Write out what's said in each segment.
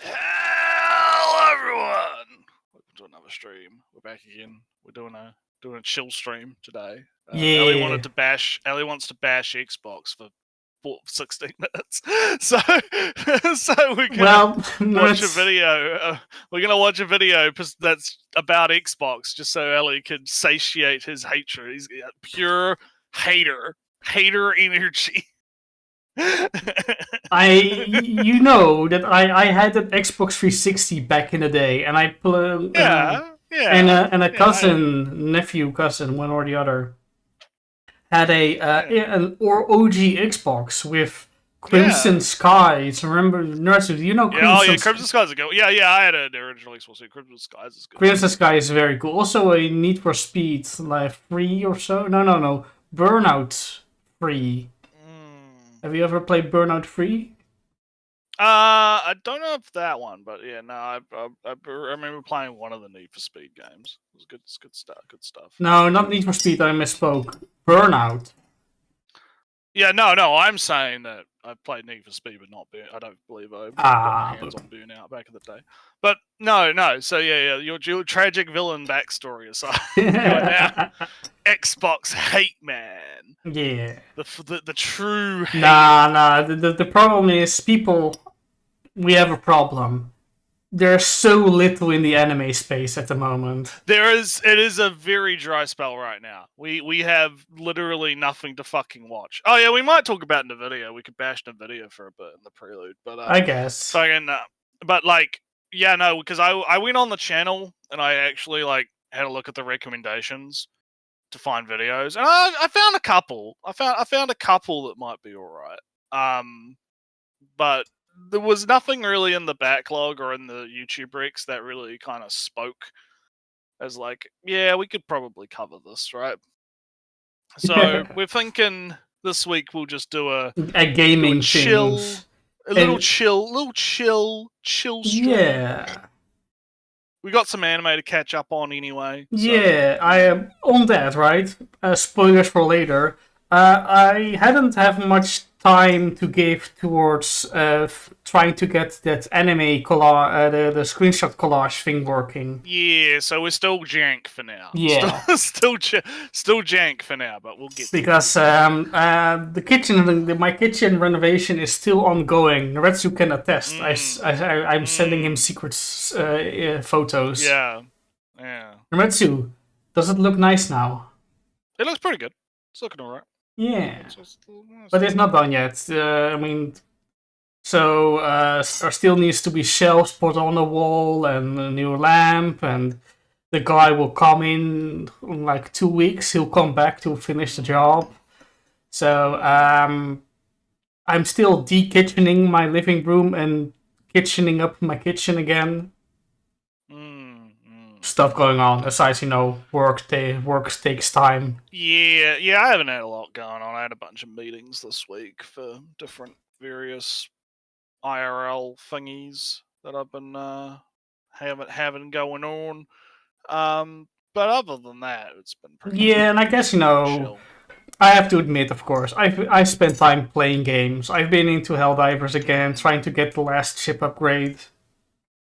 Hello, everyone. Welcome to another stream. We're back again. We're doing a chill stream today. Ellie wanted to bash. Ellie wants to bash Xbox for 16 minutes. So we're gonna watch a video. We're gonna watch a video that's about Xbox, just so Ellie can satiate his hatred. He's pure hater energy. You know that I had an Xbox 360 back in the day, and I played and a nephew, one or the other, had an OG Xbox with Crimson Skies. Remember, Nerds? Do you know? Crimson Skies is good. Yeah, I had an original Xbox. Crimson Skies is good. Crimson Skies is very cool. Also, a Need for Speed, like 3 or so. No, Burnout 3. Have you ever played Burnout 3? I don't know if that one, but yeah, no, I remember playing one of the Need for Speed games. It was good. It's good stuff. No, not Need for Speed. I misspoke. Burnout. Yeah, no, I'm saying that I played Need for Speed, but not Burnout. I don't believe I got my hands on Burnout back in the day. But no. So yeah, your tragic villain backstory aside, you are now Xbox hate man. Yeah. The true hate. Nah. The problem is people. We have a problem. There's so little in the anime space at the moment. It is a very dry spell right now. We have literally nothing to fucking watch. Oh yeah, we might talk about NVIDIA. We could bash NVIDIA for a bit in the prelude, but I guess. But like, yeah, no, because I went on the channel and I actually like had a look at the recommendations to find videos, and I found a couple. I found a couple that might be alright. But there was nothing really in the backlog or in the YouTube recs that really kind of spoke as like, yeah, we could probably cover this, right? So we're thinking this week we'll just do a gaming chill, little chill stream. Yeah. We got some anime to catch up on anyway. Yeah, I am on that, right? Spoilers for later. I hadn't have much time to give towards trying to get that anime collage, the screenshot collage thing working. Yeah, so we're still jank for now. Yeah, still jank for now, but we'll get because the kitchen, my kitchen renovation is still ongoing. Retsu can attest. I'm sending him secret photos. Yeah. Retsu, does it look nice now? It looks pretty good. It's looking alright. Yeah, but it's not done yet. There still needs to be shelves put on the wall and a new lamp, and the guy will come in like 2 weeks. He'll come back to finish the job. So I'm still de-kitchening my living room and kitchening up my kitchen again. Stuff going on. Besides, work takes time. Yeah, I haven't had a lot going on. I had a bunch of meetings this week for different various IRL thingies that I've been having going on. But other than that, it's been pretty. Yeah, and I guess chill. I have to admit, of course, I spent time playing games. I've been into Helldivers again, trying to get the last ship upgrade,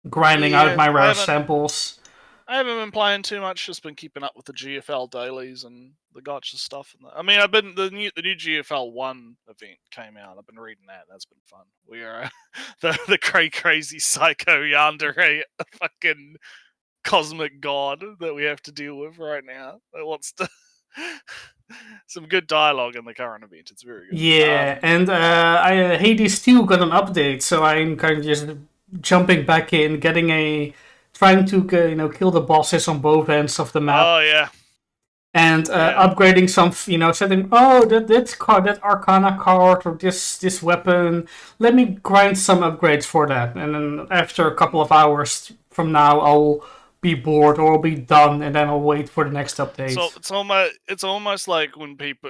grinding out my rare samples. I haven't been playing too much. Just been keeping up with the GFL dailies and the gotcha stuff. I mean, I've been the new GFL 1 event came out. I've been reading that. That's been fun. We are the crazy psycho yandere, a fucking cosmic god that we have to deal with right now. That wants to some good dialogue in the current event. It's very good. Yeah, and Hades 2 got an update, so I'm kind of just jumping back in, trying to kill the bosses on both ends of the map. Oh yeah. And upgrading some, setting. Oh, that Arcana card or this weapon. Let me grind some upgrades for that, and then after a couple of hours from now, I'll be bored or I'll be done, and then I'll wait for the next update. So it's almost like when people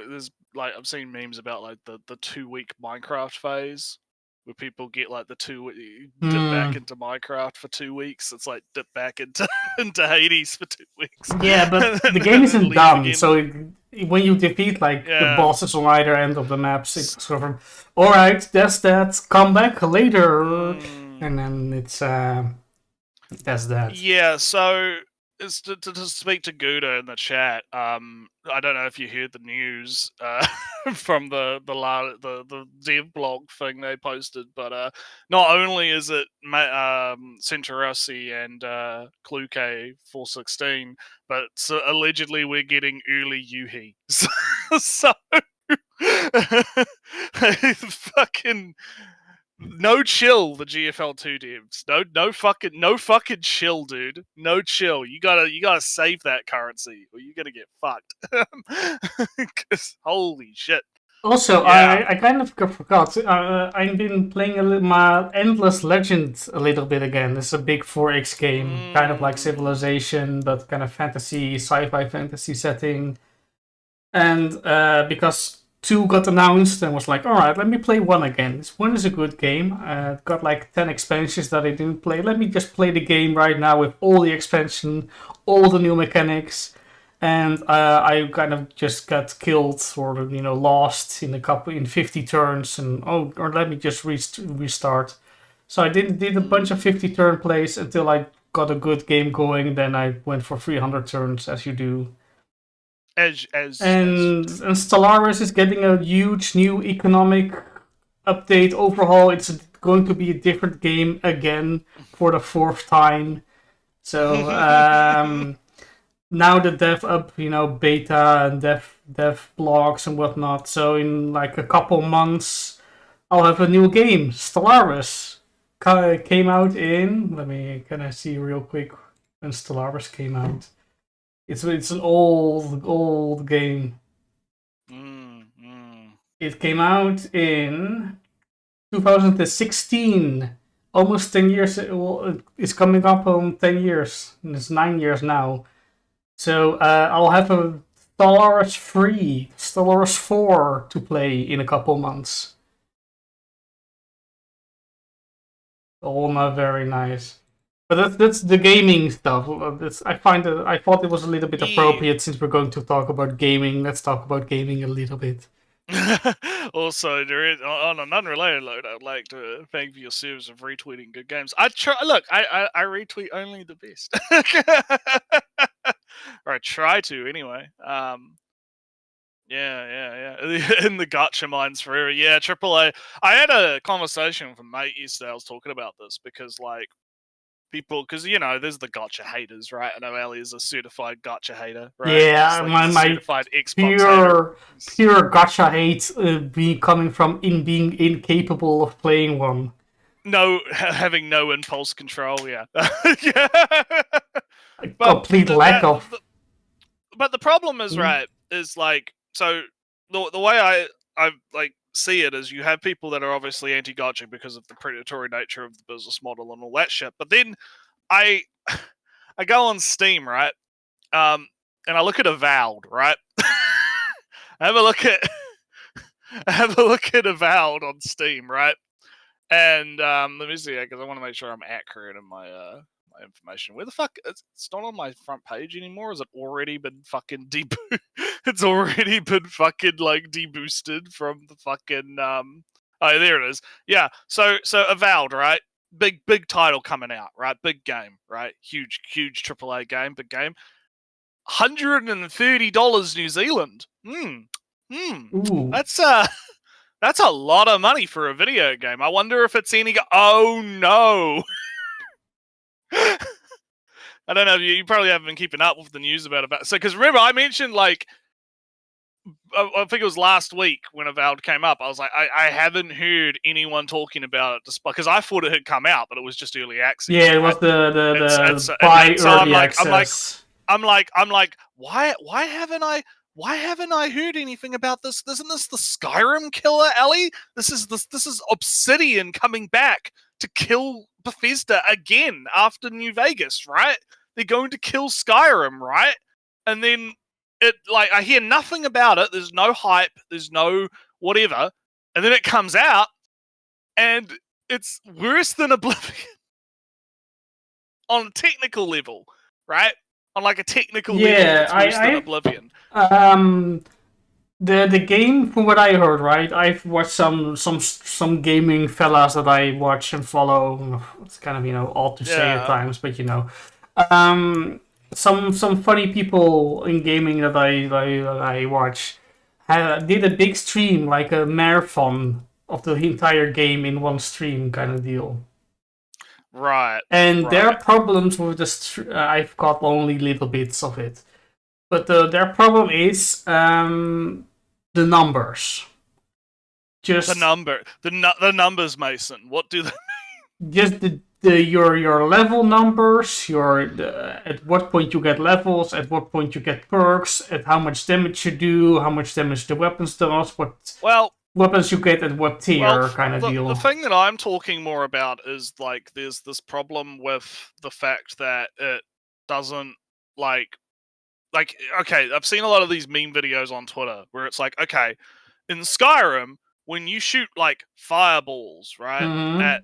I've seen memes about like the 2-week Minecraft phase. Where people get like dip back into Minecraft for 2 weeks. It's like dip back into Hades for 2 weeks. Yeah, but the game isn't done, so when you defeat like the Yeah. bosses on either end of the maps, it's sort of all right. That's that. Come back later, and then it's that's that. Yeah, so it's to speak to Gouda in the chat. I don't know if you heard the news from the dev blog thing they posted, but not only is it Centaurosi and Kluke 416, but so allegedly we're getting early Yuhi. So fucking no chill, the GFL2 devs. No fucking chill, dude. No chill. You gotta save that currency, or you're gonna get fucked. 'Cause holy shit. Also, Yeah. I kind of forgot. I've been playing my Endless Legend a little bit again. It's a big 4X game, kind of like Civilization, but kind of fantasy, sci-fi fantasy setting. And because 2 got announced and was like, all right, let me play 1 again. This 1 is a good game. Got like 10 expansions that I didn't play. Let me just play the game right now with all the expansion, all the new mechanics. And I kind of just got killed or lost in 50 turns, and or let me just restart. So I did a bunch of 50 turn plays until I got a good game going. Then I went for 300 turns, as you do. And Stellaris is getting a huge new economic update overhaul. It's going to be a different game again for the 4th time. So now the dev up, beta and dev blogs and whatnot. So in like a couple months, I'll have a new game. Stellaris came out in. Can I see real quick when Stellaris came out? It's an old game. It came out in 2016. Almost 10 years. Well, it's coming up on 10 years. And it's 9 years now. So I'll have a Stellaris 3, Stellaris 4 to play in a couple months. All not very nice. But that's the gaming stuff. I thought it was a little bit appropriate since we're going to talk about gaming. Let's talk about gaming a little bit. Also, there is on an unrelated note, I'd like to thank you for your service of retweeting good games. I retweet only the best. Or I try to anyway. Yeah. In the gotcha minds forever. Yeah, AAA. I had a conversation with a mate yesterday. I was talking about this because like people, because there's the gotcha haters, right? I know Ali is a certified gotcha hater, right? Yeah, like my certified Xbox hater. Pure gotcha hate coming from being incapable of playing one. No, having no impulse control. Yeah, yeah. Complete lack of. But the problem is, right, is like, so the way I like see it is you have people that are obviously anti-gotcha because of the predatory nature of the business model and all that shit. But then I go on Steam, right, and I look at Avowed, right. I have a look at Avowed on Steam, right, and let me see, because I want to make sure I'm accurate in my information. Where the fuck? It's not on my front page anymore. Has it already been fucking It's already been fucking like deboosted from the fucking Oh, there it is. Yeah. So Avowed, right? Big title coming out, right? Big game, right? Huge AAA game, big game. $130 New Zealand. That's a lot of money for a video game. I wonder if it's any. Oh no. I don't know. You probably haven't been keeping up with the news about it. So, because remember, I mentioned like, I think it was last week when Avowed came up. I was like, I haven't heard anyone talking about it, because I thought it had come out, but it was just early access. Yeah, it was the buy early access. I'm like, why haven't I heard anything about this? Isn't this the Skyrim killer, Ellie? This is Obsidian coming back to kill Bethesda again after New Vegas, right? They're going to kill Skyrim, right? And then I hear nothing about it. There's no hype. There's no whatever. And then it comes out, and it's worse than Oblivion on a technical level, right? on like a technical level Yeah, that's worse than Oblivion. The game, from what I heard, right? I've watched some gaming fellas that I watch and follow. It's kind of odd to say at Yeah. times, but um, some funny people in gaming that I watch did a big stream, like a marathon of the entire game in one stream, kind of deal. Right. And their Right. problems with I've got only little bits of it, but their problem is the numbers. The Just number, the numbers, Mason. What do they? just your level numbers, at what point you get levels, at what point you get perks, at how much damage you do, how much damage the weapons does, what Well, weapons you get at what tier, kind of the deal. thing that I'm talking more about is like there's this problem with the fact that it doesn't like okay, I've seen a lot of these meme videos on Twitter where it's like, okay, in Skyrim, when you shoot like fireballs, right, Mm-hmm. at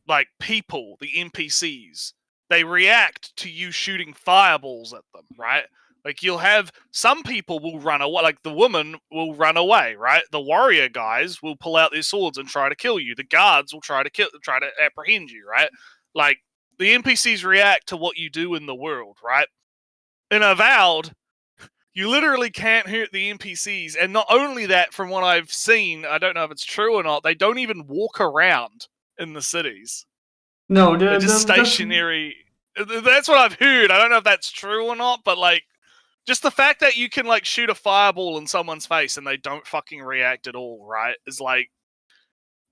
like people, the NPCs, they react to you shooting fireballs at them, right? Like you'll have some people will run away, like the woman will run away, right? The warrior guys will pull out their swords and try to kill you. The guards will try to apprehend you, right? Like the NPCs react to what you do in the world, right? In Avowed, you literally can't hurt the NPCs, and not only that, from what I've seen, I don't know if it's true or not, they don't even walk around in the cities. No, They're just stationary. That's what I've heard. I don't know if that's true or not, but like, just the fact that you can like shoot a fireball in someone's face and they don't fucking react at all, right? Is like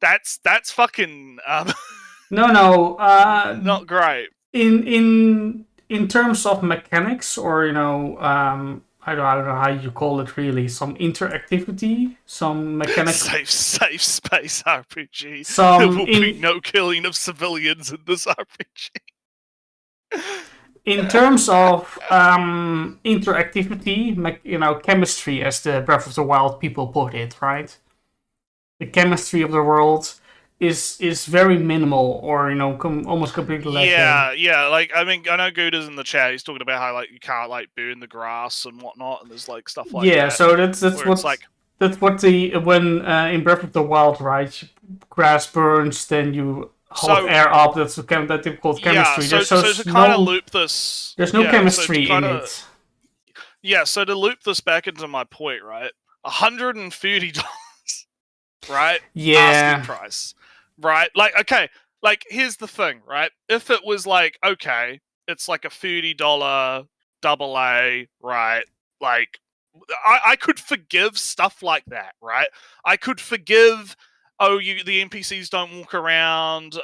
that's fucking no. not great. In terms of mechanics, or I don't know how you call it really, some interactivity, some mechanic, Safe space RPG. There some will be no killing of civilians in this RPG. in terms of interactivity, chemistry, as the Breath of the Wild people put it, right? The chemistry of the world is very minimal, or almost completely lacking. Yeah. Like I mean, I know Gouda's in the chat. He's talking about how like you can't like burn the grass and whatnot, and there's like stuff like Yeah, that. so that's Where it's what like, that's what the when in Breath of the Wild, right? Grass burns, then you hold so air up. That's that they called yeah. chemistry. So There's to kind of loop this, there's no yeah. So to chemistry in kind of it. yeah. So to loop this back into my point, right? $130, right? Asking Yeah, price, right? Like okay, like here's the thing, right? If it was like okay, it's like a $30 double A, right? Like I could forgive stuff like that, right? I could forgive. Oh, the NPCs don't walk around,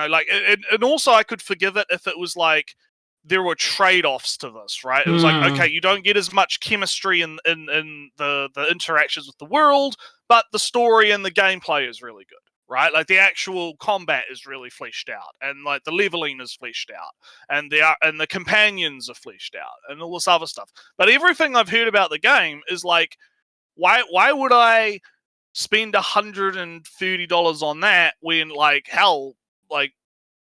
like, and also I could forgive it if it was like there were trade-offs to this, right? It was like, okay, you don't get as much chemistry in the interactions with the world, but the story and the gameplay is really good, right? Like the actual combat is really fleshed out, and like the leveling is fleshed out, and the companions are fleshed out, and all this other stuff. But everything I've heard about the game is like, why would I spend $130 on that when like hell, like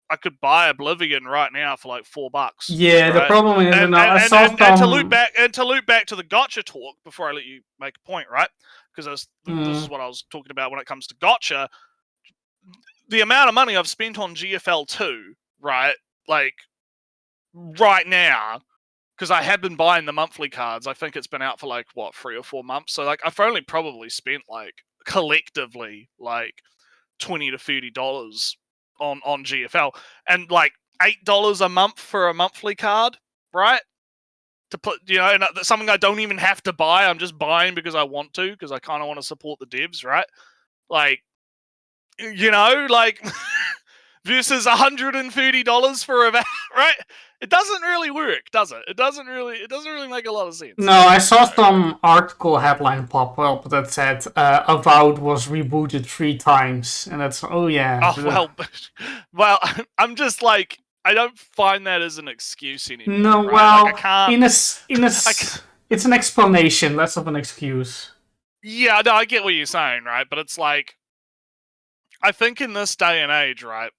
I could buy Oblivion right now for like $4, yeah. The right? problem is, And I and, and, saw and, and to loop some. back to the gotcha talk before I let you make a point, right? Because this is Mm, what I was talking about when it comes to gotcha. The amount of money I've spent on GFL 2, right? Like right now, because I have been buying the monthly cards. I think it's been out for like what 3 or 4 months. So like I've only probably spent like collectively like $20 to $30 on GFL, and like $8 a month for a monthly card, right? To put, and that's something I don't even have to buy. I'm just buying because I want to, because I kind of want to support the devs, right? Like, like versus $130 for a right? It doesn't really work, does it? It doesn't really make a lot of sense. no, I saw Like, some article headline pop up that said Avowed was rebooted 3 times, and that's oh yeah. oh well, I'm just like, I don't find that as an excuse anymore, No, right? Like I well, can't. I, it's an explanation, less of an excuse. yeah, no, I get what you're saying, right? But it's like, I think in this day and age, right,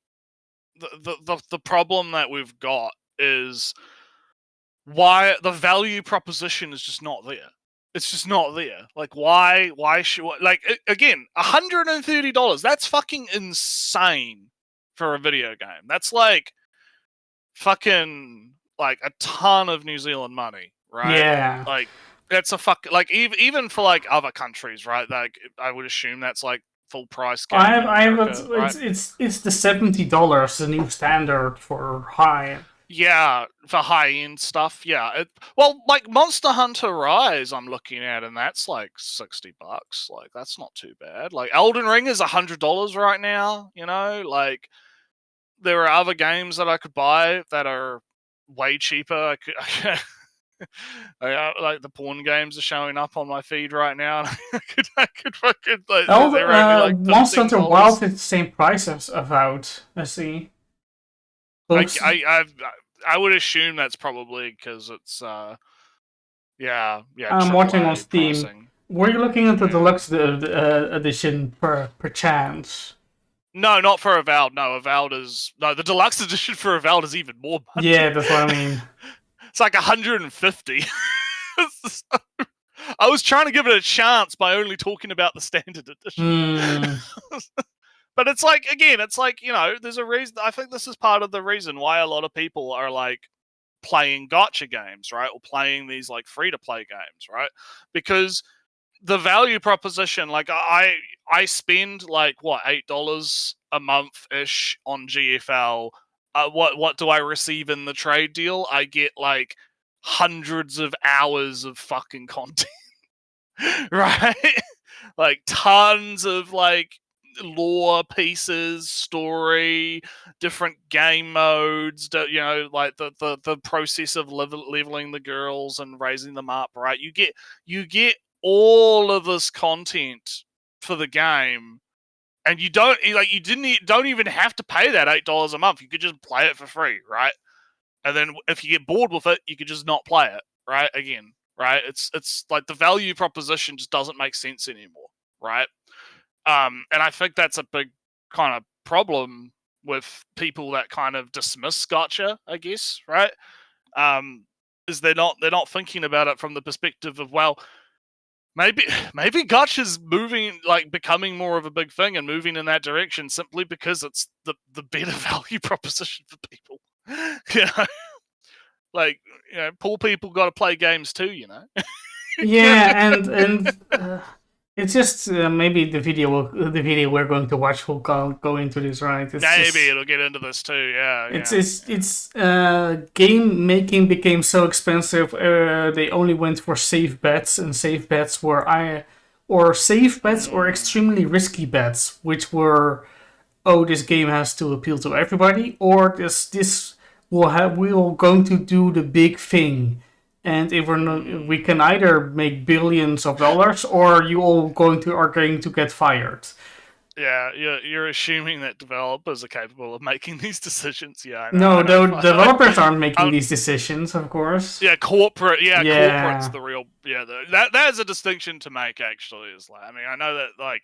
the problem that we've got is why the value proposition is just not there. It's just not there. Like, why should, like, again, $130, that's fucking insane for a video game. That's like fucking like a ton of New Zealand money, right? Yeah. Like, that's a like, even for like other countries, right? Like, I would assume that's like full price game in America, right? It's the $70, the new standard for high. Yeah, for high end stuff. Yeah. Well, like Monster Hunter Rise, I'm looking at, and that's like $60. Like, that's not too bad. Like, Elden Ring is $100 right now. You know, like, there are other games that I could buy that are way cheaper. Like, the porn games are showing up on my feed right now. And I could fucking, like, they're only like Monster Hunter $15. Wild is the same price as Avowed. I see. Close. I would assume that's probably because it's yeah I'm watching on AAA Steam. pricing. Were you looking at the deluxe edition per chance? No, not for Avowed. No, Avowed is the deluxe edition for Avowed is even more money. Yeah, that's what I mean. It's like 150. I was trying to give it a chance by only talking about the standard edition. But it's like, again, it's like, you know, there's a reason. I think this is part of the reason why a lot of people are like playing gotcha games, right? Or playing these like free to play games, right? Because the value proposition, like, I spend like what, $8 a month ish on GFL. What do I receive in the trade deal? I get like hundreds of hours of fucking content, right? Like tons of like lore pieces, story, different game modes, you know, like the process of leveling the girls and raising them up, right? You get all of this content for the game, and you don't even have to pay that $8 a month. You could just play it for free, right? And then if you get bored with it, you could just not play it, right? Again, right? It's like the value proposition just doesn't make sense anymore, right? And I think that's a big kind of problem with people that kind of dismiss gotcha, I guess, right? Is they're not thinking about it from the perspective of, well, maybe gotcha's moving, like, becoming more of a big thing and moving in that direction simply because it's the better value proposition for people. You know, like, you know, poor people got to play games too, you know. Yeah, and it's just maybe the video we're going to watch will go into this, right? It's Maybe just, it'll get into this too. Yeah, it's game making became so expensive. They only went for safe bets, and safe bets or extremely risky bets, which were, oh, this game has to appeal to everybody, or this we're going to do the big thing. And if we're not, we can either make billions of dollars, or you all are going to get fired. Yeah, you're assuming that developers are capable of making these decisions. Yeah, I No, know. developers aren't making these decisions, of course. Yeah, corporate. Yeah, Yeah. corporate's the real. Yeah, that is a distinction to make. Actually, is like, I mean, I know that like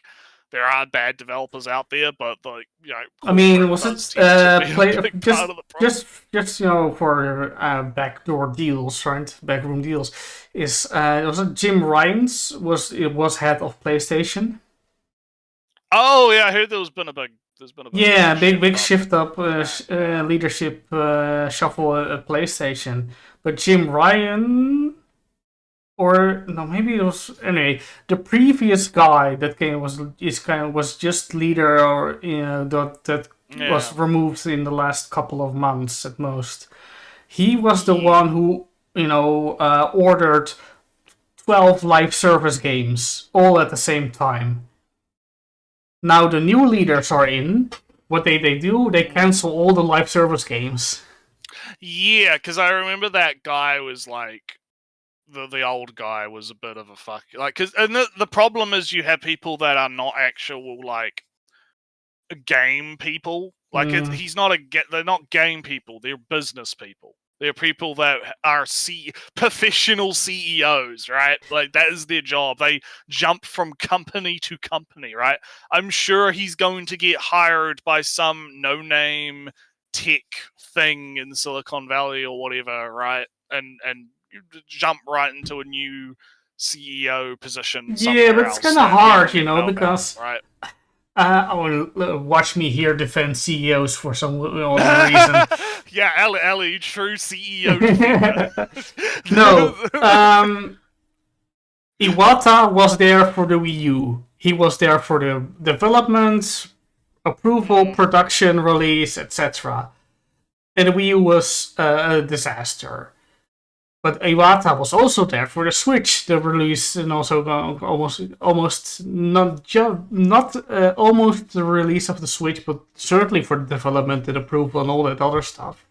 there are bad developers out there, but like, you know, I mean, corporate was does it tend to be a big part of the problem. just you know, for backdoor deals, right? Backroom deals. Was it Jim Ryan's was head of PlayStation? Oh yeah, I heard there's been a big shift up leadership shuffle at PlayStation. But Jim Ryan, or no, maybe it was, anyway, the previous guy that came was just leader, or you know, that was removed in the last couple of months at most. He was the one who, you know, ordered 12 live service games all at the same time. Now the new leaders are in. What they do, they cancel all the live service games. Yeah, because I remember that guy was like, the old guy was a bit of a fuck. Like, cause, and the problem is you have people that are not actual, like, game people. Like, he's not they're not game people. They're business people. They're people that are professional CEOs, right? Like, that is their job. They jump from company to company, right? I'm sure he's going to get hired by some no-name tech thing in Silicon Valley or whatever, right? and you jump right into a new CEO position. Yeah, but it's kind of hard, because right. Watch me here defend CEOs for some other reason. Yeah, Ellie, true CEO defender. No, Iwata was there for the Wii U. He was there for the development, approval, production, release, etc. And the Wii U was a disaster. But Iwata was also there for the Switch, the release, and also almost not almost the release of the Switch, but certainly for the development and approval and all that other stuff.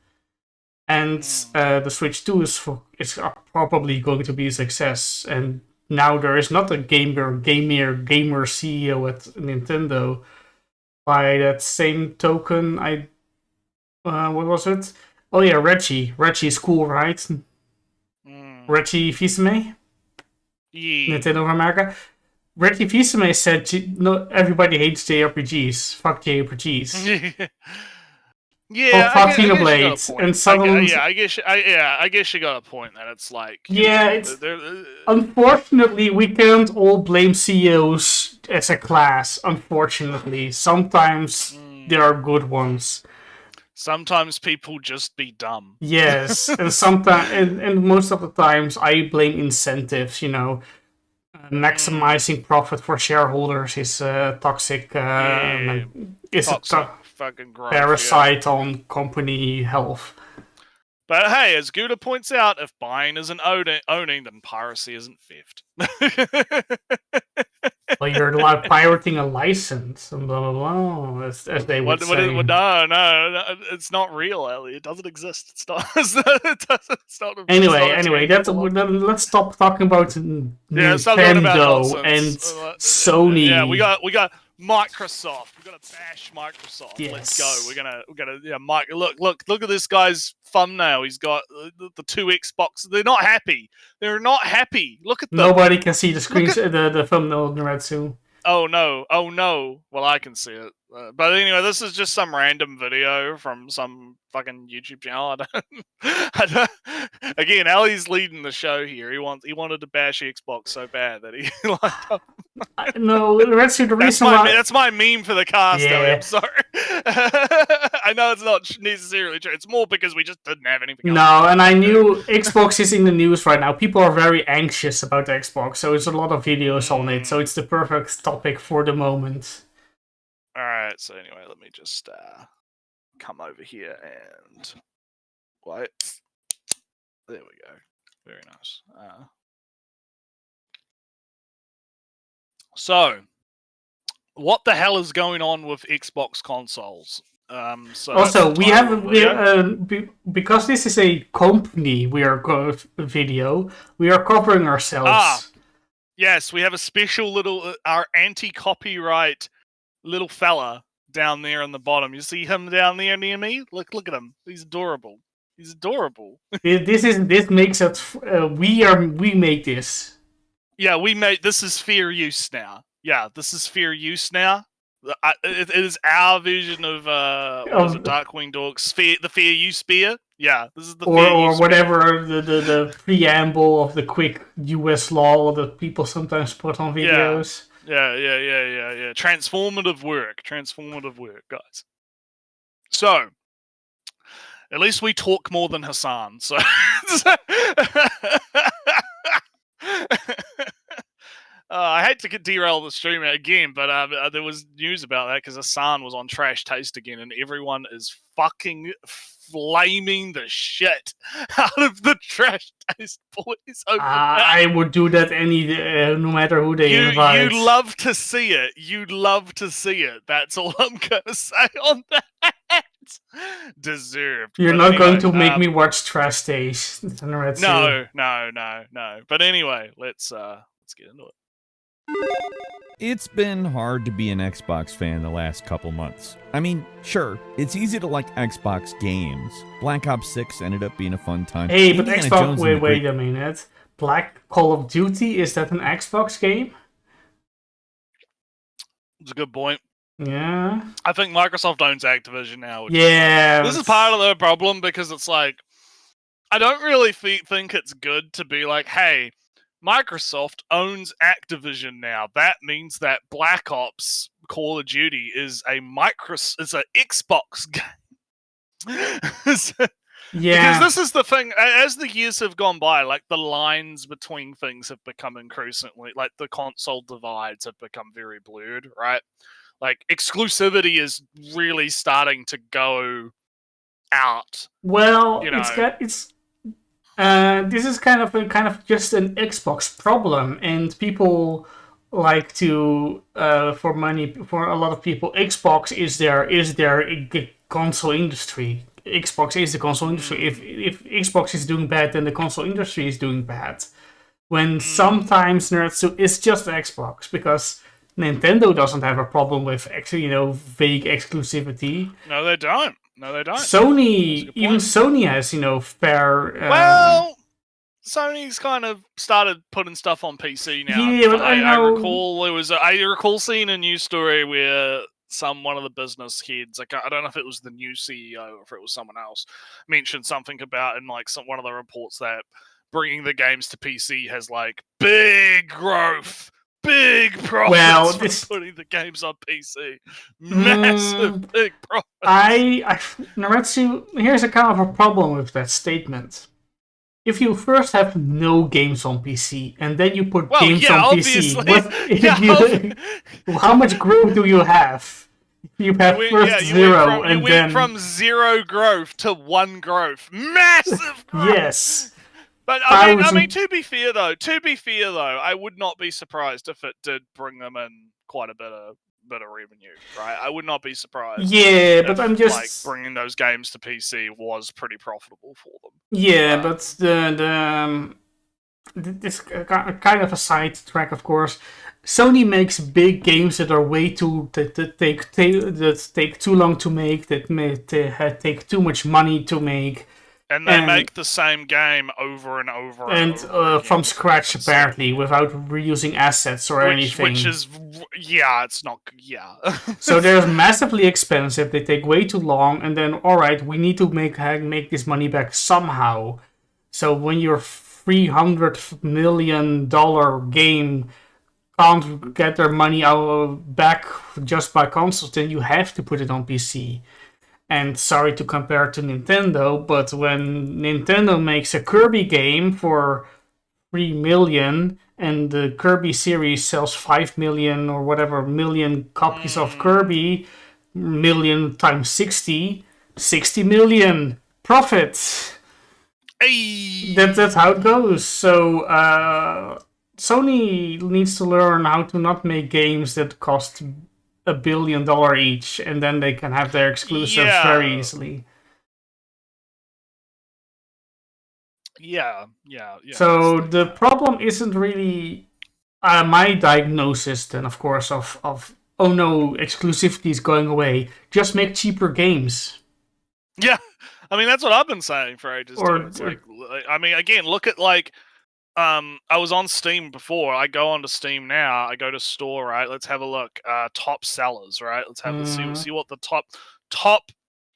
And the Switch 2 is probably going to be a success. And now there is not a gamer CEO at Nintendo. By that same token, what was it? Oh yeah, Reggie. Reggie's cool, right? Reggie Fils-Aimé? Yeah. Nintendo of America. Reggie Fils-Aimé said, "No, everybody hates JRPGs. Fuck JRPGs." Yeah, fuck Xenoblade. And suddenly, I guess you got a point. That it's like, it's unfortunately we can't all blame CEOs as a class. Unfortunately, sometimes there are good ones. Sometimes people just be dumb. Yes, and sometimes, and most of the times, I blame incentives. Maximizing profit for shareholders is toxic. It's toxic fucking growth, parasite on company health. But hey, as Gouda points out, if buying isn't owning, then piracy isn't theft. Well, you're pirating a license and blah blah blah, as they would say. No, it's not real, Ellie. It doesn't exist. It's not. It's not anyway, let's stop talking about Nintendo and Sony. Yeah, we got Microsoft. We're gonna bash Microsoft. Yes. Let's go. We're gonna Mike. Look at this guy's thumbnail. He's got the two Xbox. They're not happy. They're not happy. Look at them. Nobody can see the screen. The thumbnail in red soon. Oh no! Well, I can see it. But anyway, this is just some random video from some fucking YouTube channel. I don't. Again, Ali's leading the show here. He wanted to bash Xbox so bad that he No, the reason that's my meme for the cast. Yeah. I'm sorry. I know it's not necessarily true. It's more because we just didn't have anything else. No, and I knew Xbox is in the news right now. People are very anxious about the Xbox, so there's a lot of videos on it. So it's the perfect topic for the moment. All right. So anyway, let me just come over here and wait. There we go. Very nice. So, what the hell is going on with Xbox consoles? Also, because this is a company video, we are covering ourselves. Yes, we have a special little our anti-copyright little fella down there on the bottom. You see him down there near me? Look at him. He's adorable. He's adorable. This makes it. We make this. Yeah, this is fair use now. Yeah, this is fair use now. It is our version of Darkwing Dog's the fair use beer. Yeah, this is the or whatever the preamble of the quick US law that people sometimes put on videos. Yeah. Transformative work, guys. So, at least we talk more than Hassan. So. I hate to derail the stream again, but there was news about that because Hassan was on Trash Taste again, and everyone is fucking flaming the shit out of the Trash Taste boys. I would do that no matter who they invite. You'd love to see it. You'd love to see it. That's all I'm gonna say on that. Deserved. You're not going to make me watch Trash Taste. No. But anyway, let's get into it. It's been hard to be an Xbox fan the last couple months. I mean, sure, it's easy to like Xbox games. Black Ops 6 ended up being a fun time. Hey, but Xbox, wait a minute. Call of Duty, is that an Xbox game? It's a good point. Yeah. I think Microsoft owns Activision now. Yeah. This is part of the problem because it's like, I don't really think it's good to be like, hey, Microsoft owns Activision now. That means that Black Ops Call of Duty is a Xbox game. Because Yeah. this is the thing, as the years have gone by, like the lines between things have become increasingly, like the console divides have become very blurred, right? Like exclusivity is really starting to go out. Well, You know, this is kind of just an Xbox problem, and people like to for money for a lot of people. Xbox is their console industry. Xbox is the console industry. If Xbox is doing bad, then the console industry is doing bad. When sometimes it's just Xbox because Nintendo doesn't have a problem with vague exclusivity. no, they don't. No, they don't. Sony, even Sony has fair. Well, Sony's kind of started putting stuff on PC now. Yeah, but I know. I recall seeing a news story where one of the business heads, like I don't know if it was the new CEO or if it was someone else, mentioned something about in like one of the reports that bringing the games to PC has like big growth, big profits from putting the games on PC. Massive, big profits. Naretsu, here's a kind of a problem with that statement. If you first have no games on PC and then you put games on PC, how much growth do you have? You have zero, and then went from zero growth to 1 growth. Massive growth. Yes. But I mean, to be fair though, I would not be surprised if it did bring them in quite a bit of revenue, right? I would not be surprised. Yeah, but I'm just like bringing those games to PC was pretty profitable for them. Yeah, but this kind of a side track, of course. Sony makes big games that are way too that take too long to make, that take too much money to make. And they make the same game over and over and from scratch, apparently, without reusing assets or anything. Which is, it's not, So they're massively expensive. They take way too long, and then all right, we need to make this money back somehow. So when your $300 million game can't get their money back just by consoles, then you have to put it on PC. And sorry to compare to Nintendo, but when Nintendo makes a Kirby game for $3 million and the Kirby series sells 5 million or whatever million copies of Kirby, million times 60 million profits. Hey. That's how it goes. So Sony needs to learn how to not make games that cost $1 billion each, and then they can have their exclusives very easily. Yeah. So the problem isn't really my diagnosis, then, of course, of oh no, exclusivity is going away. Just make cheaper games. Yeah, I mean that's what I've been saying for ages. I mean, again, look at like. I was on Steam before. I go onto Steam now. I go to store, right? Let's have a look. Top sellers, right? Let's have see what the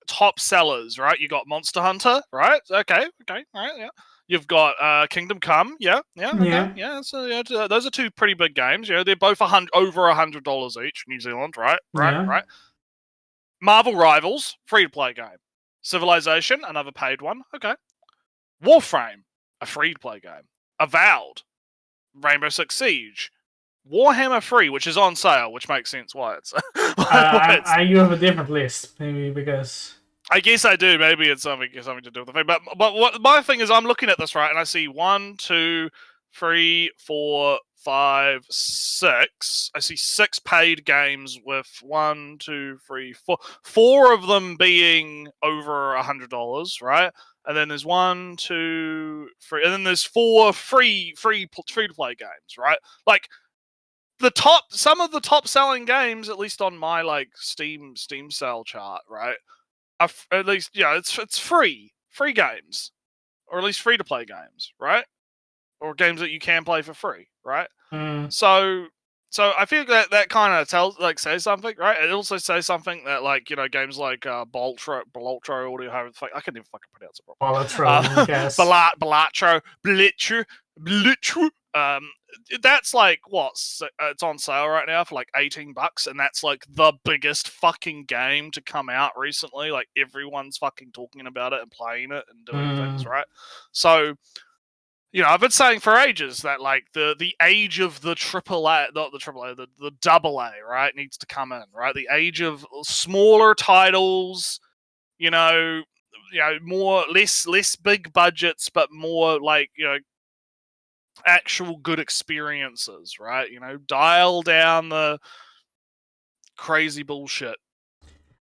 top sellers, right? You got Monster Hunter, right? Okay, all right, yeah. You've got Kingdom Come, yeah. So those are two pretty big games. Yeah, they're both over $100 each, New Zealand, right? Right. Marvel Rivals, free to play game. Civilization, another paid one. Okay. Warframe, a free to play game. Avowed, Rainbow Six Siege, Warhammer 3, which is on sale, which makes sense why it's. You have a different list, maybe because. I guess I do. Maybe it's something to do with the thing. But what my thing is, I'm looking at this right, and I see 1, 2, 3, 4, 5, 6. I see 6 paid games with 1, 2, 3, 4. 4 of them being over $100, right? And then there's 1, 2, 3, and then there's 4 free to play games, right? Like some of the top selling games, at least on my like Steam sale chart, right? At least it's free games, or at least free to play games, right? Or games that you can play for free, right? So So I feel that kind of says something, right? It also says something that games like Baltro, or I can't even fucking pronounce it properly. Balatro, yes. Balatro, Blitru. That's like it's on sale right now for like $18, and that's like the biggest fucking game to come out recently. Like everyone's fucking talking about it and playing it and doing things, right? So. I've been saying for ages that like the age of the AAA, not the AAA, the AA, right, needs to come in, right? The age of smaller titles, more less big budgets, but more like actual good experiences, right? Dial down the crazy bullshit.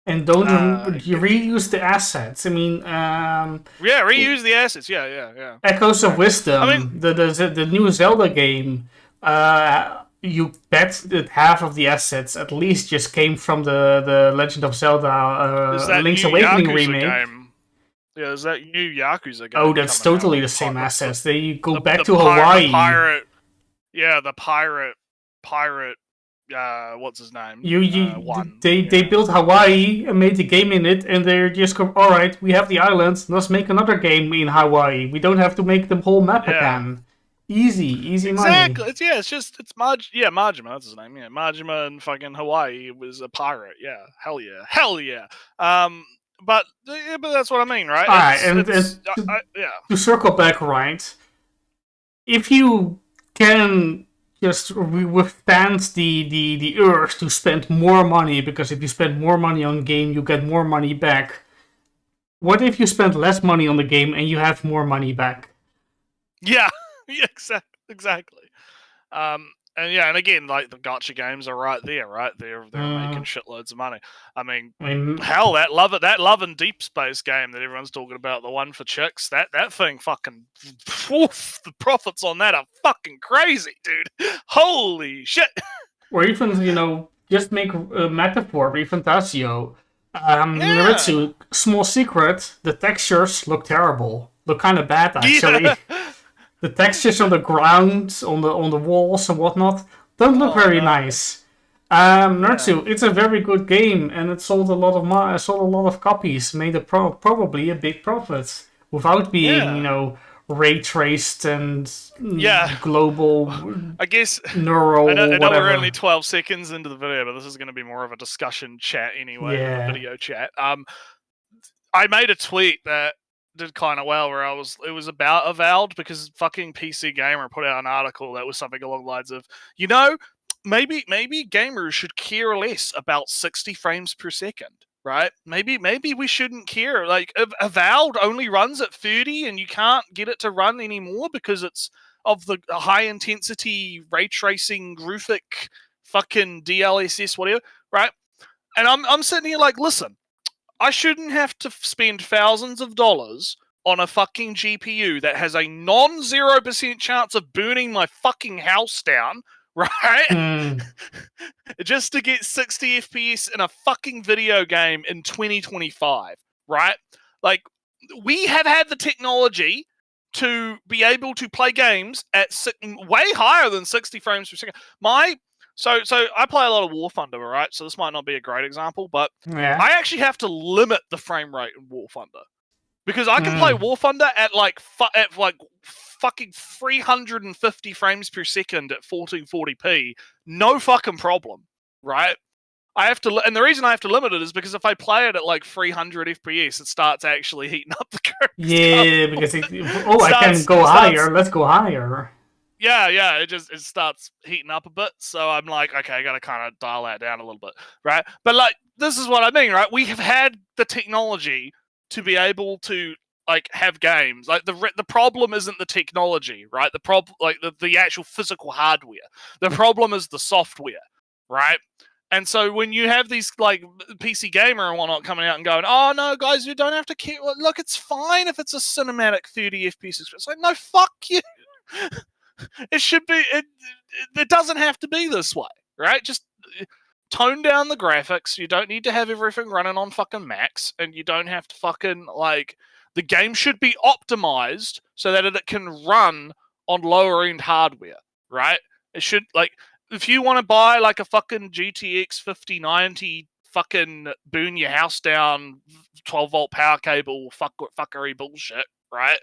And don't reuse the assets. I mean, reuse the assets. Yeah. Echoes of Wisdom, the new Zelda game. You bet that half of the assets at least just came from the Legend of Zelda Link's Awakening Yakuza remake. Game. Yeah, there's that new Yakuza game. Oh, that's totally the same assets. They go back to Hawaii. The pirate. What's his name? They built Hawaii and made the game in it, and they're just go, all right, we have the islands, let's make another game in Hawaii. We don't have to make the whole map again. Easy money. Exactly. It's Majima. That's his name. Yeah, Majima in fucking Hawaii was a pirate. Yeah, hell yeah. But that's what I mean, right? All right, to circle back, right? If you can just withstand the urge to spend more money, because if you spend more money on game, you get more money back. What if you spend less money on the game and you have more money back? Yeah, exactly. And again, like the gacha games are right there, right? They're making shitloads of money. I mean, hell, that Love and Deep Space game that everyone's talking about, the one for chicks, that thing fucking, the profits on that are fucking crazy, dude. Holy shit. Or even, just make a metaphor, Fantasio. Naritsu, small secret, the textures look terrible. Look kind of bad, actually. Yeah. The textures on the ground, on the walls and whatnot, don't look very nice. Naritsu, it's a very good game, and it sold a lot of copies, made probably a big profit without being, ray traced and global. I guess neural. I know whatever. we're only 12 seconds into the video, but this is going to be more of a discussion chat anyway, a video chat. I made a tweet that did kind of well, where it was about Avowed, because fucking PC Gamer put out an article that was something along the lines of, maybe gamers should care less about 60 frames per second, right? Maybe we shouldn't care. Like, Avowed only runs at 30, and you can't get it to run anymore because it's of the high intensity ray tracing graphic fucking DLSS whatever, right? And I'm sitting here like, listen, I shouldn't have to spend thousands of dollars on a fucking GPU that has a non-0% chance of burning my fucking house down, right? Just to get 60 FPS in a fucking video game in 2025, right? Like, we have had the technology to be able to play games at way higher than 60 frames per second. So I play a lot of War Thunder, right? So this might not be a great example, but I actually have to limit the frame rate in War Thunder, because I can play War Thunder at fucking 350 frames per second at 1440p, no fucking problem, right? And the reason I have to limit it is because if I play it at like 300 FPS, it starts actually heating up the graphics. Yeah, because I can go higher. Let's go higher. Yeah, it starts heating up a bit. So I'm like, okay, I gotta kind of dial that down a little bit, right? But like, this is what I mean, right? We have had the technology to be able to like have games. Like the problem isn't the technology, right? The problem, like the actual physical hardware. The problem is the software, right? And so when you have these like PC Gamer and whatnot coming out and going, oh no, guys, you don't have to care. Look, it's fine if it's a cinematic 30 FPS. It's like, no, fuck you. It should be. It doesn't have to be this way, right? Just tone down the graphics. You don't need to have everything running on fucking max, and you don't have to fucking like. The game should be optimized so that it can run on lower end hardware, right? It should like if you want to buy like a fucking GTX 5090, fucking burn your house down, 12-volt power cable, fuckery bullshit, right?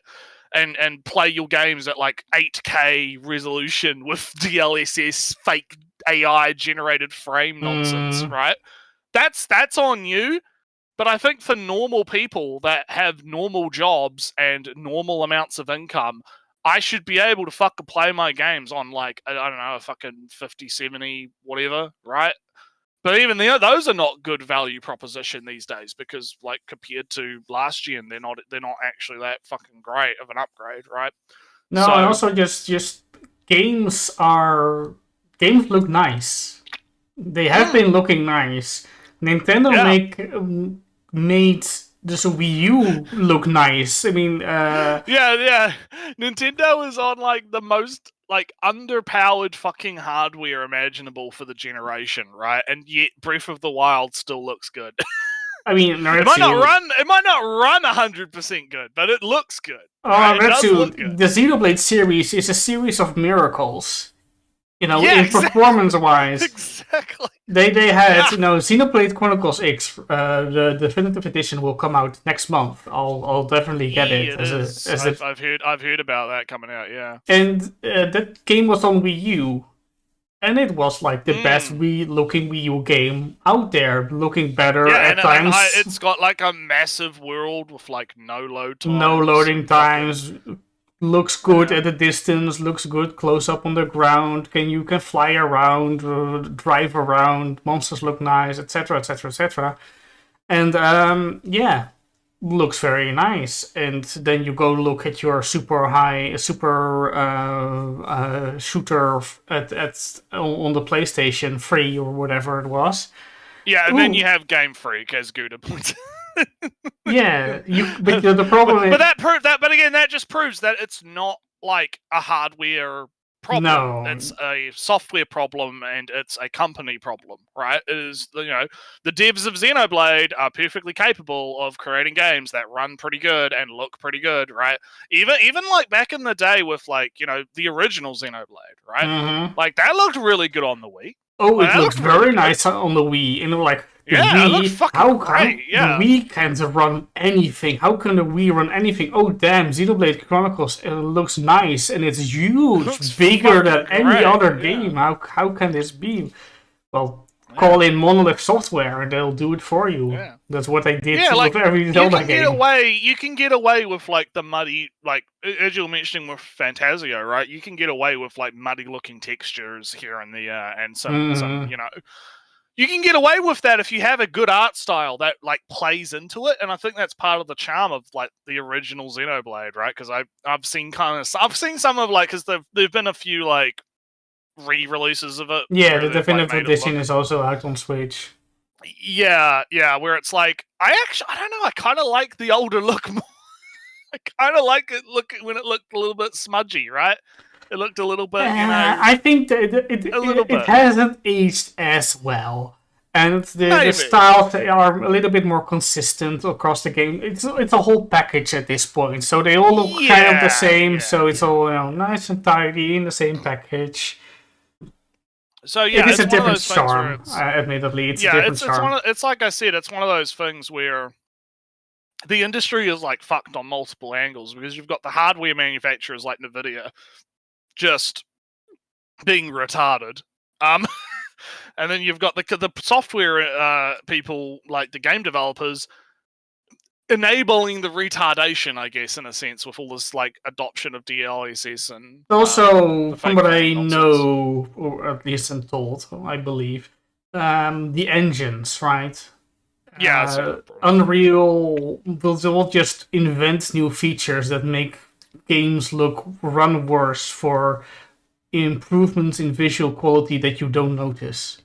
And play your games at like 8K resolution with DLSS fake AI generated frame nonsense, right? That's on you. But I think for normal people that have normal jobs and normal amounts of income, I should be able to fucking play my games on like, I don't know, a fucking 50, 70, whatever, right? But even those are not good value proposition these days because, like, compared to last gen, they're not actually that fucking great of an upgrade, right? No, and also just games look nice. They have been looking nice. Nintendo made this Wii U look nice. I mean, yeah. Nintendo is on like the most like underpowered fucking hardware imaginable for the generation, right? And yet Breath of the Wild still looks good. I mean, it might not run 100% good, but it looks good. Right? The Xenoblade series is a series of miracles. In performance-wise. Exactly. They had, Xenoblade Chronicles X, the definitive edition will come out next month. I'll definitely get it. I've heard about that coming out, yeah. And that game was on Wii U, and it was like the best looking Wii U game out there, looking better at times. It's got like a massive world with like no load times. No loading times. Looks good at a distance, looks good close up on the ground. You can fly around, drive around, monsters look nice, etc, etc, etc. And looks very nice. And then you go look at your super shooter on the PlayStation 3 or whatever it was. Yeah, and then you have Game Freak, as Gouda pointed. Yeah, but the problem is... But again, that just proves that it's not like a hardware problem. No. It's a software problem and it's a company problem, right? It is, the devs of Xenoblade are perfectly capable of creating games that run pretty good and look pretty good, right? Even like back in the day with like, the original Xenoblade, right? Mm-hmm. Like that looked really good on the Wii. Oh, it looks very nice on the Wii. And like, the Wii, it looks fucking great. Yeah. The Wii can't run anything. How can the Wii run anything? Oh, damn, Xenoblade Chronicles, it looks nice and it's huge, bigger than any other game. How can this be? Well, call in Monolith Software and they'll do it for you. Yeah. That's what they did with every Zelda game. You can get away with like the muddy, like as you were mentioning with Fantasio, right? You can get away with like muddy looking textures here and there, and some you can get away with that if you have a good art style that like plays into it, and I think that's part of the charm of like the original Xenoblade, right? Because I've seen some of like, because there've been a few like re-releases of it. Yeah, the definitive edition is also out on Switch. Yeah, where it's like I don't know, I kind of like the older look more. I kind of like it when it looked a little bit smudgy, right? It looked a little bit, I think that it hasn't aged as well, and the styles are a little bit more consistent across the game. It's a whole package at this point, so they all look kind of the same. So it's all nice and tidy in the same package. So yeah, it's a different charm. Admittedly, it's a different charm. It's like I said, it's one of those things where the industry is like fucked on multiple angles because you've got the hardware manufacturers like Nvidia just being retarded, and then you've got the software people like the game developers enabling the retardation, I guess, in a sense, with all this like adoption of DLSS and also from what I know, or at least I'm told, I believe, the engines, right? Yeah, Unreal will just invent new features that make games run worse for improvements in visual quality that you don't notice.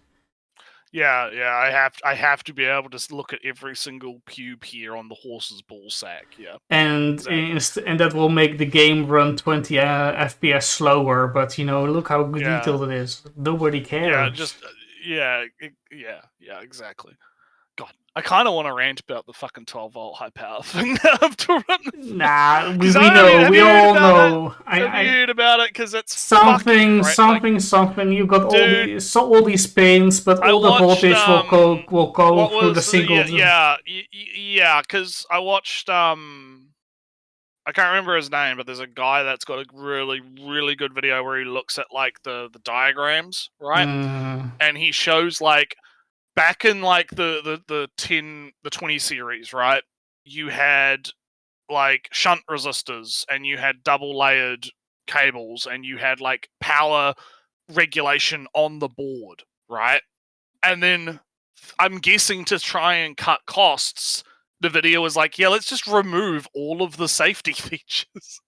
Yeah, I have to be able to look at every single pube here on the horse's ball sack. Yeah, and and that will make the game run 20 FPS slower. But look how detailed it is. Nobody cares. Yeah, exactly. God, I kind of want to rant about the fucking 12-volt high power thing now. Nah, we 'Cause know, we all know. Have you heard about it? Because it's something, fucking great. something. You got Dude, all these pins, but I all the watched, voltage will go what through the was single. yeah, because I watched I can't remember his name, but there's a guy that's got a really, really good video where he looks at like the diagrams, right? And he shows like back in like the 20 series, right? You had like shunt resistors and you had double layered cables and you had like power regulation on the board, right? And then I'm guessing to try and cut costs, the video was like, yeah, let's just remove all of the safety features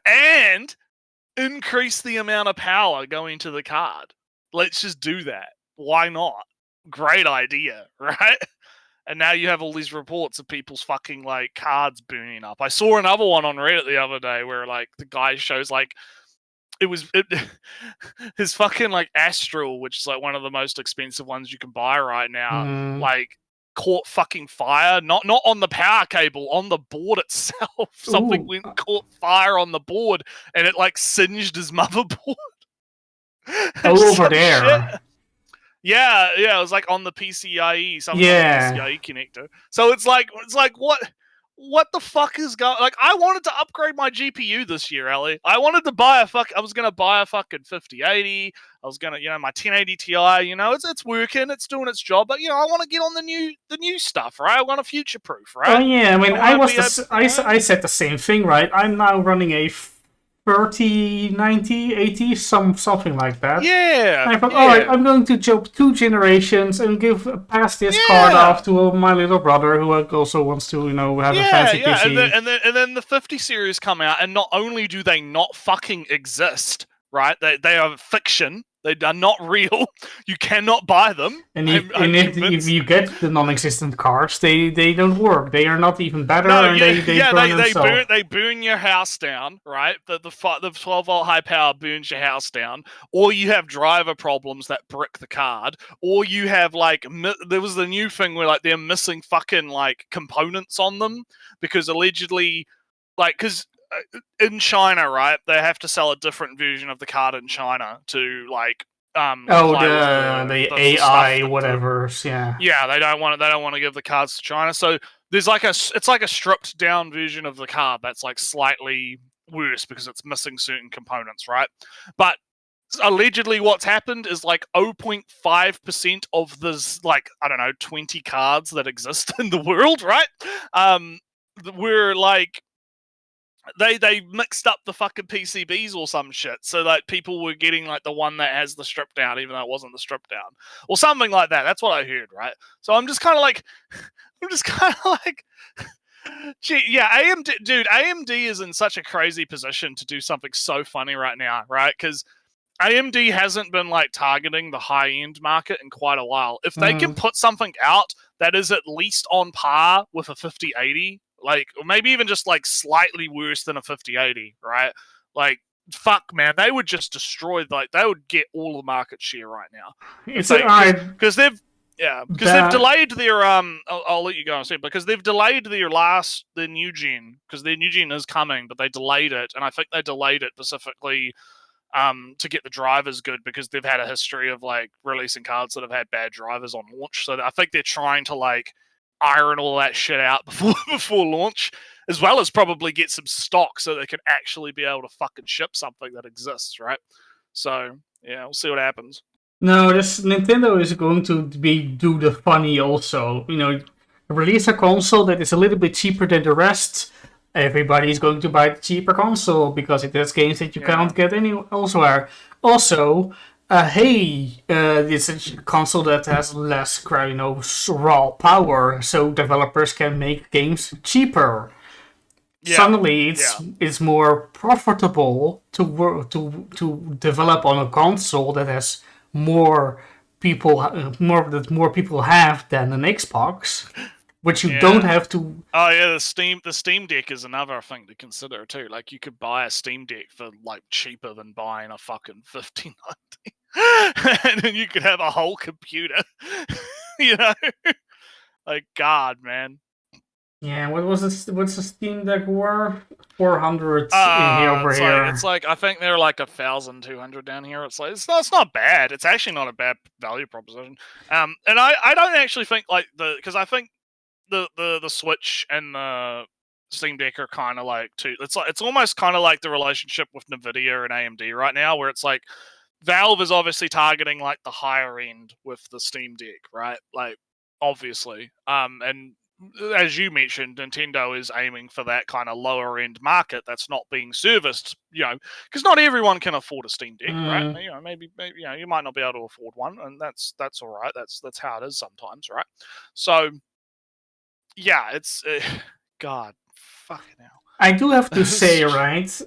and increase the amount of power going to the card. Let's just do that. Why not? Great idea, right? And now you have all these reports of people's fucking like cards burning up. I saw another one on Reddit the other day where like the guy shows like his fucking like Astral, which is like one of the most expensive ones you can buy right now, like caught fucking fire, not on the power cable, on the board itself. Something caught fire on the board and it like singed his motherboard. Over there. Shit. Yeah, it was like on the PCIe, something on the PCIe connector. So it's like what the fuck is going? Like, I wanted to upgrade my GPU this year, Ellie. I wanted to buy I was gonna buy a fucking 5080. I was gonna, my 1080 Ti. It's working, it's doing its job. But I want to get on the new stuff, right? I want to future proof, right? Oh yeah, I mean, I said the same thing, right? I'm now running a 3090, 80, something like that. Yeah. And I thought, all right, I'm going to jump 2 generations and pass this card off to my little brother who also wants to, have a fancy PC. And then the 50 series come out, and not only do they not fucking exist, right? They are fiction. They are not real. You cannot buy them. And if you get the non-existent cards, they don't work. They are not even better. No, they burn your house down, right? The 12-volt high power burns your house down, or you have driver problems that brick the card, or you have like there was the new thing where like they're missing fucking like components on them because allegedly, like because. In China, right? They have to sell a different version of the card in China to like the AI whatever. Yeah, they don't want to give the cards to China. So there's like it's like a stripped down version of the card that's like slightly worse because it's missing certain components, right? But allegedly what's happened is like 0.5% of this, like, I don't know, 20 cards that exist in the world, right? We're like they mixed up the fucking PCBs or some shit, so like people were getting like the one that has the strip down, even though it wasn't the strip down, or something like that. That's what I heard, right? So I'm just kind of like, gee, yeah, AMD is in such a crazy position to do something so funny right now, right? Because AMD hasn't been like targeting the high end market in quite a while. If they can put something out that is at least on par with a 5080. Like, or maybe even just like slightly worse than a 5080, right? Like, fuck, man, they would just destroy. Like, they would get all the market share right now. It's because they've delayed their I'll let you go and see, because they've delayed their new gen, because their new gen is coming, but they delayed it, and I think they delayed it specifically to get the drivers good, because they've had a history of like releasing cards that have had bad drivers on launch. So I think they're trying to like iron all that shit out before launch, as well as probably get some stock so they can actually be able to fucking ship something that exists, right? So yeah, we'll see what happens. No, Nintendo is going to do the funny also. Release a console that is a little bit cheaper than the rest. Everybody's going to buy the cheaper console because it has games that you can't get elsewhere. Also, it's a console that has less, raw power, so developers can make games cheaper. Yeah. Suddenly, it's more profitable to develop on a console that has more people have than an Xbox, which you don't have to. Oh yeah, the Steam Deck is another thing to consider too. Like, you could buy a Steam Deck for like cheaper than buying a fucking 5090, and then you could have a whole computer. Like, God, man. Yeah, what's the Steam Deck worth? 400 in here over here. It's like I think they're like 1,200 down here. It's like it's not bad. It's actually not a bad value proposition. And I don't actually think like because I think the Switch and the Steam Deck are kind of like two. It's almost kind of like the relationship with Nvidia and AMD right now, where it's like Valve is obviously targeting like the higher end with the Steam Deck, right? Like obviously, and as you mentioned, Nintendo is aiming for that kind of lower end market that's not being serviced, because not everyone can afford a Steam Deck, right? Maybe you might not be able to afford one, and that's all right. That's how it is sometimes, right? So yeah, it's God, fucking hell. I do have to say, right?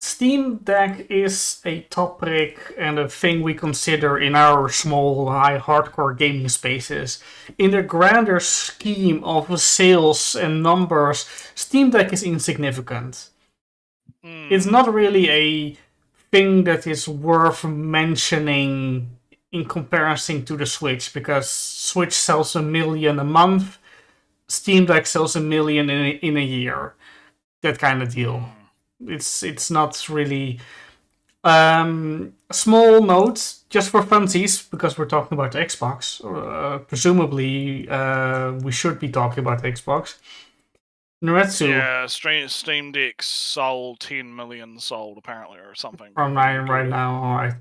Steam Deck is a topic and a thing we consider in our small, high hardcore gaming spaces. In the grander scheme of sales and numbers, Steam Deck is insignificant. It's not really a thing that is worth mentioning in comparison to the Switch, because Switch sells 1 million a month, Steam Deck sells 1 million in a year. That kind of deal. It's not really. Small note, just for funsies, because we're talking about Xbox. Presumably, we should be talking about Xbox. Naretsu. Yeah, Steam Deck sold 10 million sold apparently or something. From right now, alright.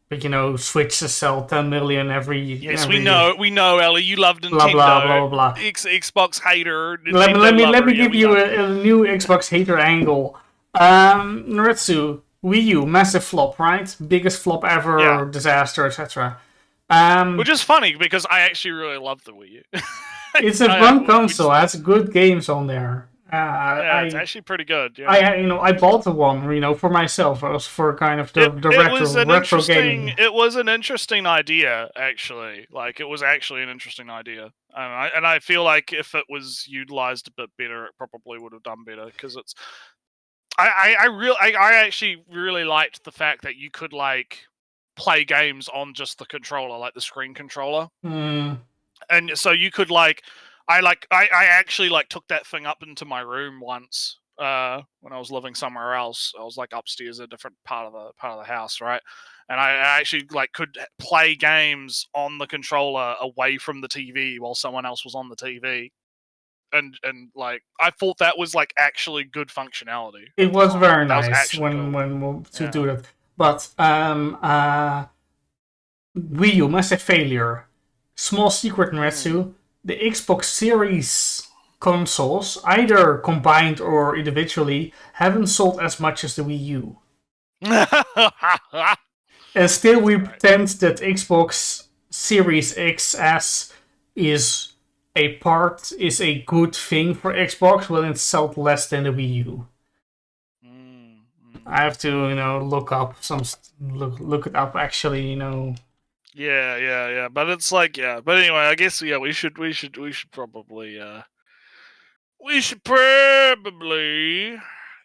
But Switches sell 10 million every. Yes, every we know, Ellie. You love Nintendo. Blah blah blah blah. Xbox hater. Let me give you a new Xbox hater angle. Naretsu, Wii U, massive flop, right? Biggest flop ever, disaster, etc. Which is funny because I actually really love the Wii U. It's a fun console. It has good games on there. It's actually pretty good. Yeah. I bought the one, for myself. It was for kind of the retro gaming. It was an interesting idea, actually. Like, it was actually an interesting idea, and I feel like if it was utilized a bit better, it probably would have done better. Because it's, I actually really liked the fact that you could like play games on just the controller, like the screen controller, and so you could like. I actually like took that thing up into my room once when I was living somewhere else. I was like upstairs, a different part of the house, right? And I actually like could play games on the controller away from the TV while someone else was on the TV, and like I thought that was like actually good functionality. It was very nice when to do that, but Wii U massive failure. Small secret, Naretsu. The Xbox Series consoles, either combined or individually, haven't sold as much as the Wii U. And still we pretend that Xbox Series XS is a good thing for Xbox when it's sold less than the Wii U. I have to, look it up actually, Yeah. But it's like, But anyway, I guess we should probably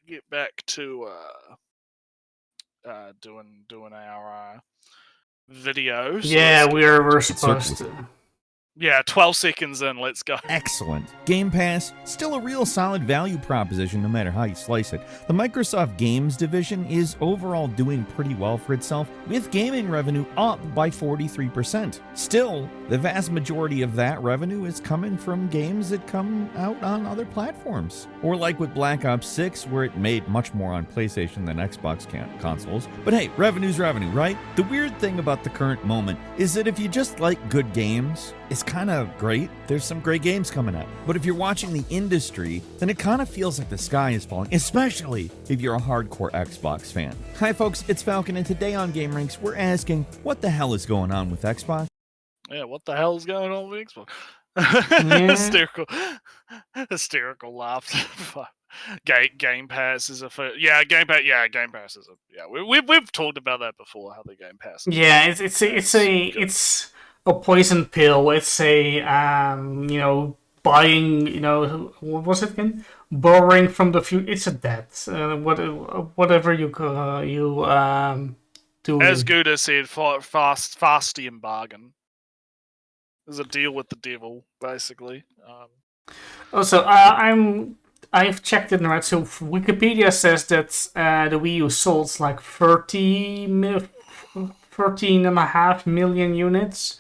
get back to doing our video. So yeah, we're supposed to. Yeah, 12 seconds in, let's go. Excellent. Game Pass, still a real solid value proposition no matter how you slice it. The Microsoft Games division is overall doing pretty well for itself, with gaming revenue up by 43%. Still, the vast majority of that revenue is coming from games that come out on other platforms. Or like with Black Ops 6, where it made much more on PlayStation than Xbox consoles. But hey, revenue's revenue, right? The weird thing about the current moment is that if you just like good games, it's kind of great. There's some great games coming out. But if you're watching the industry, then it kind of feels like the sky is falling, especially if you're a hardcore Xbox fan. Hi folks, it's Falcon, and today on Game Ranks, we're asking, what the hell is going on with Xbox? Yeah, what the hell is going on with Xbox? Hysterical laughter. Game Pass is Game Pass is we've talked about that before, how the Game Pass is it's a poison pill. It's a buying, what was it again? Borrowing from the future. It's a debt. Whatever you do. As Gouda said, Fastian bargain. There's a deal with the devil, basically. Also, I've checked it right. So Wikipedia says that the Wii U sold like 13.5 million units.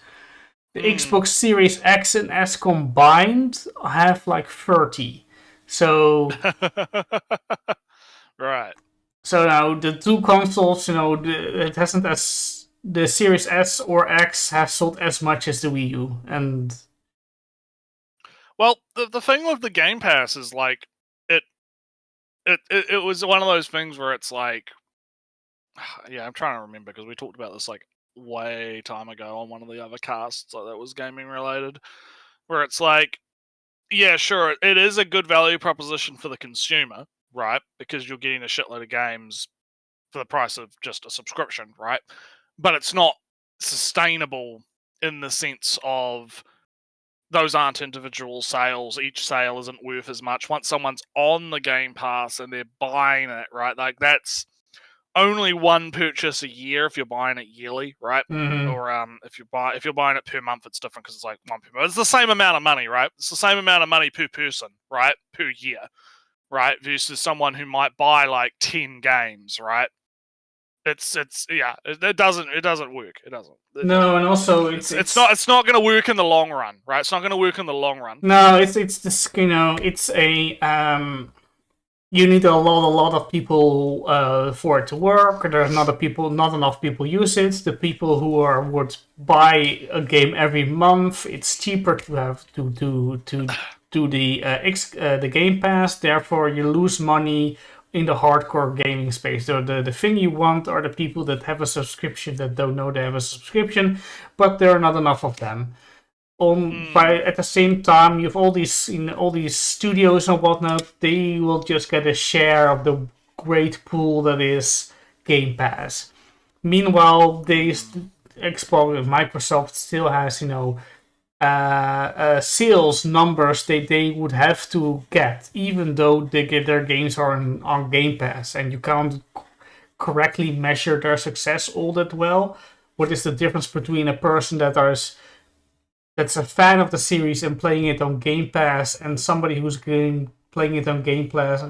The Xbox Series X and S combined have like 30. So Right. so now the two consoles, it hasn't as the Series S or X have sold as much as the Wii U, and Well, the thing with the Game Pass is like it was one of those things where it's like, yeah, I'm trying to remember because we talked about this like way time ago on one of the other casts that was gaming related, where it's like, yeah, sure, it is a good value proposition for the consumer, right? Because you're getting a shitload of games for the price of just a subscription, right? But it's not sustainable in the sense of those aren't individual sales. Each sale isn't worth as much. Once someone's on the Game Pass and they're buying it, right? Like that's only one purchase a year if you're buying it yearly, right? Or if you're buying it per month, it's different because it's like one per month. It's the same amount of money, right? It's the same amount of money per person, right? Per year, right? Versus someone who might buy like 10 games, right? It doesn't work. It doesn't. no, and also It's not going to work in the long run, right? It's not going to work in the long run. No, it's this it's a you need a lot of people for it to work. There's not enough people use it. The people who would buy a game every month, it's cheaper to have to do the Game Pass. Therefore, you lose money in the hardcore gaming space. So the thing you want are the people that have a subscription that don't know they have a subscription, but there are not enough of them. At the same time, you have all these studios and whatnot. They will just get a share of the great pool that is Game Pass. Meanwhile, Xbox, Microsoft still has sales numbers they would have to get, even though their games are on Game Pass, and you can't correctly measure their success all that well. What is the difference between a person that's a fan of the series and playing it on Game Pass, and somebody who's playing it on Game Pass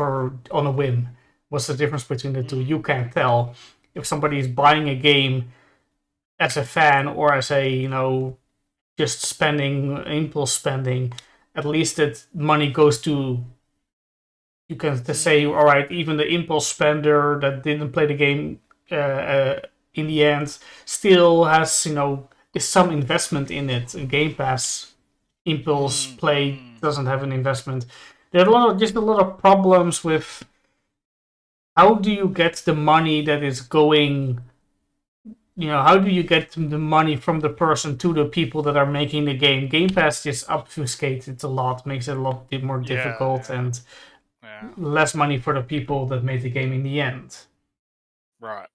on a whim? What's the difference between the two? You can't tell. If somebody is buying a game as a fan or as a just impulse spending, at least that money goes to. You can say, all right, even the impulse spender that didn't play the game in the end still has is some investment in it. Game Pass impulse play doesn't have an investment. There are a lot of problems with how do you get the money that is going. How do you get the money from the person to the people that are making the game? Game Pass just obfuscates it a lot, makes it a lot more difficult, and less money for the people that made the game in the end. Right.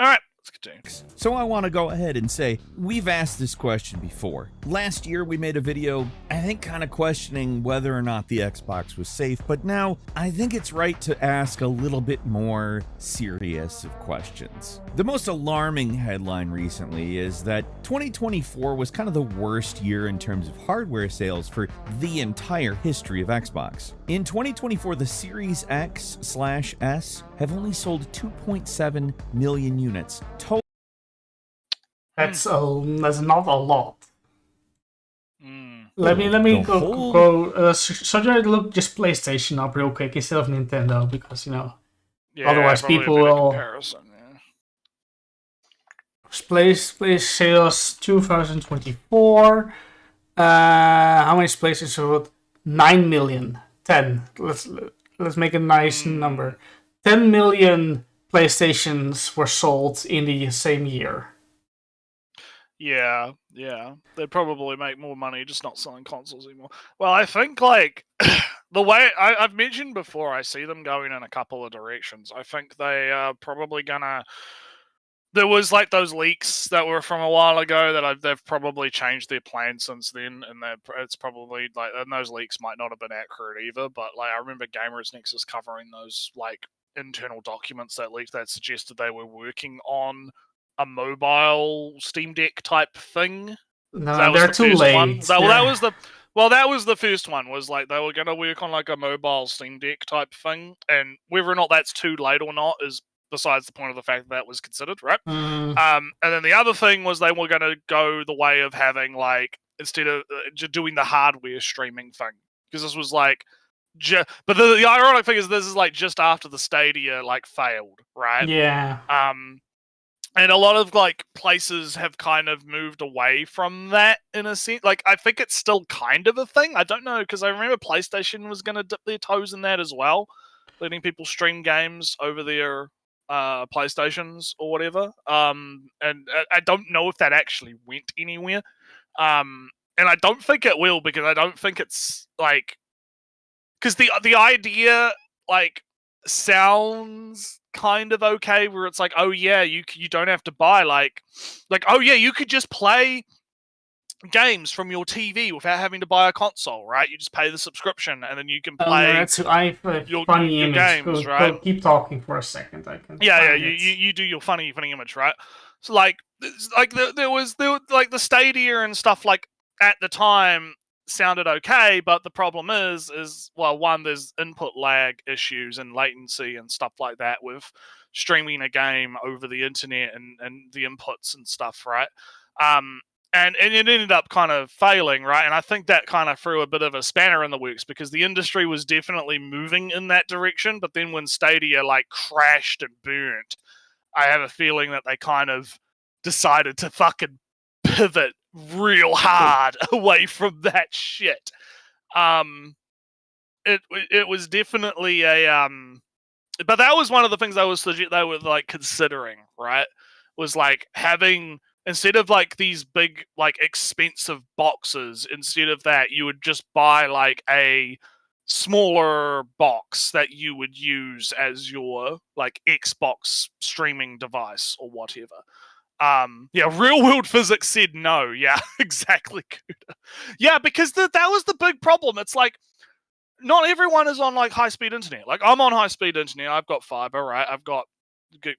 All right. Continue. So I want to go ahead and say, we've asked this question before. Last year we made a video, I think kind of questioning whether or not the Xbox was safe, but now I think it's right to ask a little bit more serious of questions. The most alarming headline recently is that 2024 was kind of the worst year in terms of hardware sales for the entire history of Xbox. In 2024, the Series X/S have only sold 2.7 million units. That's not a lot. Let me go. So I look just PlayStation up real quick instead of Nintendo because otherwise people will. Play sales 2024. How many places sold? 9 million. 10. Let's make a nice number. 10 million PlayStations were sold in the same year. Yeah. They'd probably make more money just not selling consoles anymore. Well, I think like the way I've mentioned before, I see them going in a couple of directions. I think they are probably gonna. There was like those leaks that were from a while ago that they've probably changed their plan since then, and it's probably like, and those leaks might not have been accurate either. But like I remember Gamers Nexus covering those like internal documents that leaked that suggested they were working on a mobile Steam Deck type thing No, they're too late. That was the first one. Was like they were going to work on like a mobile Steam Deck type thing, and whether or not that's too late or not is besides the point of the fact that was considered, right? And then the other thing was they were going to go the way of having like instead of doing the hardware streaming thing, because this was like. But the ironic thing is this is like just after the Stadia like failed, right? Yeah. And a lot of like places have kind of moved away from that in a sense. Like I think it's still kind of a thing. I don't know because I remember PlayStation was going to dip their toes in that as well, letting people stream games over their PlayStations or whatever. And I don't know if that actually went anywhere. And I don't think it will because I don't think it's like because the idea like sounds kind of okay where it's like, oh yeah, you don't have to buy like oh yeah, you could just play games from your TV without having to buy a console, right? You just pay the subscription and then you can play your funny image. games, right? Go keep talking for a second. I can. Yeah, you do your funny image, right? So like there was like the Stadia and stuff like at the time sounded okay, but the problem is well, one, there's input lag issues and latency and stuff like that with streaming a game over the internet and the inputs and stuff, right? And it ended up kind of failing, right? And I think that kind of threw a bit of a spanner in the works because the industry was definitely moving in that direction, but then when Stadia like crashed and burnt, I have a feeling that they kind of decided to fucking pivot real hard away from that shit. It was definitely a but that was one of the things they were like considering, right? Was like having instead of like these big like expensive boxes, instead of that you would just buy like a smaller box that you would use as your like Xbox streaming device or whatever. Yeah, real world physics said no. Yeah, exactly. Yeah, because that was the big problem. It's like not everyone is on like high speed internet. Like I'm on high speed internet. I've got fiber, right? I've got big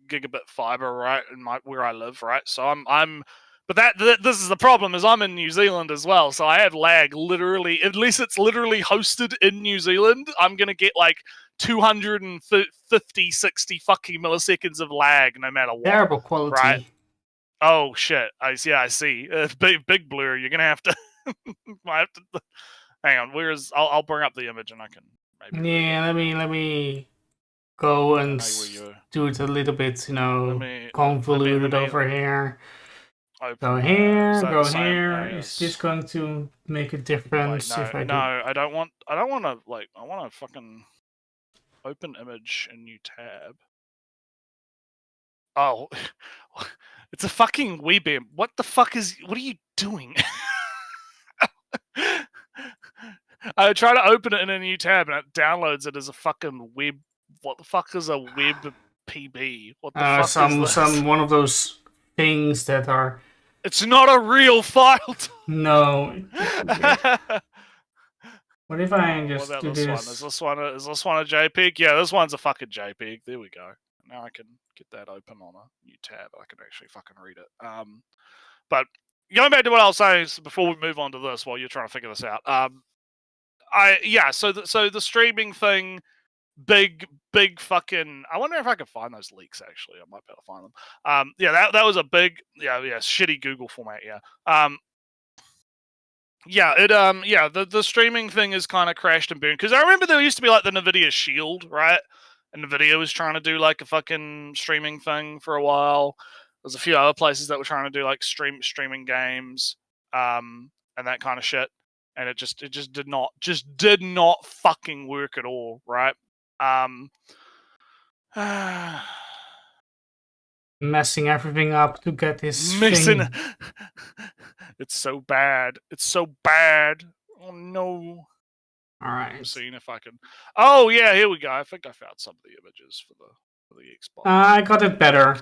gigabit fiber, right, in where I live, right? So I'm but this is the problem is I'm in New Zealand as well, so I have lag literally unless it's literally hosted in New Zealand. I'm gonna get like 250, 60 fucking milliseconds of lag no matter what. Terrible quality. Right? Oh shit! I see. Big blur. You're gonna have to. I have to. Hang on. I'll bring up the image and I can maybe. Yeah, let me go and do it a little bit. Convoluted over here. Go here. Go here. Is this going to make a difference? Wait, no, I don't want to like. I want to fucking. Open image in new tab. Oh, it's a fucking webm. What are you doing? I try to open it in a new tab and it downloads it as a fucking web. What the fuck is a web PB? What the fuck is this? One of those things that are. It's not a real file. No. What if I just do this? Is this one a JPEG? Yeah, this one's a fucking JPEG. There we go. Now I can get that open on a new tab. I can actually fucking read it. But going back to what I was saying before we move on to this, while you're trying to figure this out, So the streaming thing, big fucking. I wonder if I can find those leaks. Actually, I might be able to find them. Yeah, that was a big, shitty Google format. Yeah. The streaming thing is kind of crashed and burned because I remember there used to be like the Nvidia Shield, right? And Nvidia was trying to do like a fucking streaming thing for a while. There's a few other places that were trying to do like streaming games, and that kind of shit. And it just did not fucking work at all, right? Messing everything up to get this thing. It's so bad. Oh no. All right. I'm seeing if I can. Oh yeah, here we go. I think I found some of the images for the Xbox. I got it better.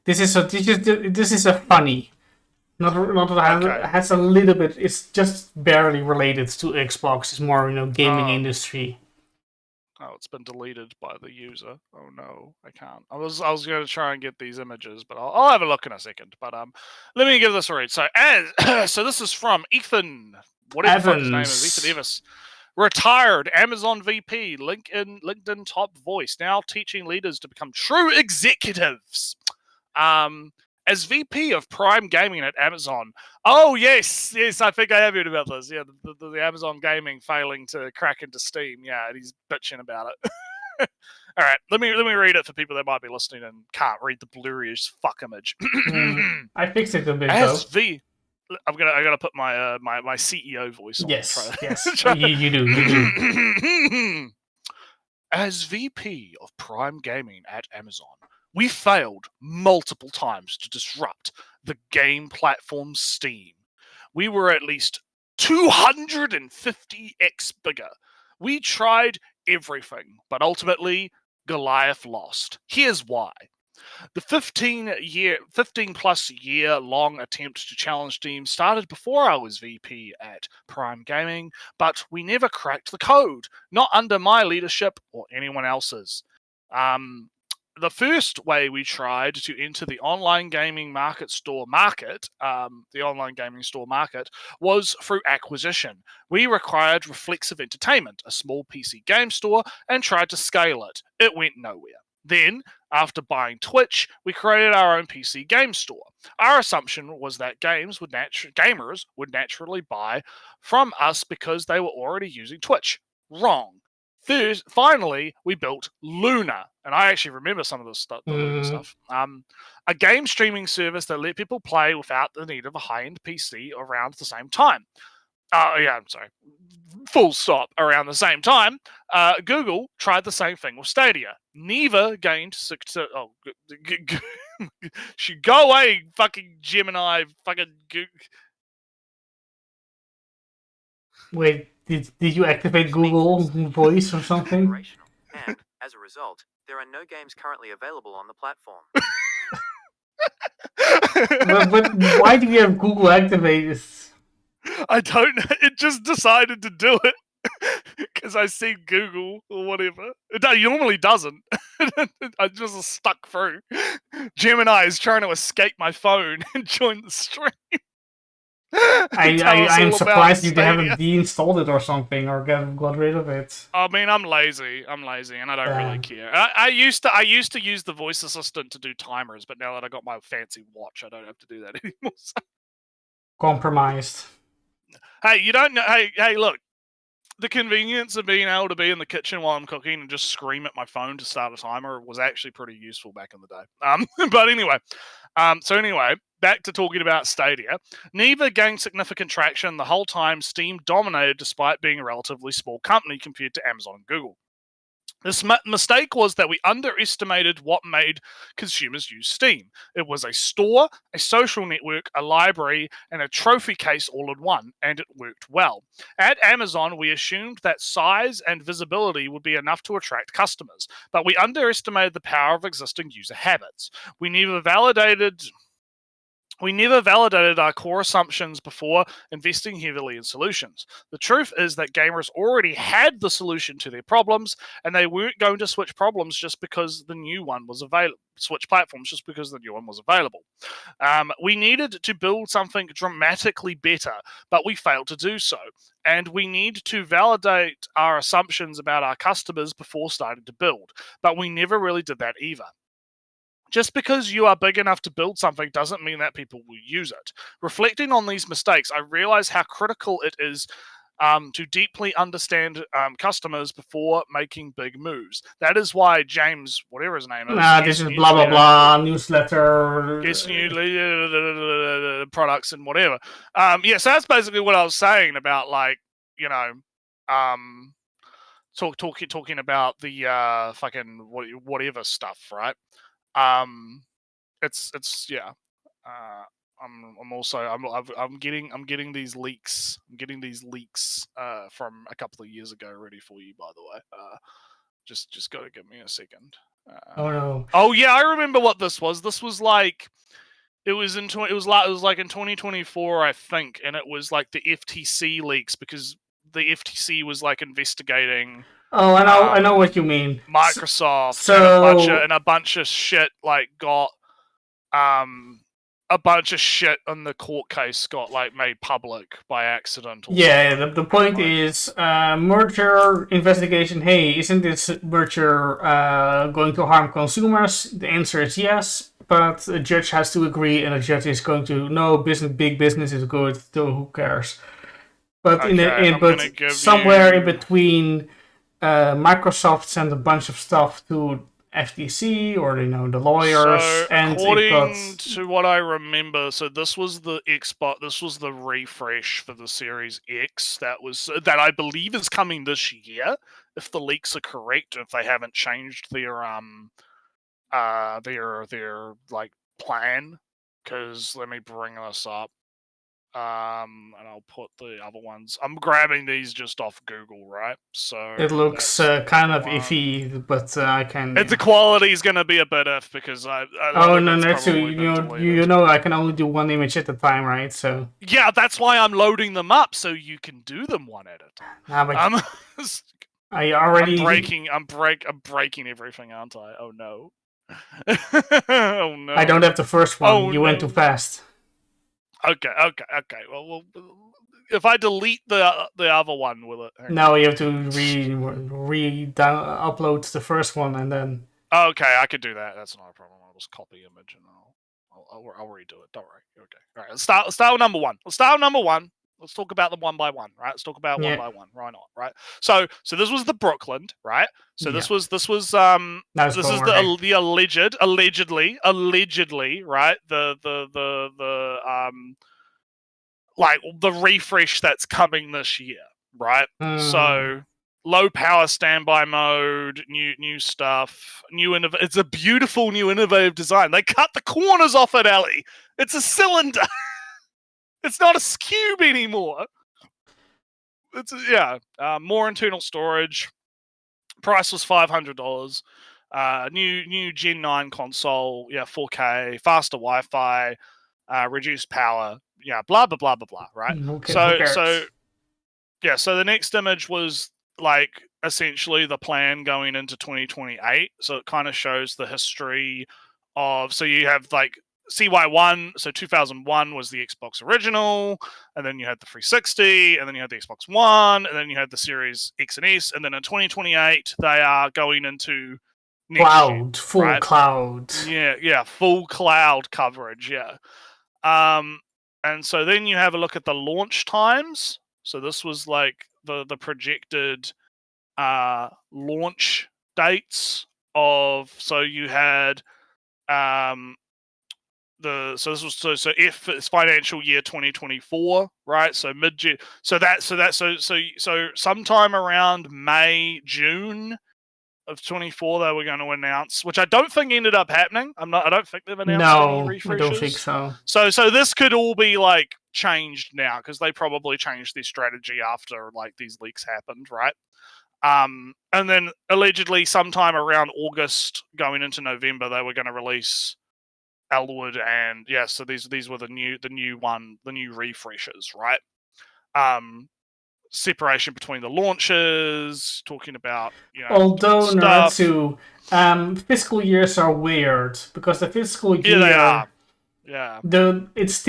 This is a funny. Not okay. It has a little bit. It's just barely related to Xbox. It's more gaming industry. Oh, it's been deleted by the user. Oh no, I can't. I was going to try and get these images, but I'll have a look in a second. But let me give this a read. So so this is from Ethan, whatever the fuck his name is, Ethan Evis. Retired Amazon VP, LinkedIn top voice, now teaching leaders to become true executives. As VP of Prime Gaming at Amazon. Oh, yes, I think I have heard about this. Yeah, the Amazon Gaming failing to crack into Steam. Yeah, and he's bitching about it. All right, let me read it for people that might be listening and can't read the blurry as fuck image. I fixed it a bit, As though. I gotta put my my CEO voice on. Yes, yes, try. you do. As VP of Prime Gaming at Amazon, we failed multiple times to disrupt the game platform Steam. We were at least 250x bigger. We tried everything, but ultimately, Goliath lost. Here's why. The 15 plus year long attempt to challenge Steam started before I was VP at Prime Gaming, but we never cracked the code, not under my leadership or anyone else's. The first way we tried to enter the online gaming market was through acquisition. We acquired Reflexive Entertainment, a small PC game store, and tried to scale it. It went nowhere. Then, after buying Twitch, we created our own PC game store. Our assumption was that gamers would naturally buy from us because they were already using Twitch. Wrong. Finally, we built Luna, and I actually remember some of this stuff, the Luna stuff. A game streaming service that let people play without the need of a high-end PC around the same time. I'm sorry. Full stop. Around the same time, Google tried the same thing with Stadia. Neither gained success. Go away, fucking Gemini, fucking Google. Wait, did you activate Google Voice or something? And, as a result, there are no games currently available on the platform. but why do you have Google activated? I don't know. It just decided to do it because I see Google or whatever. It normally doesn't. I just stuck through. Gemini is trying to escape my phone and join the stream. I'm surprised you haven't deinstalled it or something or got rid of it. I mean, I'm lazy, and I don't really care. I used to use the voice assistant to do timers, but now that I got my fancy watch, I don't have to do that anymore. So. Compromised. Hey, you don't know. Hey, look. The convenience of being able to be in the kitchen while I'm cooking and just scream at my phone to start a timer was actually pretty useful back in the day. But anyway, back to talking about Stadia. Neither gained significant traction the whole time. Steam dominated despite being a relatively small company compared to Amazon and Google. This mistake was that we underestimated what made consumers use Steam. It was a store, a social network, a library, and a trophy case all in one, and it worked well. At Amazon, we assumed that size and visibility would be enough to attract customers, but we underestimated the power of existing user habits. We never validated our core assumptions before investing heavily in solutions. The truth is that gamers already had the solution to their problems, and they weren't going to switch platforms just because the new one was available. We needed to build something dramatically better, but we failed to do so. And we need to validate our assumptions about our customers before starting to build, but we never really did that either. Just because you are big enough to build something doesn't mean that people will use it. Reflecting on these mistakes, I realize how critical it is to deeply understand customers before making big moves. That is why James, whatever his name is, this is blah blah blah newsletter, products and whatever. So that's basically what I was saying about, like, talking about the fucking whatever stuff, right? It's yeah. I'm getting these leaks. I'm getting these leaks from a couple of years ago ready for you, by the way. Just gotta give me a second. Oh no. Oh yeah, I remember what this was. This was like it was in 2024, I think, and it was like the FTC leaks because the FTC was like investigating. Oh, I know what you mean. Microsoft So and a bunch of shit like got a bunch of shit on the court case got like made public by accident. Or yeah, something. the point Like, is merger investigation. Hey, isn't this merger going to harm consumers? The answer is yes, but a judge has to agree, and a judge is going to no big business is good. So who cares? But okay, I'm gonna give somewhere in you. between, Microsoft sent a bunch of stuff to FTC or the lawyers, So, and it got according to what I remember, so this was the Xbox, this was the refresh for the Series X that I believe is coming this year, if the leaks are correct, if they haven't changed their like plan. Because let me bring this up. And I'll put the other ones. I'm grabbing these just off Google, right? So it looks that's kind of one. iffy, but I can. The quality is going to be a bit iff because a lot Oh of no, it's that's so probably been deleted. I can only do one image at a time, right? So Yeah, that's why I'm loading them up so you can do them one at a time. nah, but I'm I already I'm breaking everything, aren't I? Oh no. Oh no. I don't have the first one. Oh You went too no. fast. Okay. Well, if I delete the other one, will it? No, you have to upload the first one and then. Okay, I could do that. That's not a problem. I'll just copy image and I'll redo it. Don't worry. Okay. All right. Let's start with number one. Let's talk about them one by one, right? Let's talk about one by one. Why not? Right. So this was the Brooklyn, right? So this was Now it's this is boring. the allegedly, right? The like the refresh that's coming this year, right? So low power standby mode, new stuff, it's a beautiful new innovative design. They cut the corners off it, Ellie. It's a cylinder. It's not a cube anymore. More internal storage. Price was $500. New Gen 9 console, 4K, faster Wi-Fi, reduced power, blah blah blah blah blah. Right. Who cares? So the next image was like essentially the plan going into 2028. So it kind of shows the history of. So you have like CY1. So 2001 was the Xbox original, and then you had the 360, and then you had the Xbox One, and then you had the Series X and S, and then in 2028 they are going into Cloud, full right? cloud. Yeah, full cloud coverage. Yeah. And so then you have a look at the launch times. So this was like the projected launch dates of. So you had if it's financial year 2024, right? So mid June. So sometime around May, June of 24 they were going to announce, which I don't think ended up happening. I don't think they've announced any refreshes. I don't think so. So this could all be like changed now because they probably changed their strategy after like these leaks happened, right? And then allegedly sometime around August going into November they were going to release Elwood, and so these were the new refreshes, right? Separation between the launches, talking about although stuff. Naruto, fiscal years are weird because the fiscal year they are. Yeah. It's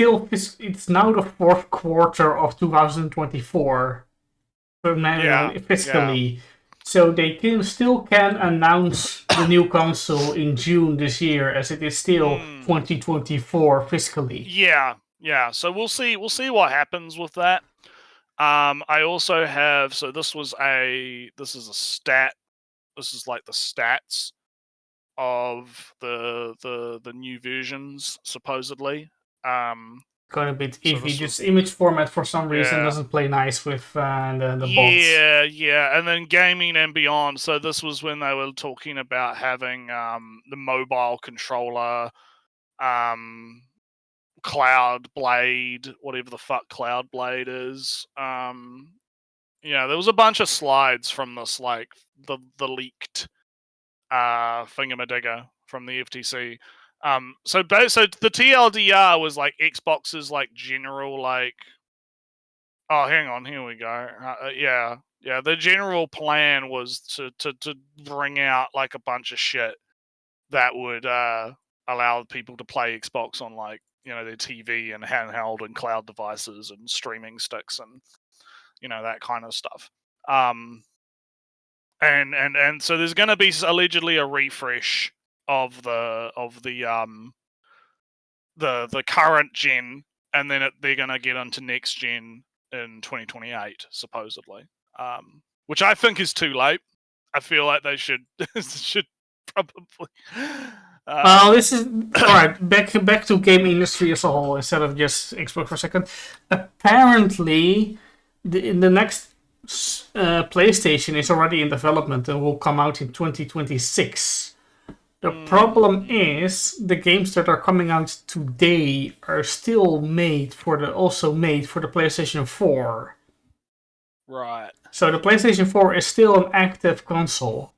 now the fourth quarter of 2024 fiscally. Yeah. So they still can announce the new console in June this year, as it is still 2024 fiscally. Yeah. So we'll see what happens with that. I also have. So this is a stat. This is like the stats of the new versions supposedly. Got a bit iffy. This image format for some reason doesn't play nice with the bots. Yeah, and then gaming and beyond. So this was when they were talking about having the mobile controller, Cloud Blade, whatever the fuck Cloud Blade is. There was a bunch of slides from this, like the leaked thingamadigger from the FTC. So the TLDR was like Xbox's like general like. Oh, hang on, here we go. Yeah, the general plan was to bring out like a bunch of shit that would allow people to play Xbox on like their TV and handheld and cloud devices and streaming sticks and that kind of stuff. And so there's going to be allegedly a refresh of the current gen, and then they're going to get into next gen in 2028 supposedly, which I think is too late. I feel like they should probably. Well, this is all right. Back to game industry as a whole instead of just Xbox for a second. Apparently, in the next PlayStation is already in development and will come out in 2026. The problem is the games that are coming out today are still made for the PlayStation 4. Right. So the PlayStation 4 is still an active console,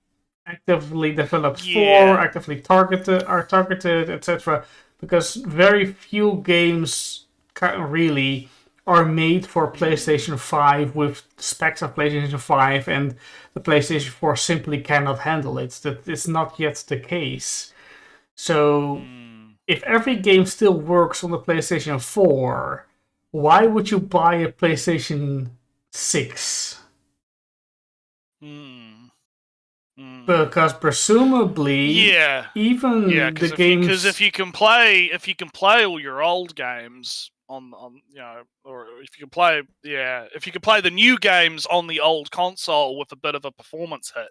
actively developed for, actively targeted, etc. Because very few games really are made for PlayStation 5 with specs of PlayStation 5, and the PlayStation 4 simply cannot handle it. That is not yet the case. So, if every game still works on the PlayStation 4, why would you buy a PlayStation 6? Because presumably, even the games. Because if you can play all your old games on or if you can play the new games on the old console with a bit of a performance hit,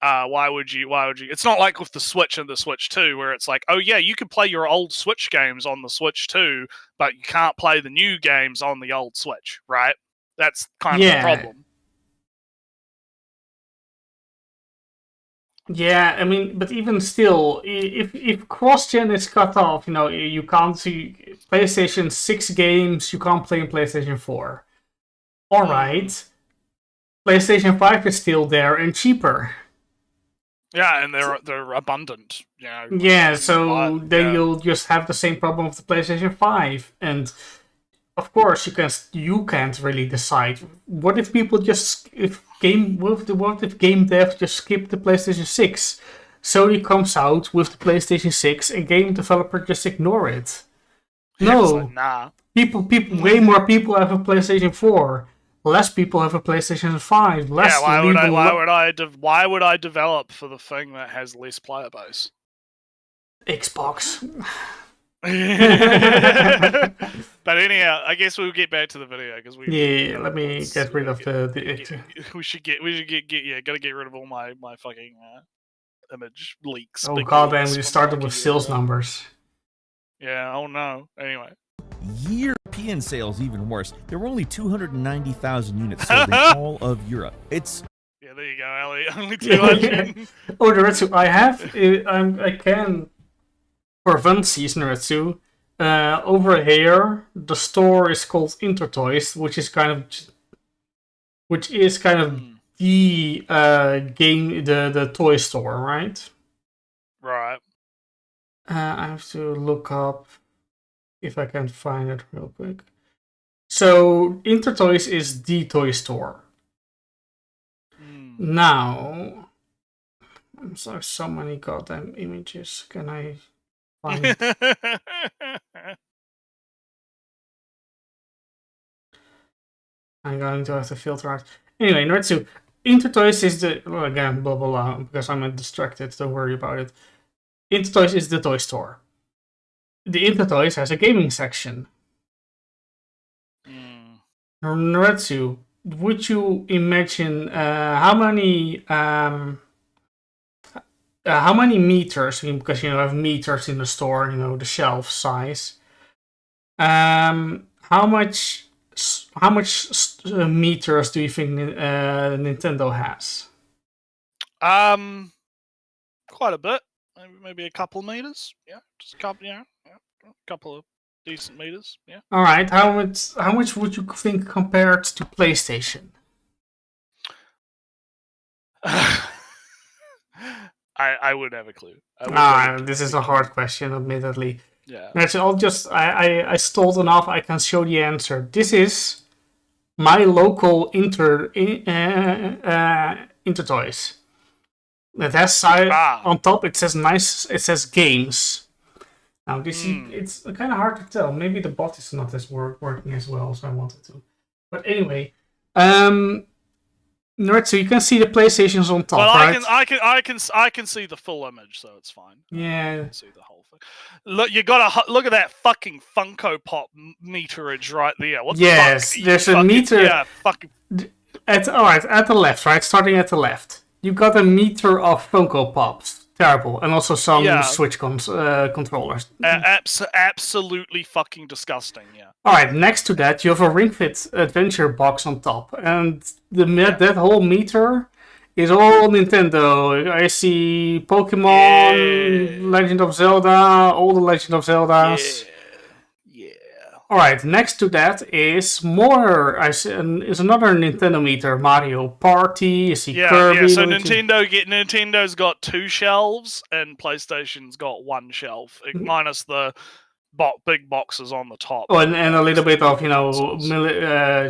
why would you? It's not like with the Switch and the Switch 2 where it's like, oh yeah, you can play your old Switch games on the Switch 2, but you can't play the new games on the old Switch, right? That's kind of the problem. Yeah, I mean, but even still, if cross-gen is cut off, you can't see PlayStation 6 games, you can't play in PlayStation 4. Alright. PlayStation 5 is still there and cheaper. Yeah, and they're abundant. Yeah, so then you'll just have the same problem with the PlayStation 5. And of course, you can't really decide. What if people what if game dev just skip the PlayStation 6? Sony comes out with the PlayStation 6 and game developer just ignore it. No. Like, nah. Way more people have a PlayStation 4. Less people have a PlayStation 5. Why would I develop for the thing that has less player base? Xbox. But anyhow, I guess we'll get back to the video because let me get rid of the. We should get gotta get rid of all my fucking image leaks. Oh goddamn! We started with sales numbers. Yeah. Oh no. Anyway. European sales even worse. There were only 290,000 units sold in all of Europe. Yeah, there you go, Ali. Only 200. Oh, the Retsu. I can. For Funsies Naretsu, over here the store is called Intertoys, which is kind of the game, the toy store, right? Right. I have to look up if I can find it real quick. So Intertoys is the toy store. Now, I'm sorry, so many goddamn images. Can I? I'm going to have to filter out. Anyway, Naretsu. Intertoys is again, blah blah blah, because I'm distracted, don't worry about it. Intertoys is the toy store. The Intertoys has a gaming section. Naretsu, would you imagine how many meters? Because you have meters in the store, the shelf size. How much meters do you think Nintendo has? Quite a bit. Maybe a couple of meters. Yeah, just a couple. A couple of decent meters. Yeah. All right. How much would you think compared to PlayStation? I would have a clue. This is a hard question, admittedly. Yeah. Actually, I stalled enough. I can show the answer. This is my local Intertoys. It has on top. It says nice. It says games. Now it's kind of hard to tell. Maybe the bot is not as working as well, so I wanted to. But anyway, Nerd, so you can see the PlayStation's on top, well, right? I can see the full image, so it's fine. Yeah. I can see the whole thing. Look, you gotta look at that fucking Funko Pop meterage right there. What the fuck? There's a meter. Yeah, fucking. At the left, right? Starting at the left, you got a meter of Funko Pops. Terrible, and also some Switch controllers. Absolutely fucking disgusting. Yeah. All right. Next to that, you have a Ring Fit Adventure box on top, and that whole meter is all Nintendo. I see Pokemon, Legend of Zelda, all the Legend of Zeldas. Yeah. All right. Next to that is more. Is another Nintendo meter. Mario Party. You see Kirby. Yeah. So Nintendo's got 2 shelves, and PlayStation's got 1 shelf, minus the big boxes on the top. Oh, and a little bit of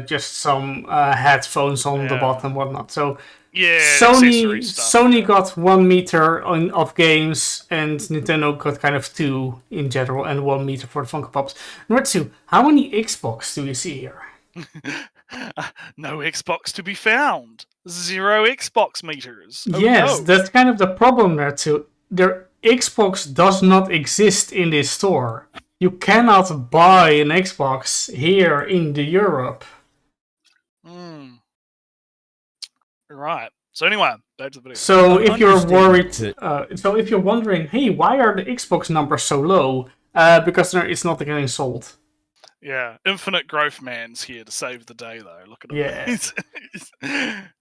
just some headphones on the bottom and whatnot. So Sony got 1 meter of games, and Nintendo got kind of 2 in general, and 1 meter for the Funko Pops. Retsu, how many Xbox do you see here? No Xbox to be found. 0 Xbox meters. Oh, yes, no. That's kind of the problem there too. Their Xbox does not exist in this store. You cannot buy an Xbox here in Europe. Right. So anyway, back to the video. So if you're worried, so if you're wondering, hey, why are the Xbox numbers so low? Because it's not getting sold. Yeah, Infinite Growth Man's here to save the day, though. Look at him. Yeah.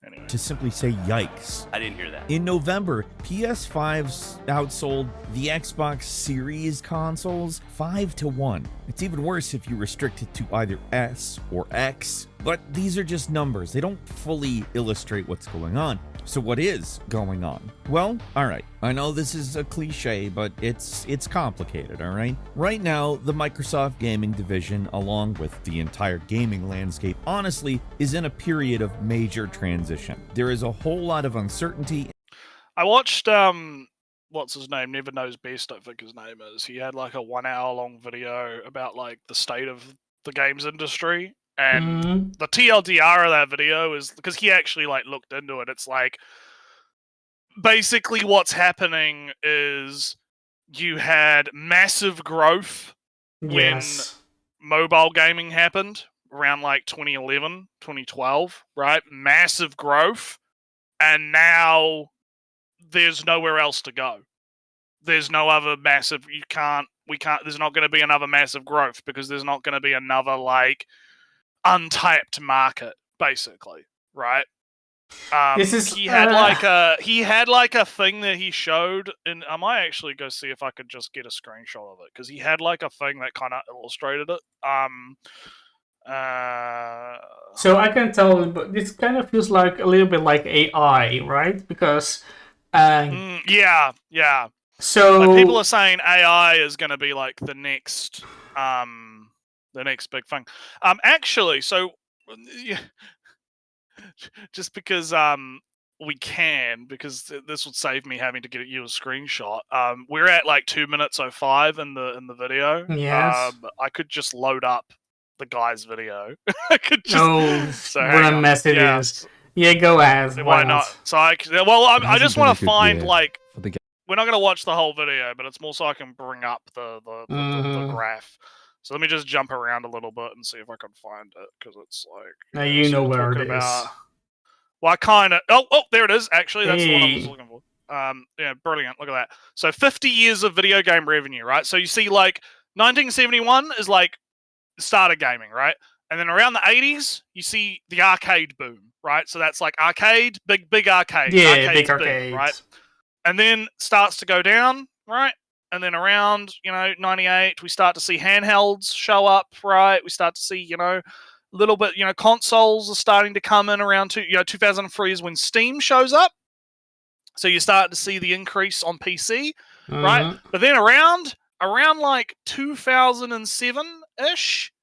Anyway. To simply say yikes. I didn't hear that. In November, PS5s outsold the Xbox Series consoles 5-1. It's even worse if you restrict it to either S or X. But these are just numbers. They don't fully illustrate what's going on. So what is going on? Well, alright, I know this is a cliche, but it's complicated, alright? Right now, the Microsoft gaming division, along with the entire gaming landscape, honestly, is in a period of major transition. There is a whole lot of uncertainty. I watched, what's his name? Never Knows Best, I think his name is. He had like a 1-hour-long video about like the state of the games industry. And the TLDR of that video is because he actually like looked into it. It's like basically what's happening is you had massive growth when mobile gaming happened around like 2011, 2012, right? Massive growth. And now there's nowhere else to go. There's no other massive, there's not going to be another massive growth because there's not going to be another like untapped market, basically, right? He had like a thing that he showed, and I might actually go see if I could just get a screenshot of it because he had like a thing that kind of illustrated it. So I can tell, but this kind of feels like a little bit like AI, right? Because yeah. So like, people are saying AI is going to be like the next big thing. Actually, so just because we can, because this would save me having to get you a screenshot. We're at like 2:05 in the video. Yes. I could just load up the guy's video. I could just. What a mess it is. Yeah, go ahead. Why not? So I just want to find like. We're not going to watch the whole video, but it's more so I can bring up the graph. So let me just jump around a little bit and see if I can find it, because it's like... Now you know where it is. Well, I kind of... Oh, there it is, actually. That's the one I was looking for. Yeah, brilliant. Look at that. So 50 years of video game revenue, right? So you see, like, 1971 is, like, the start of gaming, right? And then around the 80s, you see the arcade boom, right? So that's, like, arcade, big arcade. Yeah, big arcade. Right? And then starts to go down, right? And then around, 98, we start to see handhelds show up, right? We start to see, a little bit, consoles are starting to come in around 2003 is when Steam shows up. So you start to see the increase on PC, right? But then around like 2007-ish,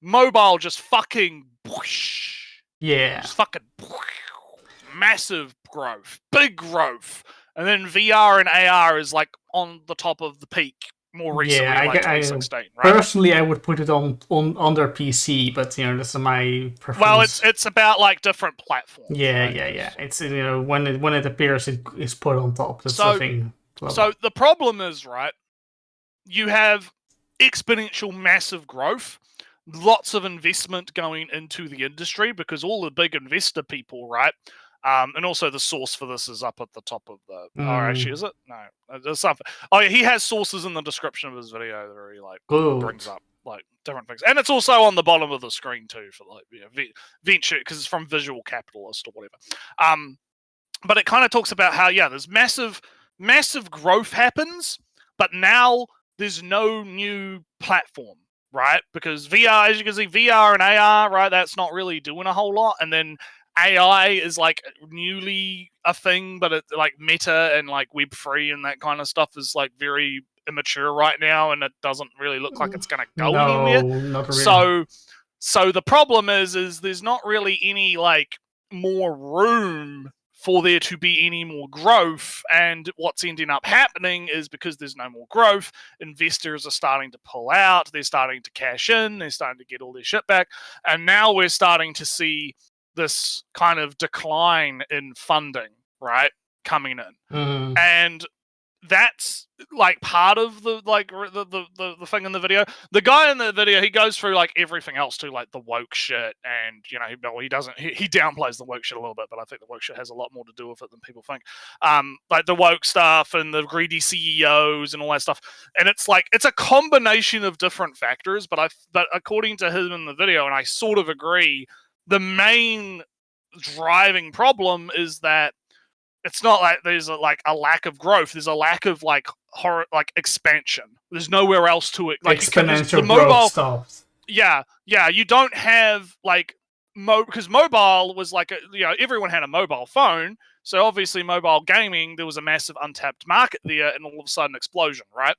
mobile just fucking whoosh, Yeah. just fucking whoosh, massive growth, big growth, and then VR and AR is like on the top of the peak more recently, Yeah, like I 2016, right? personally I would put it on under PC, but that's my preference. Well, it's about like different platforms. Yeah, right? yeah. It's when it appears, it is put on top. That's So- the thing. So the problem is, right, you have exponential massive growth, lots of investment going into the industry because all the big investor people, right, and also the source for this is up at the top of the. Oh, actually, is it? No, there's something. Oh, yeah, he has sources in the description of his video that he like Good. brings up like different things, and it's also on the bottom of the screen too for like venture because it's from Visual Capitalist or whatever. But it kind of talks about how there's massive growth happens, but now there's no new platform, right? Because VR, as you can see, VR and AR, right, that's not really doing a whole lot. And then AI is like newly a thing, but it's like Meta and like Web3 and that kind of stuff is like very immature right now, and it doesn't really look like it's going to go anywhere. Not really. So the problem is there's not really any like more room for there to be any more growth, and what's ending up happening is because there's no more growth, investors are starting to pull out, they're starting to cash in, they're starting to get all their shit back, and now we're starting to see this kind of decline in funding, right, coming in. And that's like part of the the thing in the video. The guy in the video, he goes through like everything else too, like the woke shit, and he doesn't he downplays the woke shit a little bit, but I think the woke shit has a lot more to do with it than people think. Like the woke stuff and the greedy CEOs and all that stuff, and it's like it's a combination of different factors. But according to him in the video, and I sort of agree, the main driving problem is that it's not like there's a lack of growth. There's a lack of like expansion. There's nowhere else to it. Like exponential growth stops. Yeah. You don't have like because mobile was like everyone had a mobile phone, so obviously mobile gaming there was a massive untapped market there, and all of a sudden explosion, right?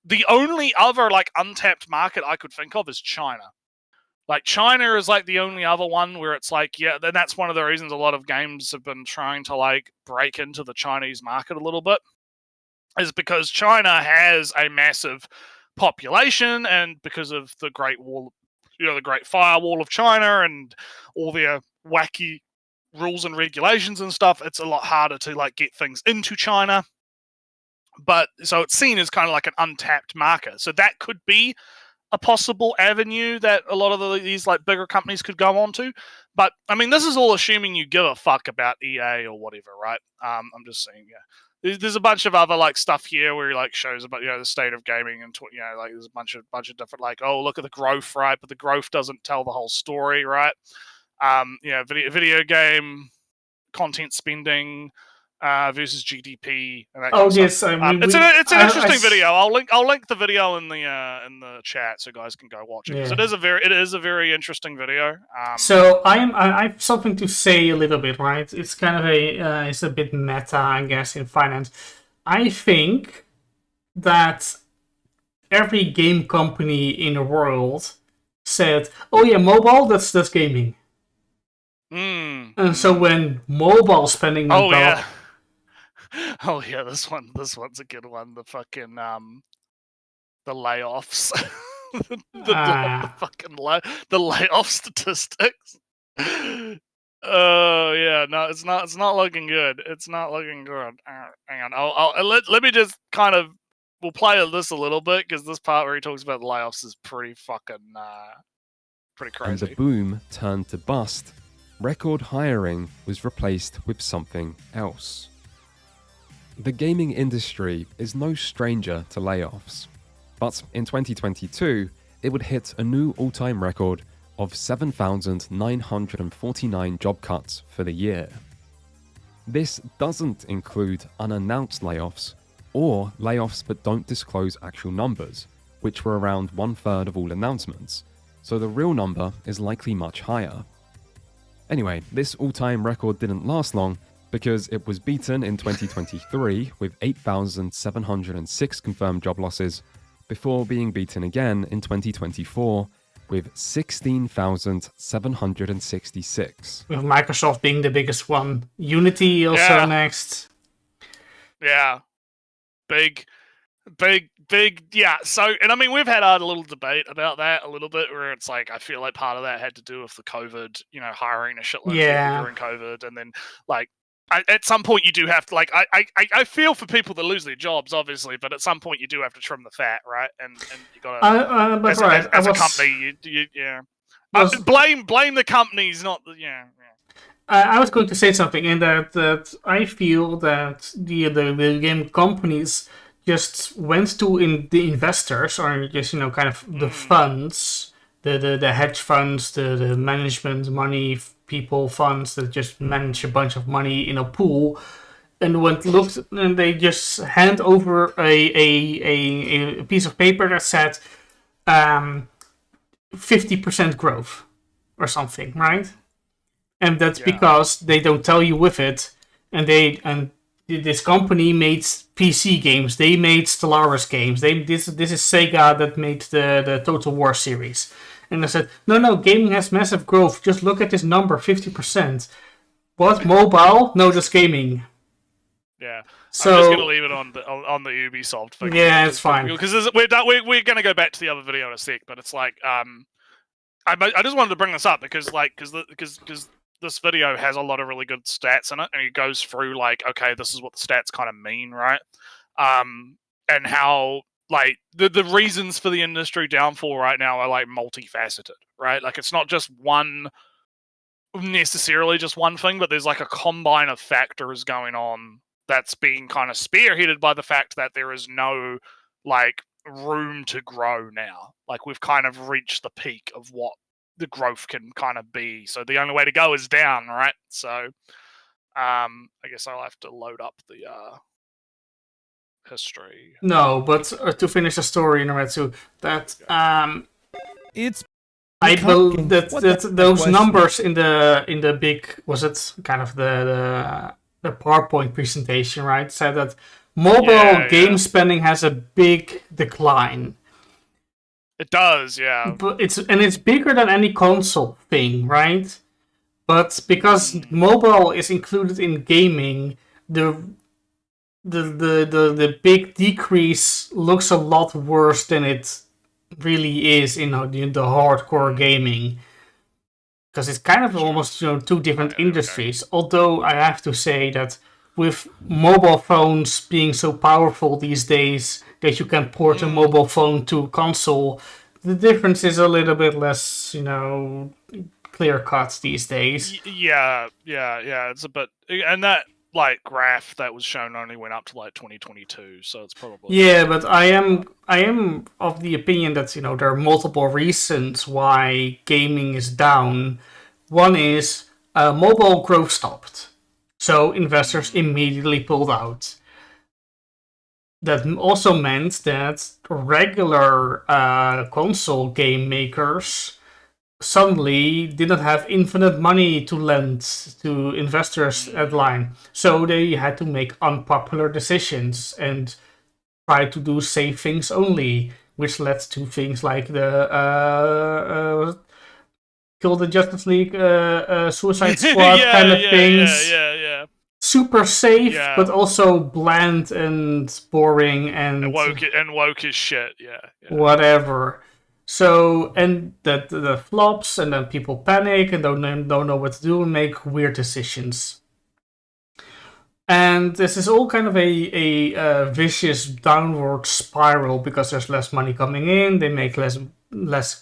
The only other like untapped market I could think of is China. Like China is like the only other one where it's like, then that's one of the reasons a lot of games have been trying to like break into the Chinese market a little bit, is because China has a massive population, and because of the Great Wall, the Great Firewall of China and all their wacky rules and regulations and stuff, it's a lot harder to like get things into China. But so it's seen as kind of like an untapped market. So that could be a possible avenue that a lot of these like bigger companies could go on to. But I mean, this is all assuming you give a fuck about EA or whatever, right? I'm just saying, there's a bunch of other like stuff here where he like shows about the state of gaming, and like there's a bunch of different like, oh, look at the growth, right? But the growth doesn't tell the whole story, right? Video game content spending versus GDP and that kind of yes, stuff. It's an interesting video. I'll link the video in the chat so guys can go watch it, because it is a very interesting video. So I have something to say a little bit, right? It's kind of it's a bit meta, I guess, in finance. I think that every game company in the world said, "Oh yeah, mobile, that's gaming." And so when mobile spending went up. Oh yeah, this one's a good one. The fucking the layoffs, the fucking the layoff statistics. Oh yeah, no, it's not looking good. It's not looking good. Hang on, let me just kind of we'll play this a little bit, because this part where he talks about the layoffs is pretty fucking pretty crazy. And the boom turned to bust. Record hiring was replaced with something else. The gaming industry is no stranger to layoffs, but in 2022, it would hit a new all-time record of 7,949 job cuts for the year. This doesn't include unannounced layoffs, or layoffs but don't disclose actual numbers, which were around 1/3 of all announcements, so the real number is likely much higher. Anyway, this all-time record didn't last long, because it was beaten in 2023 with 8,706 confirmed job losses, before being beaten again in 2024 with 16,766. With Microsoft being the biggest one. Unity also Yeah. next. Yeah. Big. Yeah. So, and I mean, we've had a little debate about that a little bit, where it's like, I feel like part of that had to do with the COVID, hiring a shitload of people during COVID, and then like, at some point you do have to, like, I feel for people that lose their jobs, obviously, but at some point you do have to trim the fat, right? And you gotta, But right, as a company, blame the companies, not the I was going to say something in that I feel that the game companies just went to the investors, or just kind of the funds, the hedge funds, the management money people funds that just manage a bunch of money in a pool, and and they just hand over a piece of paper that said 50% growth or something, right? And that's because they don't tell you with it, and this company made PC games. They made Stellaris games. This is Sega that made the Total War series. And I said, no, gaming has massive growth. Just look at this number, 50%. What, mobile? No, that's gaming. Yeah. So, I'm just gonna leave it on the Ubisoft thing. Yeah, it's fine. Because we're gonna go back to the other video in a sec, but it's like I just wanted to bring this up because this video has a lot of really good stats in it, and it goes through like, okay, this is what the stats kind of mean, right? And how like the reasons for the industry downfall right now are like multifaceted, right? Like it's not just necessarily just one thing, but there's like a combine of factors going on that's being kind of spearheaded by the fact that there is no like room to grow now. Like we've kind of reached the peak of what the growth can kind of be, so the only way to go is down, right? So I guess I'll have to load up the history. No, but to finish the story, Noretsu, that It's I believe that those question? numbers in the big, was it kind of the PowerPoint presentation, right? Said that mobile game spending has a big decline. It does, yeah. But it's bigger than any console thing, right? But because mobile is included in gaming, the big decrease looks a lot worse than it really is in the hardcore gaming. Because it's kind of almost two different industries. Although I have to say that with mobile phones being so powerful these days that you can port a mobile phone to a console, the difference is a little bit less, clear cut these days. Yeah. It's a bit, and that like graph that was shown only went up to like 2022, so it's probably But I am of the opinion that there are multiple reasons why gaming is down. One is mobile growth stopped, so investors immediately pulled out. That also meant that regular console game makers suddenly didn't have infinite money to lend to investors at line. So they had to make unpopular decisions and try to do safe things only, which led to things like the Kill the Justice League, Suicide Squad kind of things. Yeah. Super safe, but also bland and boring and woke as shit. Yeah. Whatever. So, and that the flops, and then people panic and don't know what to do and make weird decisions. And this is all kind of a vicious downward spiral because there's less money coming in, they make less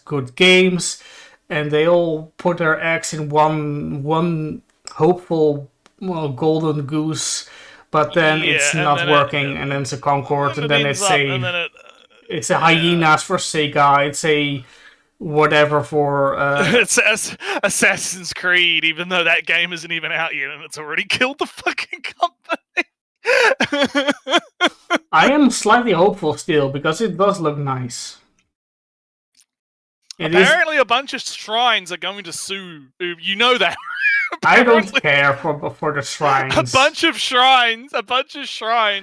good games, and they all put their eggs in one hopeful golden goose, but then it's not working, and then it's a Concord, and then it's a Hyenas for Sega, it's a whatever for... It's Assassin's Creed, even though that game isn't even out yet, and it's already killed the fucking company. I am slightly hopeful still, because it does look nice. Apparently a bunch of shrines are going to sue. You know that. I don't care for the shrines. A bunch of shrines.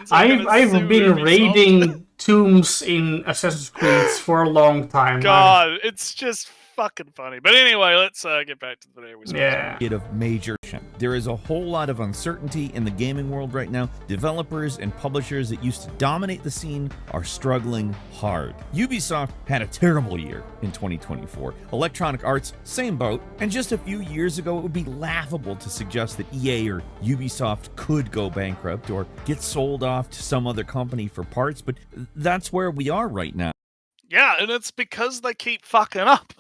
I've been raiding tombs in Assassin's Creed for a long time. God, it's just fucking funny. But anyway, let's get back to the video. Yeah. Of major. There is a whole lot of uncertainty in the gaming world right now. Developers and publishers that used to dominate the scene are struggling hard. Ubisoft had a terrible year in 2024. Electronic Arts, same boat. And just a few years ago, it would be laughable to suggest that EA or Ubisoft could go bankrupt or get sold off to some other company for parts, but that's where we are right now. Yeah, and it's because they keep fucking up.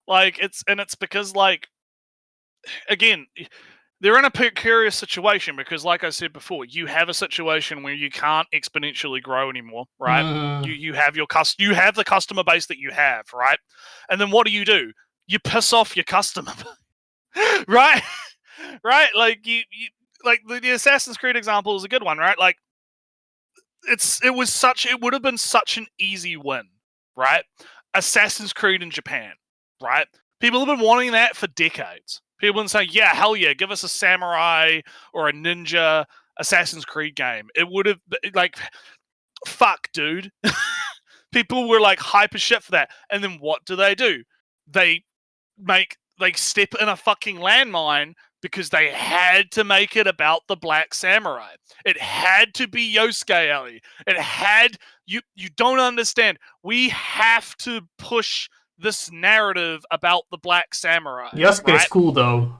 It's because, again, they're in a precarious situation because, like I said before, you have a situation where you can't exponentially grow anymore, right? You have you have the customer base that you have, right? And then what do? You piss off your customer, right? Right? Like you the Assassin's Creed example is a good one, right? Like it would have been such an easy win, right? Assassin's Creed in Japan, right? People have been wanting that for decades. People have been saying, yeah, hell yeah, give us a samurai or a ninja Assassin's Creed game. It would have, fuck, dude. People were like hype as shit for that. And then what do? They step in a fucking landmine because they had to make it about the Black Samurai. It had to be Yosuke Ellie. You don't understand. We have to push this narrative about the Black Samurai. Yosuke's right? cool though.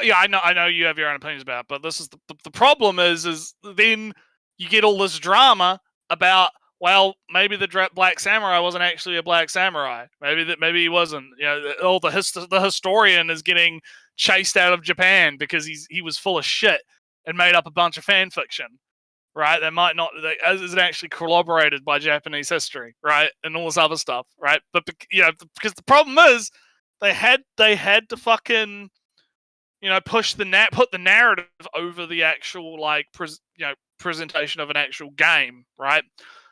Yeah, I know you have your own opinions about it, but this is the problem is then you get all this drama about, well, maybe the Black Samurai wasn't actually a Black Samurai. Maybe he wasn't. You know, the historian is getting chased out of Japan because he was full of shit and made up a bunch of fan fiction, right? That isn't actually corroborated by Japanese history, right? And all this other stuff, right? But because the problem is they had to fucking put the narrative over the actual presentation of an actual game, right?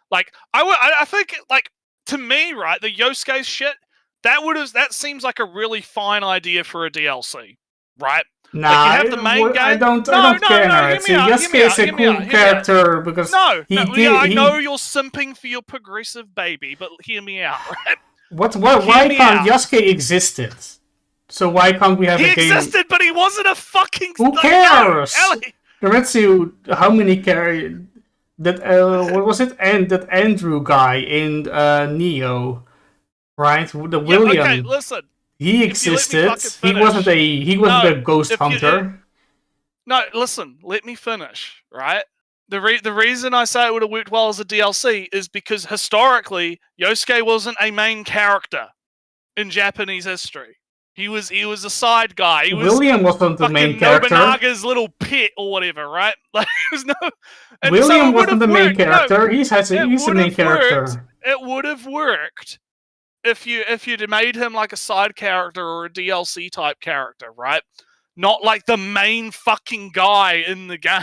Like I think to me, right, the Yosuke shit that seems like a really fine idea for a DLC, right? Nah, you have the main game. I don't care. Yosuke is a cool character because I know you're simping for your progressive baby, but hear me out, right? Why can't Yosuke existed? So why can't we have a game? He existed, but he wasn't a fucking. Who cares? Lorenzo, how many characters? What was it? And that Andrew guy in Neo, right? The William. Okay, listen. He existed. He wasn't a ghost hunter. No, listen. Let me finish. Right. The reason I say it would have worked well as a DLC is because historically Yosuke wasn't a main character in Japanese history. He was a side guy. William wasn't the main character. Nobunaga's little pet or whatever, right? Like William wasn't the main character. He's the main character. It would have worked if you'd made him like a side character or a DLC type character, right? Not like the main fucking guy in the game.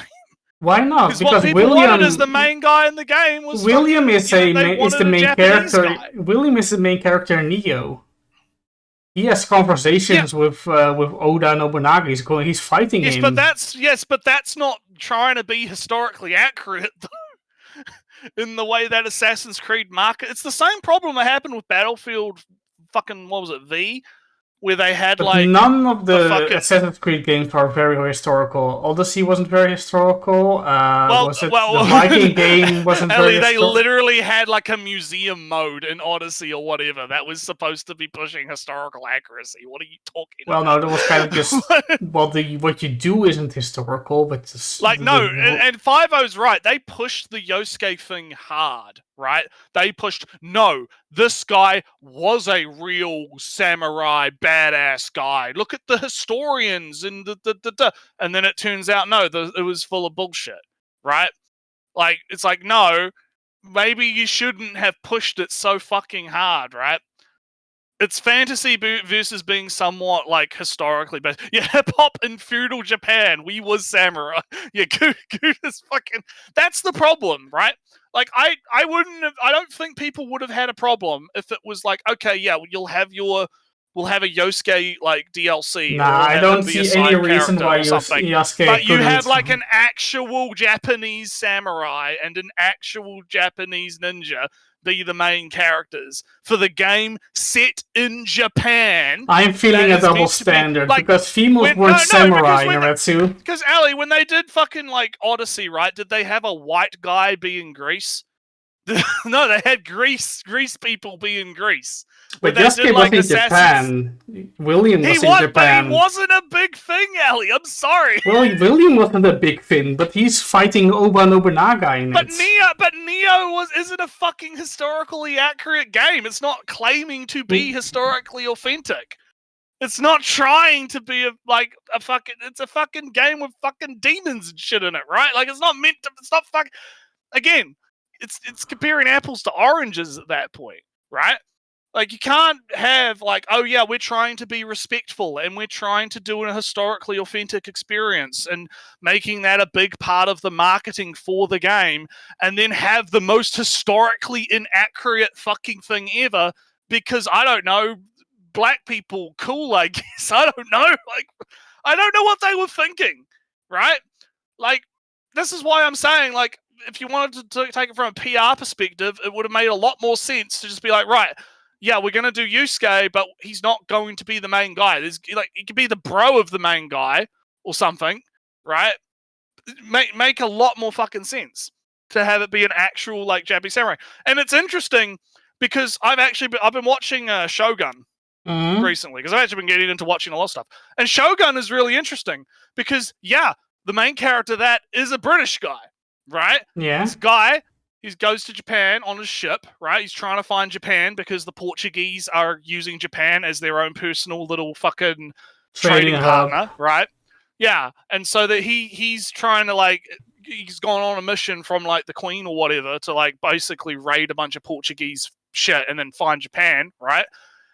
Why not? Because what people wanted as the main guy in the game was William is the main character. Guy. William is the main character in Neo. He has conversations with Oda Nobunaga. He's fighting him. But that's not trying to be historically accurate though. In the way that Assassin's Creed market, it's the same problem that happened with Battlefield. Fucking what was it? V, where they had none of the Assassin's Creed games are very historical. Odyssey wasn't very historical. The Viking game wasn't very historical. They literally had like a museum mode in Odyssey or whatever that was supposed to be pushing historical accuracy. What are you talking about? Well, no, that was kind of just what you do isn't historical, but just, and 5-0's right. They pushed the Yosuke thing hard. Right? They pushed, no, this guy was a real samurai badass guy. Look at the historians and and then it turns out, no, it was full of bullshit. Right? Like, it's like, no, maybe you shouldn't have pushed it so fucking hard, right? It's fantasy versus being somewhat historically based. Yeah, hip hop in feudal Japan. We was samurai. Yeah, good is fucking. That's the problem, right? Like I don't think people would have had a problem if it was like, okay, yeah, we'll have a Yosuke DLC. Nah, I don't see any reason why Yosuke. But you have like an actual Japanese samurai and an actual Japanese ninja be the main characters for the game set in Japan. I'm feeling a double standard because females weren't samurai in Retsu. Because Ali, when they did fucking like Odyssey, right? Did they have a white guy be in Greece? No, they had Greece people be in Greece. But Yasuke was in Japan. William was in Japan. But he wasn't a big thing, Ali. I'm sorry. Well, William wasn't a big thing, but he's fighting Oba Nobunaga in it. But Neo isn't a fucking historically accurate game. It's not claiming to be historically authentic. It's not trying to be it's a fucking game with fucking demons and shit in it, right? Like it's not meant to. It's not fucking. Again, it's comparing apples to oranges at that point, right? Like, you can't have, like, oh, yeah, we're trying to be respectful and we're trying to do a historically authentic experience and making that a big part of the marketing for the game, and then have the most historically inaccurate fucking thing ever because, I don't know, black people cool, I guess. I don't know. Like, I don't know what they were thinking, right? Like, this is why I'm saying, like, if you wanted to take it from a PR perspective, it would have made a lot more sense to just be like, right, yeah, we're going to do Yusuke, but he's not going to be the main guy. He could be the bro of the main guy or something, right? Make a lot more fucking sense to have it be an actual, like, Japanese samurai. And it's interesting because I've been watching Shogun recently, because I've actually been getting into watching a lot of stuff. And Shogun is really interesting because, yeah, the main character of that is a British guy, right? Yeah. This guy... He goes to Japan on his ship, right? He's trying to find Japan because the Portuguese are using Japan as their own personal little fucking trading partner, right? Yeah, and so that he's trying to, like, he's gone on a mission from, like, the Queen or whatever to, like, basically raid a bunch of Portuguese shit and then find Japan, right?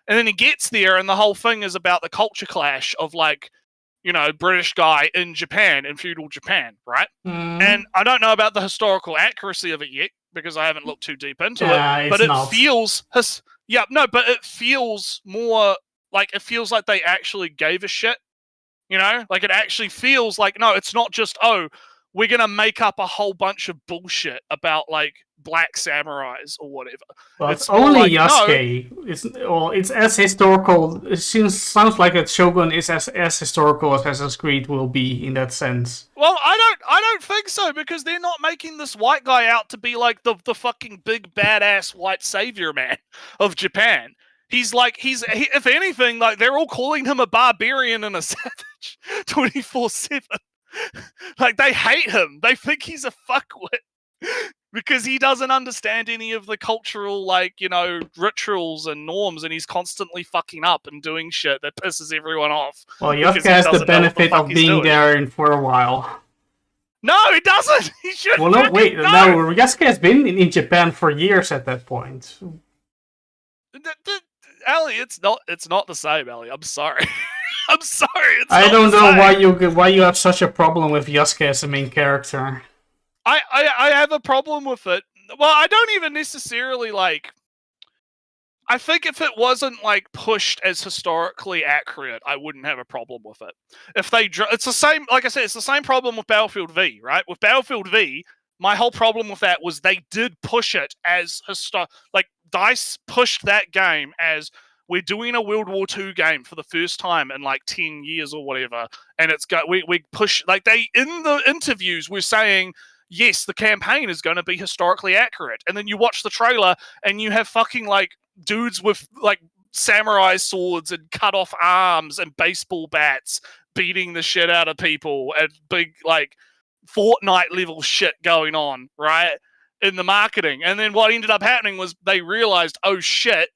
And then he gets there and the whole thing is about the culture clash of, like, you know, British guy in Japan, in feudal Japan, right? And I don't know about the historical accuracy of it yet because I haven't looked too deep into it. But it feels more like they actually gave a shit. You know, like it actually feels like, no, it's not just, oh, we're going to make up a whole bunch of bullshit about, like, black samurais or whatever. Well, it's only like, Yasuke. No. It's as historical. It sounds like that Shogun is as historical as Assassin's Creed will be in that sense. Well, I don't think so, because they're not making this white guy out to be like the fucking big badass white savior man of Japan. If anything, like, they're all calling him a barbarian and a savage 24/7. Like, they hate him. They think he's a fuckwit because he doesn't understand any of the cultural, like, you know, rituals and norms, and he's constantly fucking up and doing shit that pisses everyone off. Well, Yasuke has the benefit of being there for a while. No, he doesn't. He should. Well, no, wait. No, Yasuke has been in Japan for years at that point. Ellie, it's not the same, Ellie. I'm sorry. I'm sorry. I don't know why you have such a problem with Yasuke as the main character. I have a problem with it. Well, I don't even necessarily, like... I think if it wasn't, like, pushed as historically accurate, I wouldn't have a problem with it. It's the same, like I said, it's the same problem with Battlefield V, right? With Battlefield V, my whole problem with that was they did push it as like, DICE pushed that game as, we're doing a World War II game for the first time in, like, 10 years or whatever, and we push, like, they, in the interviews, were saying, yes, the campaign is going to be historically accurate, and then you watch the trailer, and you have fucking, like, dudes with, like, samurai swords and cut off arms and baseball bats beating the shit out of people, and big, like, Fortnite level shit going on, right, in the marketing. And then what ended up happening was they realized, oh shit,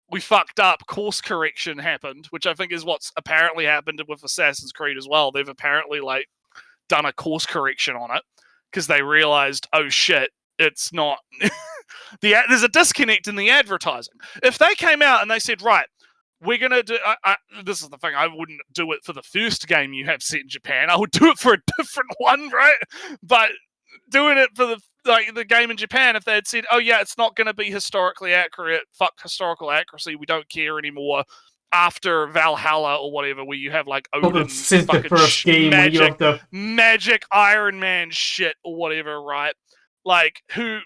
we fucked up, course correction happened, which I think is what's apparently happened with Assassin's Creed as well. They've apparently, like, done a course correction on it because they realized, oh shit, it's not... There's a disconnect in the advertising. If they came out and they said, right, we're going to do... this is the thing, I wouldn't do it for the first game you have set in Japan. I would do it for a different one, right? But doing it for the game in Japan, if they had said, oh yeah, it's not going to be historically accurate, fuck historical accuracy, we don't care anymore, after Valhalla or whatever, where you have, like, Odin, since the first game, magic Iron Man shit or whatever, right? Like, who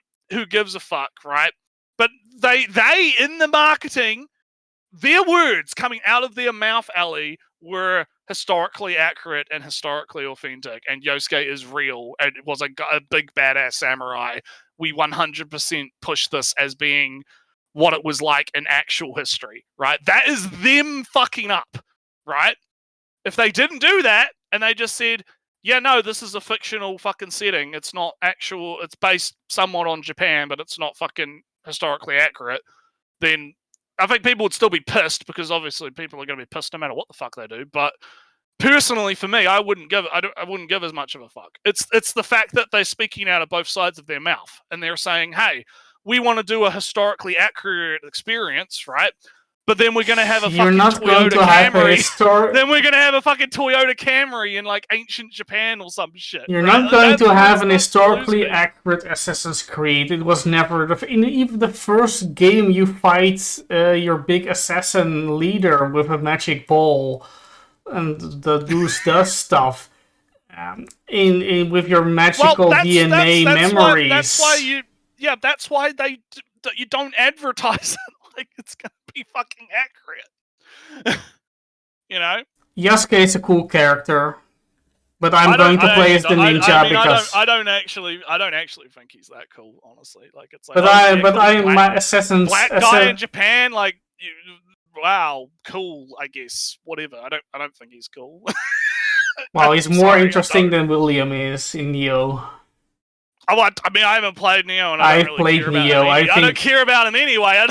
gives a fuck, right? But they in the marketing, their words coming out of their mouth, Ali, were historically accurate and historically authentic. And Yosuke is real and it was a big badass samurai. We 100% push this as being what it was like in actual history, right? That is them fucking up, right? If they didn't do that and they just said, yeah, no, this is a fictional fucking setting. It's not actual. It's based somewhat on Japan, but it's not fucking historically accurate. Then I think people would still be pissed because obviously people are going to be pissed no matter what the fuck they do. But personally, for me, I wouldn't give as much of a fuck. It's the fact that they're speaking out of both sides of their mouth and they're saying, hey, we want to do a historically accurate experience, right? But then we're going to have a fucking Toyota Camry. Then we're going to have a fucking Toyota Camry in like ancient Japan or some shit. You're not going to have an historically accurate Assassin's Creed. It was never... In even the first game, you fight your big assassin leader with a magic ball and the Deuce does stuff. With your magical DNA memories. That's why you don't advertise it like it's going to be fucking accurate. You know? Yasuke is a cool character, but I'm going to play as the ninja because I don't actually think he's that cool, honestly. Like it's like, my assassin's black guy in Japan, like wow, cool. I guess whatever. I don't think he's cool. Well, he's more interesting than William is in Neo. I mean, I haven't played Neo, and I don't really care about him. I don't care about him anyway.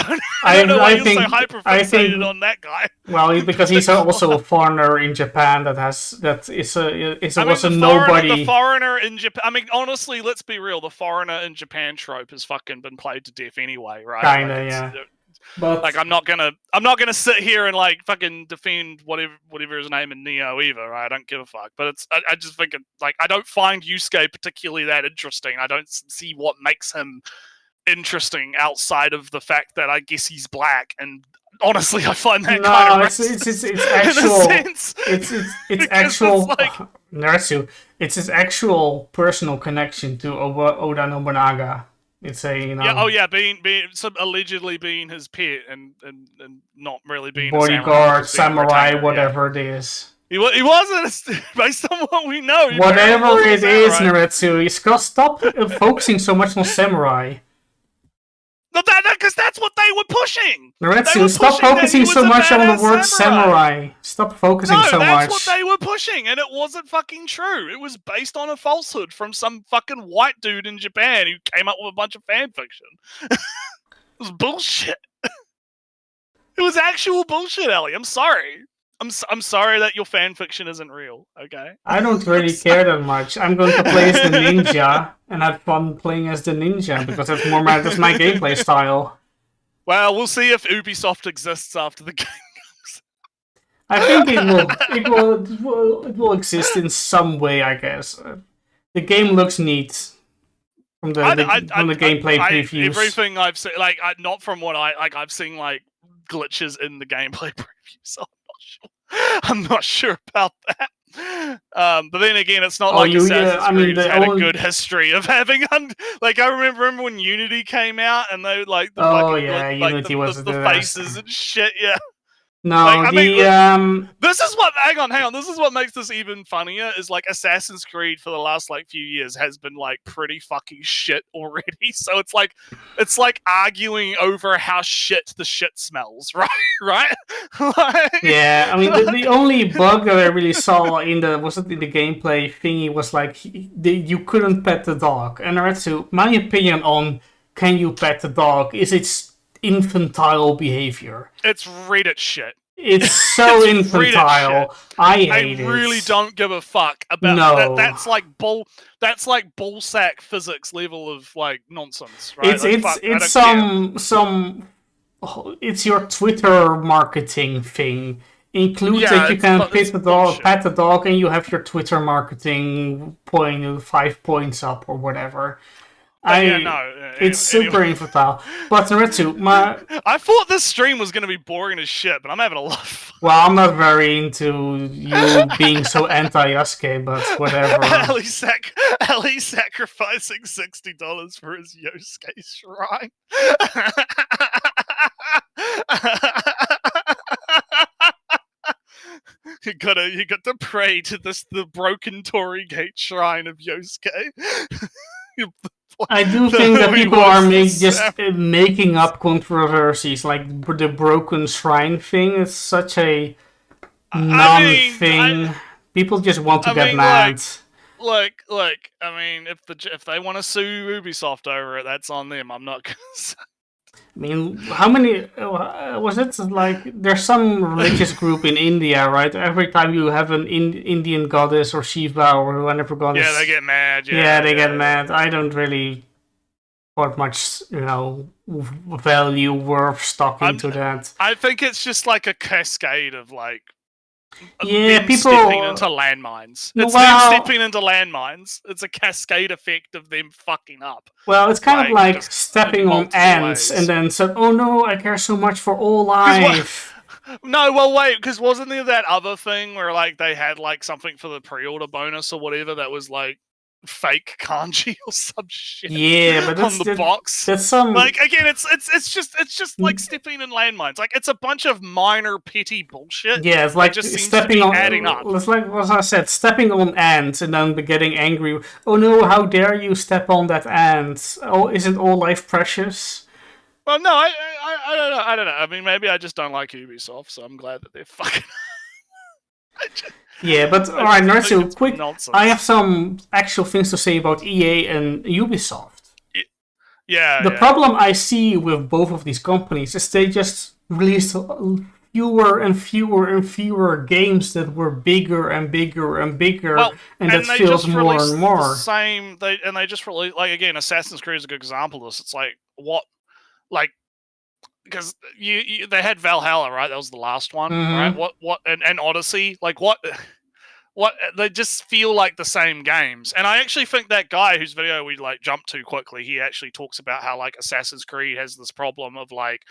I don't know why you're so hyper-fixated on that guy. Well, because he's also a foreigner in Japan was a nobody. The foreigner in Japan. I mean, honestly, let's be real. The foreigner in Japan trope has fucking been played to death anyway, right? Kinda, yeah. But like, I'm not gonna sit here and like fucking defend whatever his name in Neo either. Right? I don't give a fuck. But I just think I don't find Yusuke particularly that interesting. I don't see what makes him interesting outside of the fact that I guess he's black. And honestly, I find that kind of it's his actual personal connection to Oda Nobunaga. It's allegedly being his pet and not really being bodyguard, samurai, whatever it is. He wasn't, based on what we know. Whatever it is, Naretsu, you stop focusing so much on samurai. No, because that's what they were pushing. Naretsu, stop focusing so much on the word samurai. Stop focusing so much. That's what they were pushing, and it wasn't fucking true. It was based on a falsehood from some fucking white dude in Japan who came up with a bunch of fan fiction. It was bullshit. It was actual bullshit, Ellie. I'm sorry. I'm sorry that your fan fiction isn't real, okay? I don't really care that much. I'm going to play as the ninja and have fun playing as the ninja because that's my gameplay style. Well, we'll see if Ubisoft exists after the game comes. I think it will exist in some way, I guess. The game looks neat from the gameplay previews. Everything I've seen, not from what I've seen glitches in the gameplay previews. So I'm not sure about that. But then again, it's not like Assassin's Creed had a good history of having. I remember when Unity came out and they Unity was the faces and shit. Yeah. No, this is what. Hang on. This is what makes this even funnier. Is like Assassin's Creed for the last few years has been pretty fucking shit already. So it's like arguing over how shit the shit smells, right? Right? Yeah, I mean the only bug that I really saw in the gameplay thingy was you couldn't pet the dog. And Naretsu, my opinion on can you pet the dog is it's infantile behavior. It's Reddit shit. It's so infantile. I hate it. I really don't give a fuck about that. That's like ballsack physics level of nonsense, right? It's your Twitter marketing thing. Include that you can pet the dog, and you have your Twitter marketing 5 points up or whatever. It's super infantile. But Ritsu, I thought this stream was going to be boring as shit, but I'm having a lot of fun. well, I'm not very into you being so anti-Yasuke, but whatever. Ellie sacrificing $60 for his Yosuke shrine. You got to pray to the broken Torii Gate shrine of Yosuke. I do think that people are making up controversies, like the broken shrine thing is such a non-thing. People just want to get mad. Like, I mean, if they want to sue Ubisoft over it, that's on them. I'm not gonna say. I mean, how many was it? Like, there's some religious group in India, right? Every time you have an Indian goddess or Shiva or whatever goddess, yeah, they get mad. Yeah, they get mad. I don't really put much, value worth stock into that. I think it's just like a cascade of like. Yeah, them people stepping into landmines. It's them stepping into landmines. It's a cascade effect of them fucking up. Well, it's kind of like stepping on ants and then said, "Oh no, I care so much for all life." No, well, wait, because wasn't there that other thing where like they had like something for the pre-order bonus or whatever that was like fake kanji or some shit? Yeah, but on the box. That's some like again, it's just like stepping in landmines. Like it's a bunch of minor petty bullshit. Yeah, it's like just stepping on. Adding up. It's like what I said, stepping on ants and then getting angry. Oh no! How dare you step on that ant? Oh, isn't all life precious? Well, no, I don't know. I don't know. I mean, maybe I just don't like Ubisoft, so I'm glad that they're fucking. Yeah, but alright, Naruto, quick. Nonsense. I have some actual things to say about EA and Ubisoft. Yeah. The problem I see with both of these companies is they just released fewer and fewer and fewer games that were bigger and bigger and bigger, and that feels more and more. They just released, like, again, Assassin's Creed is a good example of this. It's like because they had Valhalla, right? That was the last one, right? What and Odyssey, like what they just feel like the same games. And I actually think that guy whose video we like jumped to quickly, he actually talks about how like Assassin's Creed has this problem of like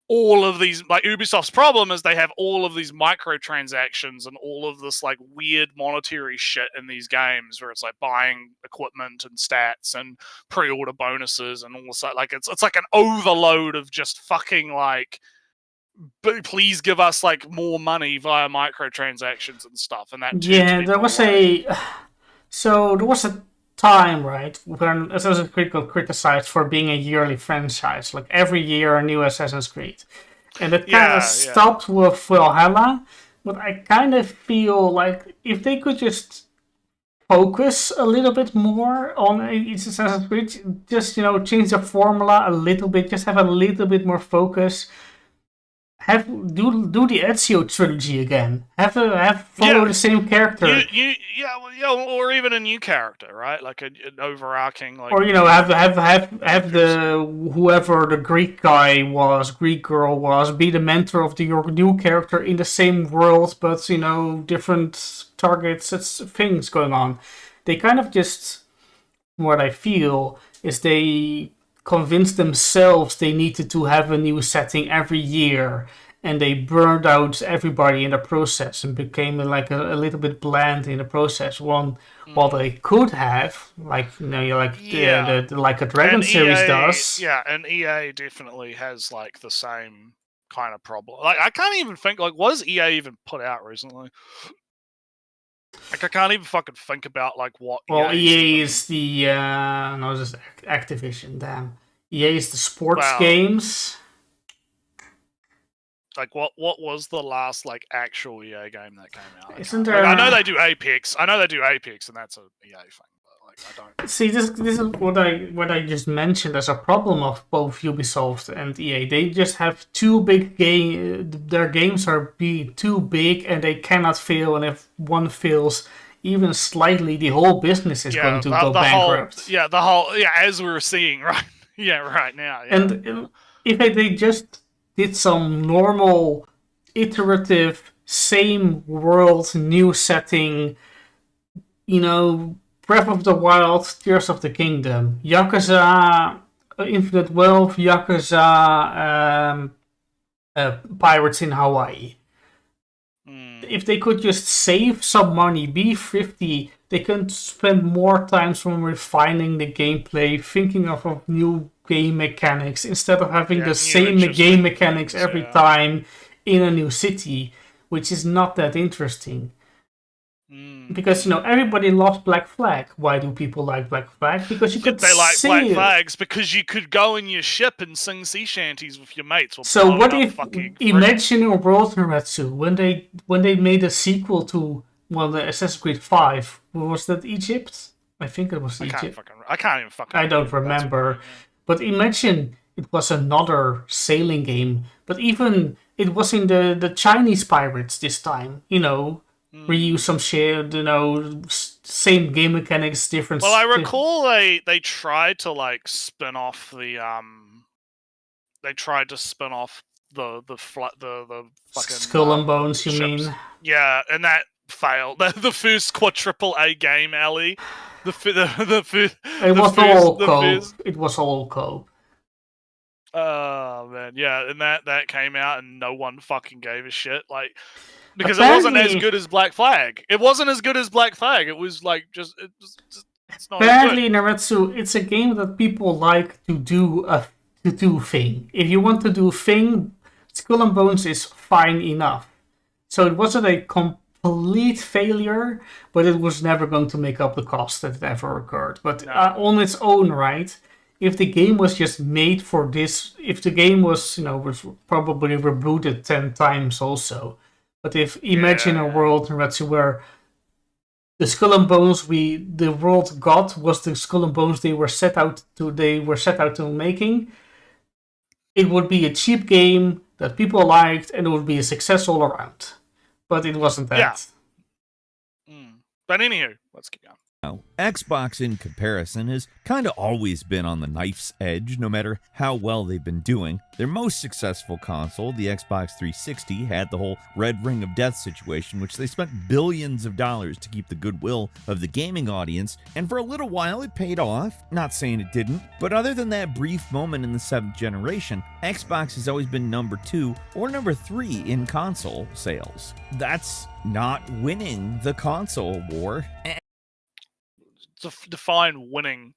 all of these, like Ubisoft's problem is they have all of these microtransactions and all of this like weird monetary shit in these games where it's like buying equipment and stats and pre-order bonuses and all this, like it's like an overload of just fucking like, please give us like more money via microtransactions and stuff. And that there was a time, right, when Assassin's Creed got criticized for being a yearly franchise, like every year a new Assassin's Creed, and it kind of stopped with Valhalla. But I kind of feel like if they could just focus a little bit more on each Assassin's Creed, just change the formula a little bit, just have a little bit more focus. Do the Ezio trilogy again. Follow the same character. Or even a new character, right? Like an overarching, like. Or have the whoever the Greek girl was, be the mentor of your new character in the same world, but different targets. It's things going on. They kind of just, what I feel is they convinced themselves they needed to have a new setting every year, and they burned out everybody in the process and became like a little bit bland in the process. While they could have, like like a Dragon series does. Yeah, and EA definitely has like the same kind of problem. Like I can't even think, like, what has EA even put out recently? Like I can't even fucking think about like what. Well, EA is the no, this is Activision. Damn, EA is the sports games. Like what was the last like actual EA game that came out? Isn't there? Like, I know they do Apex. and that's a EA thing. But like I don't see this is what I just mentioned as a problem of both Ubisoft and EA. They just have too big their games are too big and they cannot fail. And if one fails even slightly, the whole business is going to go bankrupt. As we're seeing right. Yeah, right now. Yeah. And if they just did some normal, iterative, same world, new setting, Breath of the Wild, Tears of the Kingdom, Yakuza, Infinite Wealth, Yakuza, Pirates in Hawaii. If they could just save some money, be thrifty, they could spend more time from refining the gameplay, thinking of new game mechanics, instead of having the same game mechanics every time in a new city, which is not that interesting. Because, everybody loves Black Flag. Why do people like Black Flag? Because you could They like see Black Flags because you could go in your ship and sing sea shanties with your mates. So what if, imagine a world, Naretsu, when they made a sequel to, the Assassin's Creed 5, was that Egypt? I think it was Egypt. I can't even fucking I don't remember. But imagine it was another sailing game, but even it was in the Chinese pirates this time, reuse some shit, same game mechanics, different. Well, I recall they tried to like spin off the the fucking Skull and Bones. You ships. mean? Yeah, and that failed. The first quadruple A game, Ellie. It was all cope. Oh man, yeah, and that came out and no one fucking gave a shit. Like, because it wasn't as good as Black Flag. It wasn't as good as Black Flag. It was like it's not. Apparently, Naretsu, it's a game that people like to do a thing. If you want to do a thing, Skull and Bones is fine enough. So it wasn't a complete failure, but it was never going to make up the cost that it ever occurred. But on its own right, if the game was just made for this, if the game was, was probably rebooted 10 times also. But imagine a world where the Skull and Bones the world got was the Skull and Bones they were set out to making, it would be a cheap game that people liked and it would be a success all around. But it wasn't that. Yeah. But anywho, let's keep going. Now, Xbox in comparison has kind of always been on the knife's edge, no matter how well they've been doing. Their most successful console, the Xbox 360, had the whole red ring of death situation, which they spent billions of dollars to keep the goodwill of the gaming audience, and for a little while it paid off. Not saying it didn't, but other than that brief moment in the 7th generation, Xbox has always been number 2 or number 3 in console sales. That's not winning the console war. Define winning.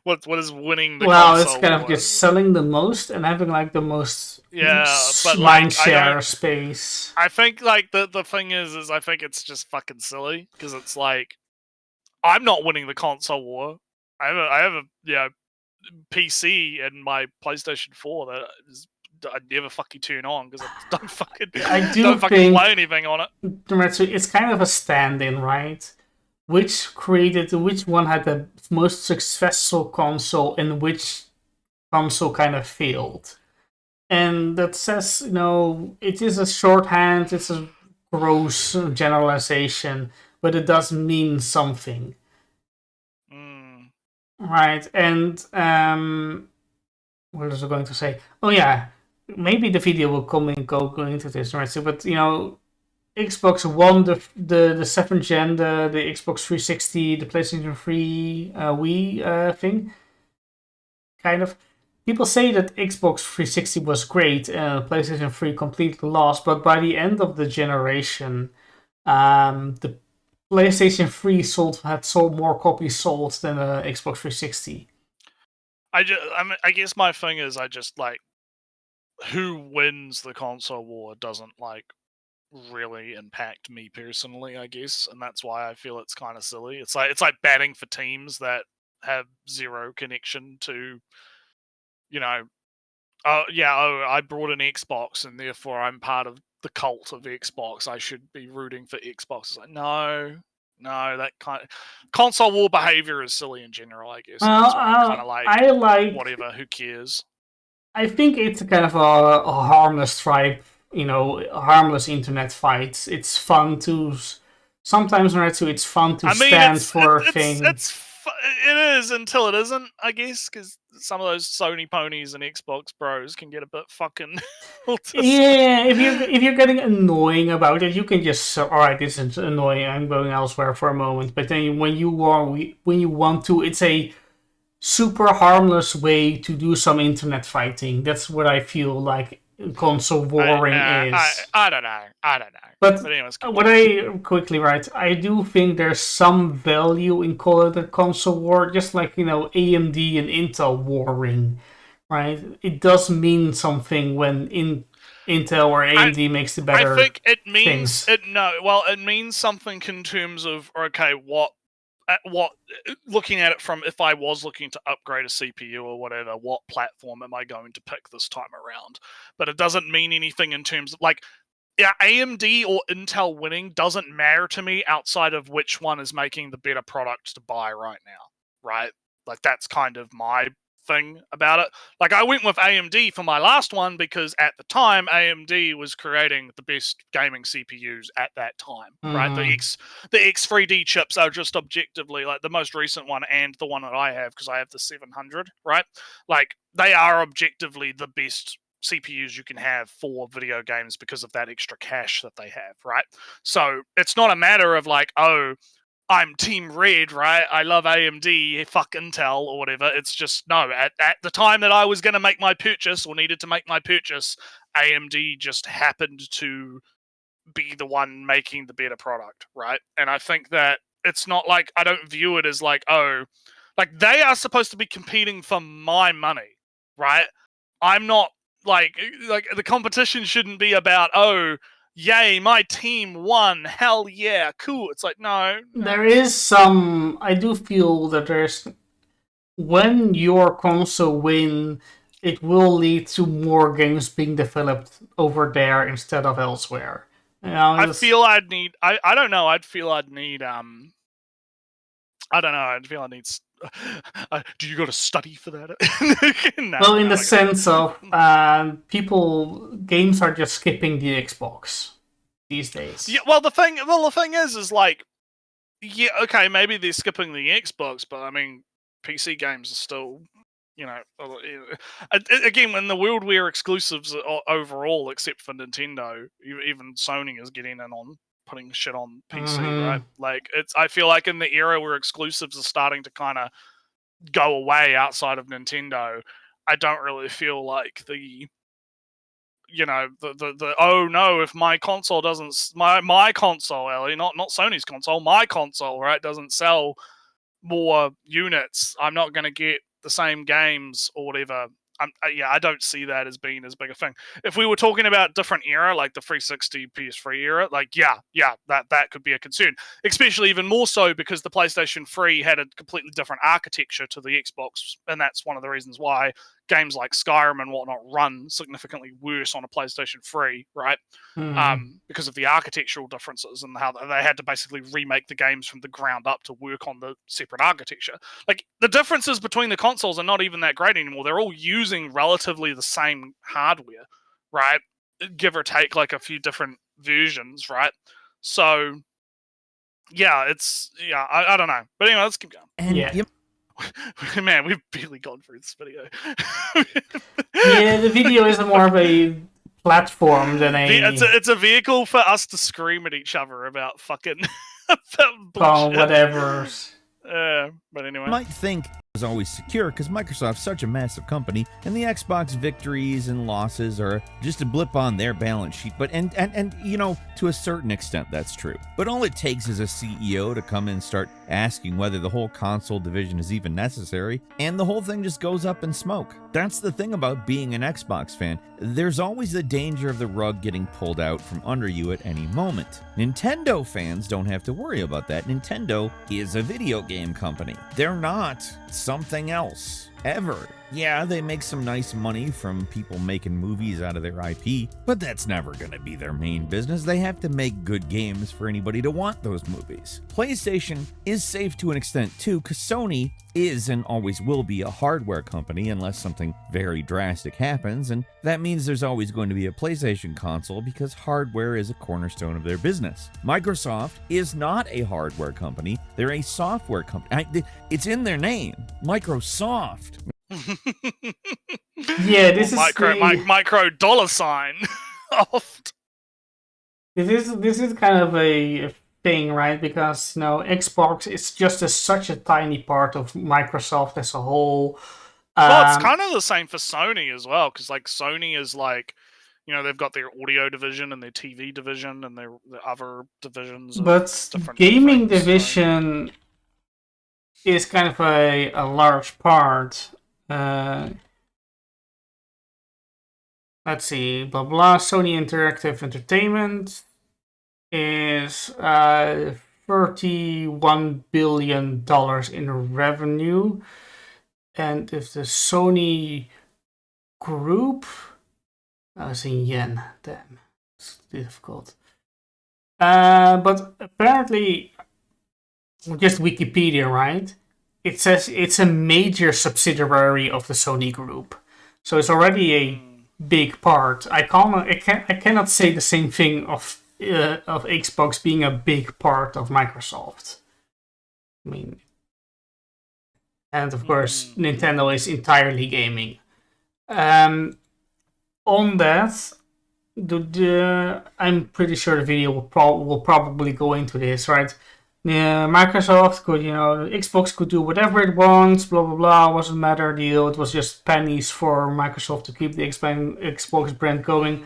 What is winning the console? Well, it's kind of just selling the most and having like the most but mind share space. I think like the thing is I think it's just fucking silly because it's like I'm not winning the console war. I have a PC and my PlayStation 4 that is I never fucking turn on because I don't fucking play anything on it. It's kind of a stand-in, right? Which one had the most successful console and which console kind of failed. And that says, it is a shorthand, it's a gross generalization, but it does mean something. Right, and what was I going to say? Oh yeah, maybe the video will go into this, right? So, but Xbox won the 7th gen, the Xbox 360, the PlayStation 3 Wii thing. Kind of. People say that Xbox 360 was great and PlayStation 3 completely lost, but by the end of the generation, the PlayStation 3 had sold more copies sold than Xbox 360. I guess my thing is I just like who wins the console war doesn't like really impact me personally, I guess, and that's why I feel it's kind of silly. It's like batting for teams that have zero connection to, I brought an Xbox and therefore I'm part of the cult of Xbox. I should be rooting for Xbox. It's like no, that kind of console war behavior is silly in general, I guess. Well, I like whatever. Who cares? I think it's kind of a harmless tribe. Harmless internet fights. It's fun to sometimes, right? So it's fun to stand for a thing. It is until it isn't, I guess, because some of those Sony ponies and Xbox bros can get a bit fucking. Yeah, if you're getting annoying about it, you can just say, all right, this is annoying. I'm going elsewhere for a moment. But then when you want to, it's a super harmless way to do some internet fighting. That's what I feel like console warring is. I don't know. But anyways, what I quickly write, I do think there's some value in calling it a console war, just like AMD and Intel warring, right? It does mean something when Intel or AMD makes the better. I think it means things. it means something in terms of what looking at it from if I was looking to upgrade a CPU or whatever, what platform am I going to pick this time around? But it doesn't mean anything in terms of AMD or Intel winning doesn't matter to me outside of which one is making the better product to buy right now, right? Like that's kind of my thing about it. Like I went with AMD for my last one because at the time AMD was creating the best gaming CPUs at that time, right? The X3D chips are just objectively like the most recent one and the one that I have because I have the 700, right? Like they are objectively the best CPUs you can have for video games because of that extra cache that they have, right? So it's not a matter of like, oh, I'm Team Red, right? I love AMD, fuck Intel or whatever. It's just, no, at the time that I was going to make my purchase or needed to make my purchase, AMD just happened to be the one making the better product, right? And I think that it's not like, I don't view it as like, oh, like they are supposed to be competing for my money, right? I'm not like the competition shouldn't be about, oh, yay, my team won. Hell yeah, cool. It's like, no. There is some. I do feel that there's. When your console win, it will lead to more games being developed over there instead of elsewhere. I feel I'd need. I don't know. I'd feel I'd need. I don't know. I'd feel I need. Do you got to study for that? In the sense of games are just skipping the Xbox these days. Yeah. Well, the thing is like, yeah, okay, maybe they're skipping the Xbox, but I mean, PC games are still, again, in the world where exclusives overall, except for Nintendo, even Sony is getting in on putting shit on PC, right? Like I feel like in the era where exclusives are starting to kind of go away outside of Nintendo, I don't really feel like the oh no, if my console doesn't my console, Ellie, not Sony's console, my console, right, doesn't sell more units, I'm not going to get the same games or whatever. I don't see that as being as big a thing. If we were talking about different era, like the 360 PS3 era, like that could be a concern. Especially even more so because the PlayStation 3 had a completely different architecture to the Xbox, and that's one of the reasons why games like Skyrim and whatnot run significantly worse on a PlayStation 3, right? Because of the architectural differences and how they had to basically remake the games from the ground up to work on the separate architecture. Like the differences between the consoles are not even that great anymore. They're all using relatively the same hardware, right? Give or take like a few different versions, right? So I don't know. But anyway, let's keep going. And Man, we've barely gone through this video. Yeah, the video is more of a platform than a... It's a vehicle for us to scream at each other about fucking about bullshit. Whatever. But anyway. You might think is always secure because Microsoft's such a massive company and the Xbox victories and losses are just a blip on their balance sheet, but and to a certain extent that's true, but all it takes is a CEO to come in and start asking whether the whole console division is even necessary and the whole thing just goes up in smoke. That's the thing about being an Xbox fan. There's always the danger of the rug getting pulled out from under you at any moment. Nintendo fans don't have to worry about that. Nintendo is a video game company. They're not something else, ever. Yeah, they make some nice money from people making movies out of their IP, but that's never going to be their main business. They have to make good games for anybody to want those movies. PlayStation is safe to an extent too, because Sony is and always will be a hardware company unless something very drastic happens, and that means there's always going to be a PlayStation console because hardware is a cornerstone of their business. Microsoft is not a hardware company, they're a software company. It's in their name, Microsoft. Yeah, this Or is the- micro dollar sign oft. This is kind of a thing, right? Because Xbox is just such a tiny part of Microsoft as a whole. Well, it's kind of the same for Sony as well, because like Sony is like, they've got their audio division and their TV division and their other divisions. But different gaming things, division is kind of a large part. Let's see, blah blah. Sony Interactive Entertainment is $31 billion in revenue, and if the Sony Group, it's in yen. Damn, it's difficult. But apparently, just Wikipedia, right? It says it's a major subsidiary of the Sony Group, so it's already a big part. I cannot say the same thing of Xbox being a big part of Microsoft. I mean, and of course, Nintendo is entirely gaming. On that, I'm pretty sure the video will probably go into this, right? Microsoft could, Xbox could do whatever it wants, blah blah blah, wasn't matter deal. It was just pennies for Microsoft to keep the Xbox brand going.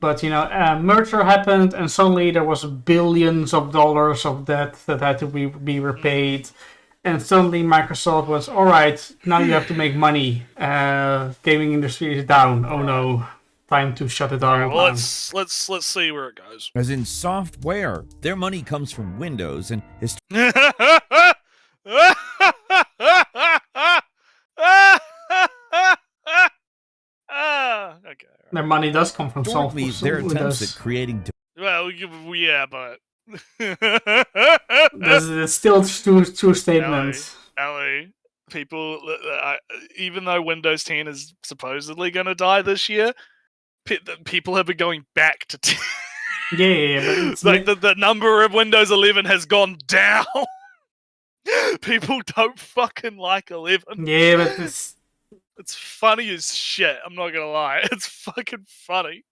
But merger happened, and suddenly there was billions of dollars of debt that had to be repaid. And suddenly Microsoft was, all right, now you have to make money. Gaming industry is down. Oh no, time to shut it down. Well, let's see where it goes. As in software, their money comes from Windows and is okay. Their money does come from historically software. their attempts at creating Well, yeah, but There's still two statements. Ellie, people, even though Windows 10 is supposedly going to die this year, people have been going back to 10. Yeah, but it's like the number of Windows 11 has gone down. People don't fucking like 11. Yeah, but It's funny as shit. I'm not gonna lie. It's fucking funny.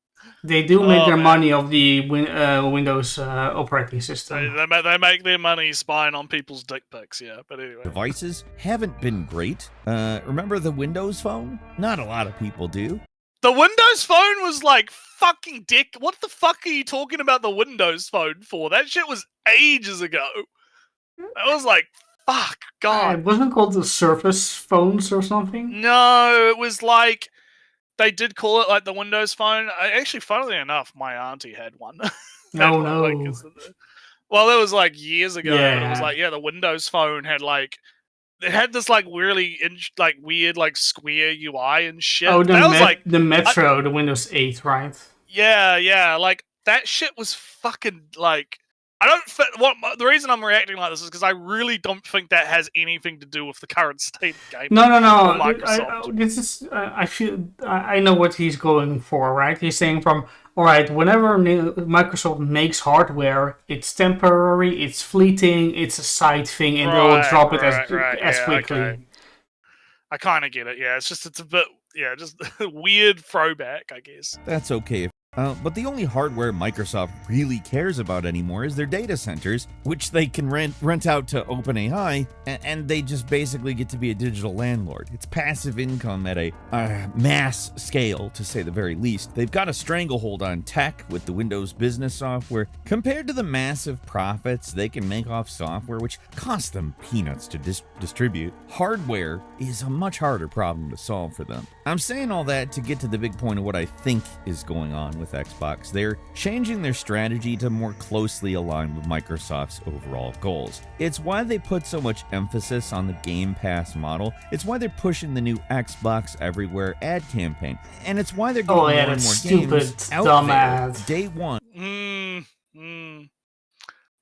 they do make their man. money off the Windows operating system. They make their money spying on people's dick pics, yeah. But anyway. devices haven't been great. Remember the Windows Phone? Not a lot of people do. The Windows Phone was like fucking dick. What the fuck are you talking about the Windows Phone for? That shit was ages ago. That was like, fuck, God. It wasn't called the Surface phones or something. No, it was like, they did call it like the Windows Phone. Actually, funnily enough, my auntie had one. Oh no! Well, it was like years ago. Yeah. It was like, the Windows Phone had like, it had this like really weird like square UI and shit. Oh, that was like the Metro, the Windows 8, right? yeah, like that shit was fucking like. I don't. The reason I'm reacting like this is because I really don't think that has anything to do with the current state of gaming. No. or Microsoft. This is. I feel. I know what he's going for, right? He's saying all right, whenever Microsoft makes hardware, it's temporary, it's fleeting, it's a side thing, and they'll drop it as quickly. Okay. I kind of get it. Yeah, it's a bit. Yeah, just a weird throwback, I guess. That's okay. But the only hardware Microsoft really cares about anymore is their data centers, which they can rent out to OpenAI, and they just basically get to be a digital landlord. It's passive income at a mass scale, to say the very least. They've got a stranglehold on tech with the Windows business software, compared to the massive profits they can make off software, which costs them peanuts to distribute. Hardware is a much harder problem to solve for them. I'm saying all that to get to the big point of what I think is going on with Xbox. They're changing their strategy to more closely align with Microsoft's overall goals. It's why they put so much emphasis on the Game Pass model. It's why they're pushing the new Xbox Everywhere ad campaign. And it's why they're getting more and more games out there day one.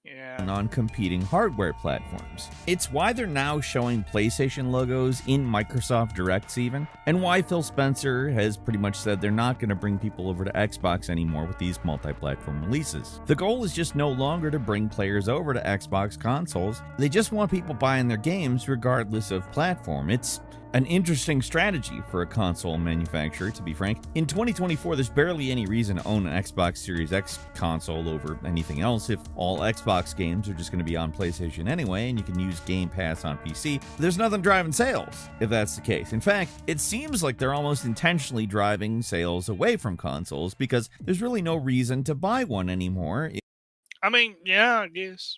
Yeah. On competing hardware platforms. It's why they're now showing PlayStation logos in Microsoft Directs even, and why Phil Spencer has pretty much said they're not going to bring people over to Xbox anymore with these multi-platform releases. The goal is just no longer to bring players over to Xbox consoles. They just want people buying their games regardless of platform. It's an interesting strategy for a console manufacturer, to be frank. In 2024, there's barely any reason to own an Xbox Series X console over anything else if all Xbox games are just going to be on PlayStation anyway, and you can use Game Pass on PC. There's nothing driving sales, if that's the case. In fact, it seems like they're almost intentionally driving sales away from consoles because there's really no reason to buy one anymore. I mean, yeah, I guess.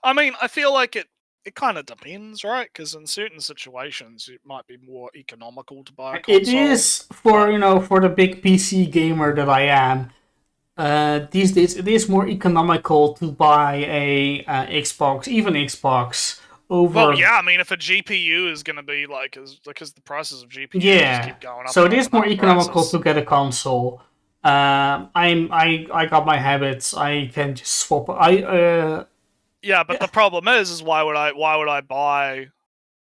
I mean, I feel like it kind of depends, right? Because in certain situations, it might be more economical to buy a console. It is for for the big PC gamer that I am. These days, it is more economical to buy a Xbox, even Xbox, over. Well, yeah, I mean, if a GPU is going to be because the prices of GPUs just keep going up. So it is more and up economical prices. to get a console. I got my habits. I can just swap. Yeah, but the problem is why would I buy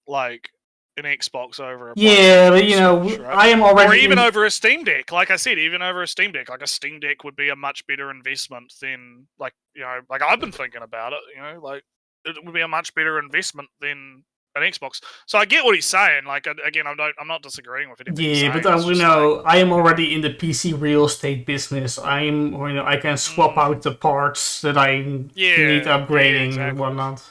like an Xbox over a Yeah, but Switch, right? I am already. Or even over a Steam Deck. Like I said, even over a Steam Deck, like a Steam Deck would be a much better investment than like I've been thinking about it. Like it would be a much better investment than an Xbox. So I get what he's saying. Like again, I'm not disagreeing with anything. Yeah, he's but saying. I am already in the PC real estate business. I can swap out the parts that I need upgrading and whatnot.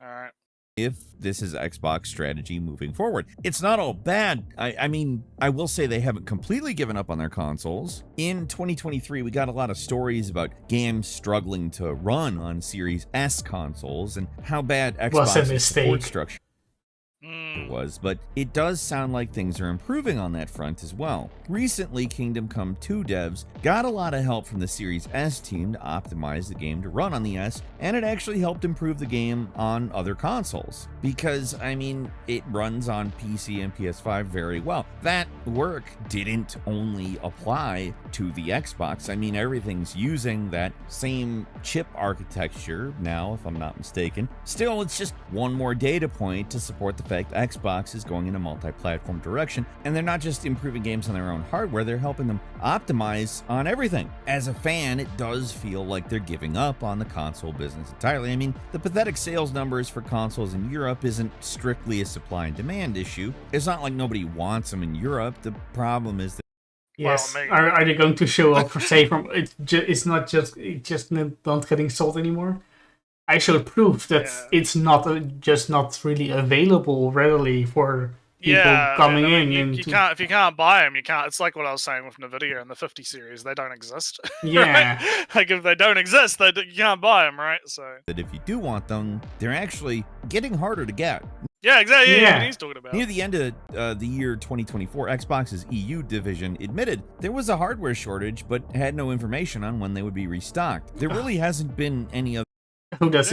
All right. If this is Xbox strategy moving forward. It's not all bad. I mean, I will say they haven't completely given up on their consoles. In 2023, we got a lot of stories about games struggling to run on Series S consoles and how bad Xbox's support structure was, but it does sound like things are improving on that front as well. Recently, Kingdom Come 2 devs got a lot of help from the Series S team to optimize the game to run on the S, and it actually helped improve the game on other consoles. Because, I mean, it runs on PC and PS5 very well. That work didn't only apply to the Xbox. I mean, everything's using that same chip architecture now, if I'm not mistaken. Still, it's just one more data point to support the fact Xbox is going in a multi-platform direction, and they're not just improving games on their own hardware, they're helping them optimize on everything. As a fan, it does feel like they're giving up on the console business entirely. I mean, the pathetic sales numbers for consoles in Europe isn't strictly a supply and demand issue. It's not like nobody wants them in Europe. The problem is that yes, are they going to show up for say from it's not just not getting sold anymore? I showed proof that it's not just not really available readily for people coming in. You can't if you can't buy them, you can't. It's like what I was saying with Nvidia and the 50 series; they don't exist. Yeah, right? Like if they don't exist, you can't buy them, right? So that if you do want them, they're actually getting harder to get. Yeah, exactly. Yeah, he's talking about. Near the end of the year 2024, Xbox's EU division admitted there was a hardware shortage, but had no information on when they would be restocked. There really hasn't been any other. Who does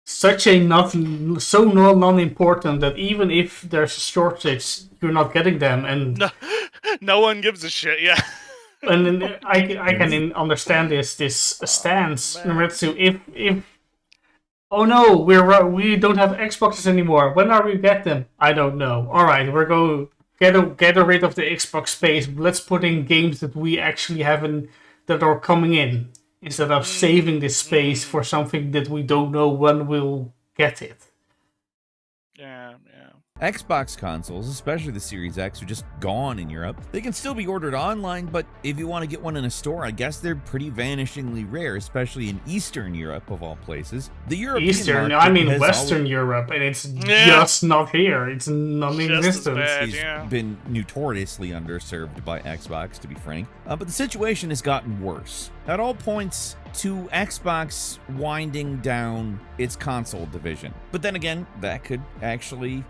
such a so non-important that even if there's a shortage, you're not getting them, and no one gives a shit. Yeah, and then I can understand this stance. Naretsu, if oh no, we don't have Xboxes anymore. When are we get them? I don't know. All right, we're going get rid of the Xbox space. Let's put in games that we actually haven't that are coming in, instead of saving this space for something that we don't know when we'll get it. Yeah. Xbox consoles, especially the Series X, are just gone in Europe. They can still be ordered online, but if you want to get one in a store, I guess they're pretty vanishingly rare, especially in Eastern Europe, of all places. The European Western Europe, and it's just not here. It's non-existent. It's been notoriously underserved by Xbox, to be frank. But the situation has gotten worse. At all points to Xbox winding down its console division. But then again, that could actually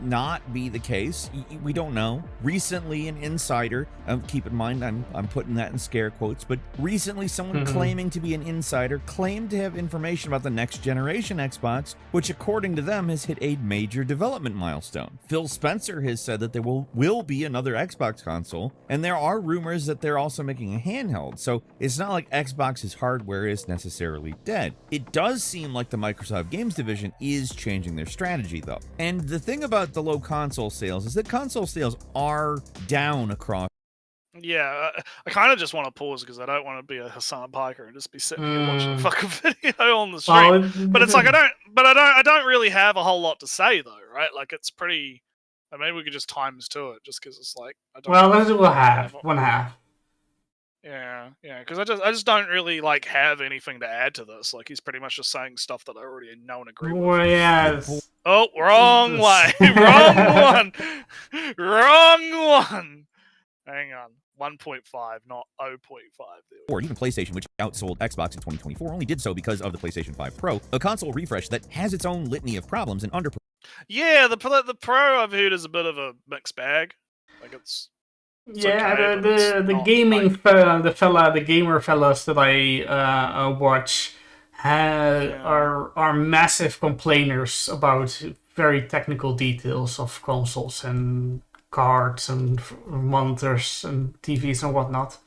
not be the case. We don't know. Recently, an insider, keep in mind I'm putting that in scare quotes, but recently someone claiming to be an insider claimed to have information about the next generation Xbox, which according to them has hit a major development milestone. Phil Spencer has said that there will be another Xbox console, and there are rumors that they're also making a handheld, so it's not like Xbox's hardware is necessarily dead. It does seem like the Microsoft Games division is changing their strategy though. And the thing about the low console sales is that console sales are down across. Yeah, I kind of just want to pause because I don't want to be a Hassan Piker and just be sitting here watching a fucking video on the stream. But it's like I don't. but I don't really have a whole lot to say though, right? Like it's pretty. Maybe we could just times to it, just because it's like I don't. Well, let's do a half. One half. Yeah, because I just don't really like have anything to add to this. Like he's pretty much just saying stuff that I already know and agree with. Well, yes. Oh, wrong way, wrong one, wrong one. Hang on, 1.5, not 0.5. Or even PlayStation, which outsold Xbox in 2024, only did so because of the PlayStation 5 Pro, a console refresh that has its own litany of problems and under. Yeah, the Pro I've heard is a bit of a mixed bag. Like it's Yeah, okay, but it's the not, gaming like, the gamer fellas that I watch are massive complainers about very technical details of consoles and cards and monitors and TVs and whatnot.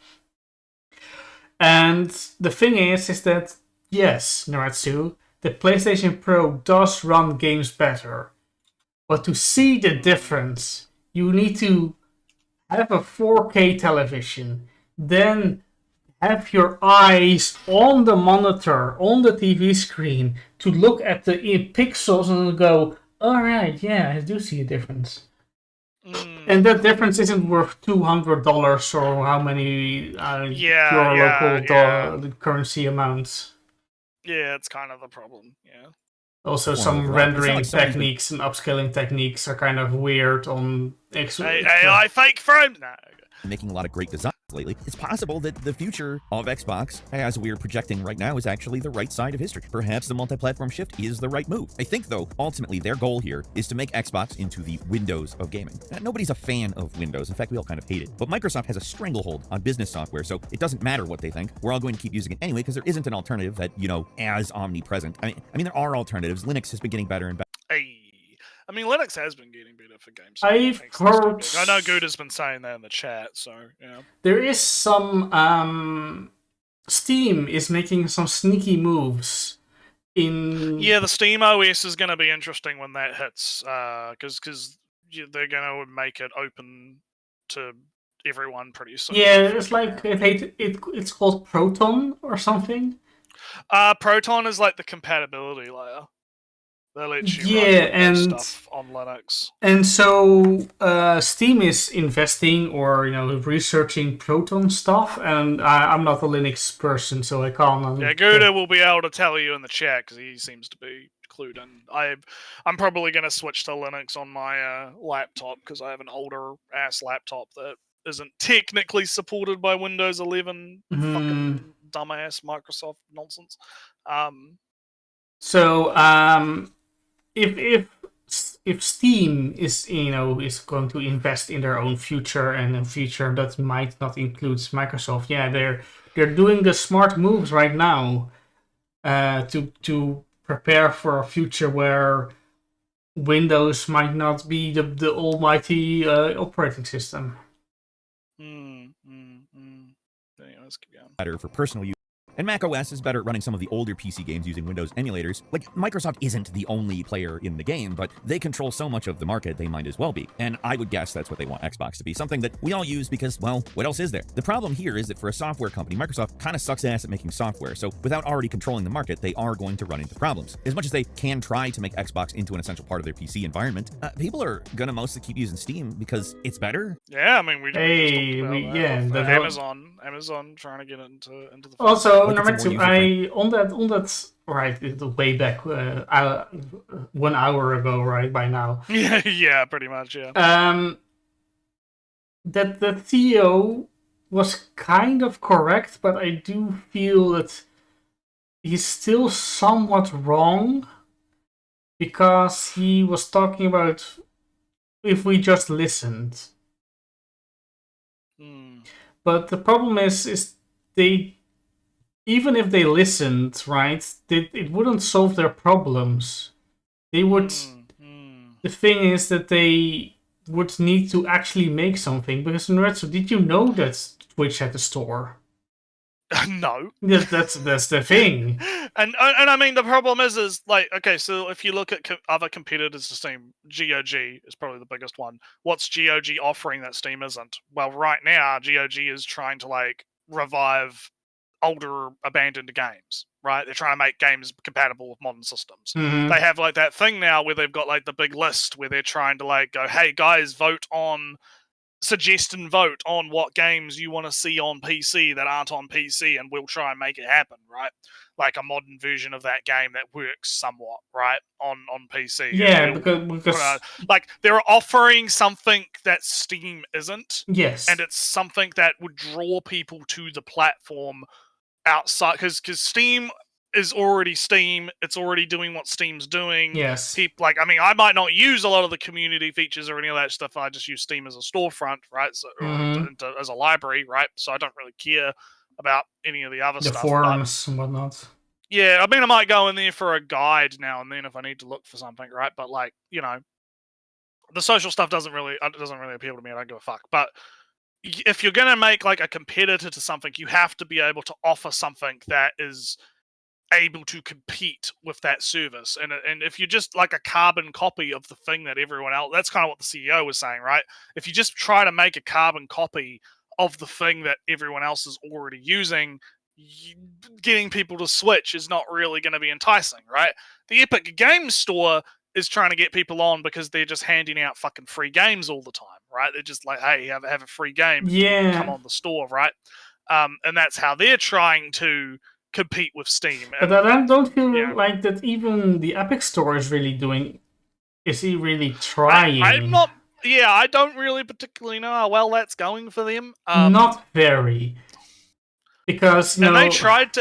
And the thing is that yes, Naratsu, the PlayStation Pro does run games better, but to see the difference, you need to have a 4K television, then have your eyes on the monitor, on the TV screen, to look at the pixels and go, alright, yeah, I do see a difference. And that difference isn't worth $200 or how many your local currency amounts. Yeah, it's kind of the problem, yeah. Also, some rendering techniques and upscaling techniques are kind of weird on AI fake frame. No. Making a lot of great designs lately. It's possible that the future of Xbox, as we're projecting right now, is actually the right side of history. Perhaps the multi-platform shift is the right move. I think, though, ultimately their goal here is to make Xbox into the Windows of gaming. Nobody's a fan of Windows. In fact, we all kind of hate it. But Microsoft has a stranglehold on business software, so it doesn't matter what they think. We're all going to keep using it anyway because there isn't an alternative that, as omnipresent. I mean, there are alternatives. Linux has been getting better and better. I mean, Linux has been getting better for games. I've heard. I know Good has been saying that in the chat, so yeah. There is some. Steam is making some sneaky moves. Yeah, the Steam OS is going to be interesting when that hits, because they're going to make it open to everyone pretty soon. Yeah, it's like it's called Proton or something. Proton is like the compatibility layer. They let you run stuff on Linux. And so Steam is investing or researching Proton stuff, and I'm not a Linux person, so I can't. Yeah, Gouda will be able to tell you in the chat because he seems to be clued in. I'm probably going to switch to Linux on my laptop because I have an older ass laptop that isn't technically supported by Windows 11. Fucking dumbass Microsoft nonsense. If Steam is going to invest in their own future and a future that might not include Microsoft, yeah, they're doing the smart moves right now to prepare for a future where Windows might not be the almighty operating system. Anyway, let's keep going. Better for personal use. And macOS is better at running some of the older PC games using Windows emulators. Like, Microsoft isn't the only player in the game, but they control so much of the market they might as well be. And I would guess that's what they want Xbox to be. Something that we all use because, well, what else is there? The problem here is that for a software company, Microsoft kind of sucks ass at making software. So without already controlling the market, they are going to run into problems. As much as they can try to make Xbox into an essential part of their PC environment, people are going to mostly keep using Steam because it's better. Yeah, I mean, we just talked about Amazon trying to get into the also, number two, on that right, way back 1 hour ago, right, by now. yeah, pretty much, yeah. That the CEO was kind of correct, but I do feel that he's still somewhat wrong because he was talking about if we just listened. But the problem is they, even if they listened, right, it wouldn't solve their problems. They would. The thing is that they would need to actually make something. Because Lorenzo, did you know that Twitch had a store? No. That's the thing. And I mean, the problem is like, okay, so if you look at other competitors to Steam, GOG is probably the biggest one. What's GOG offering that Steam isn't? Well, right now, GOG is trying to like revive older abandoned games, right? They're trying to make games compatible with modern systems. Mhm. They have like that thing now where they've got like the big list where they're trying to like go, hey guys, suggest and vote on what games you want to see on PC that aren't on PC, and we'll try and make it happen, right? Like a modern version of that game that works somewhat, right, on PC. Yeah, and because like they're offering something that Steam isn't, yes, and it's something that would draw people to the platform outside, because Steam is already Steam. It's already doing what Steam's doing. yes. People I mean, I might not use a lot of the community features or any of that stuff. I just use Steam as a storefront, right? So, or as a library, right? So I don't really care about any of the other The stuff. forums and whatnot. Yeah, I mean, I might go in there for a guide now and then if I need to look for something, right? But like, the social stuff doesn't really appeal to me. I don't give a fuck. But if you're gonna make like a competitor to something, you have to be able to offer something that is able to compete with that service. And if you're just like a carbon copy of the thing that everyone else, that's kind of what the CEO was saying, right? If you just try to make a carbon copy of the thing that everyone else is already using, getting people to switch is not really going to be enticing, right? The Epic Games Store is trying to get people on because they're just handing out fucking free games all the time, right? They're just like, hey, have a free game, come on the store, right? And that's how they're trying to compete with Steam. But And, I don't feel like that even the Epic Store is really doing. Is he really trying? I'm not. Yeah, I don't really particularly know how well that's going for them. Not very. Because they tried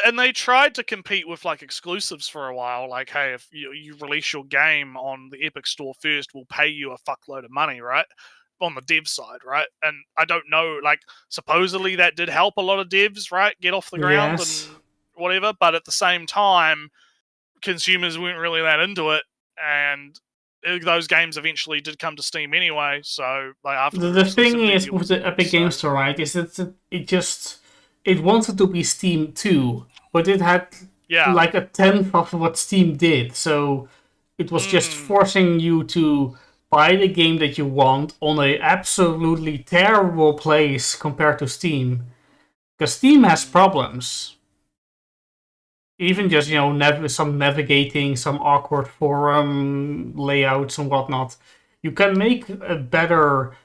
to compete with like exclusives for a while. Like, hey, if you release your game on the Epic Store first, we'll pay you a fuckload of money, right? On the dev side, right? And I don't know, like supposedly that did help a lot of devs, right, get off the ground and whatever. But at the same time, consumers weren't really that into it, and those games eventually did come to Steam anyway. So like after the thing is with the Epic Games Store, right, is that it wanted to be Steam too, but it had like a tenth of what Steam did. So it was just forcing you to buy the game that you want on a absolutely terrible place compared to Steam, because Steam has problems. Even just some navigating, some awkward forum layouts and whatnot. You can make a better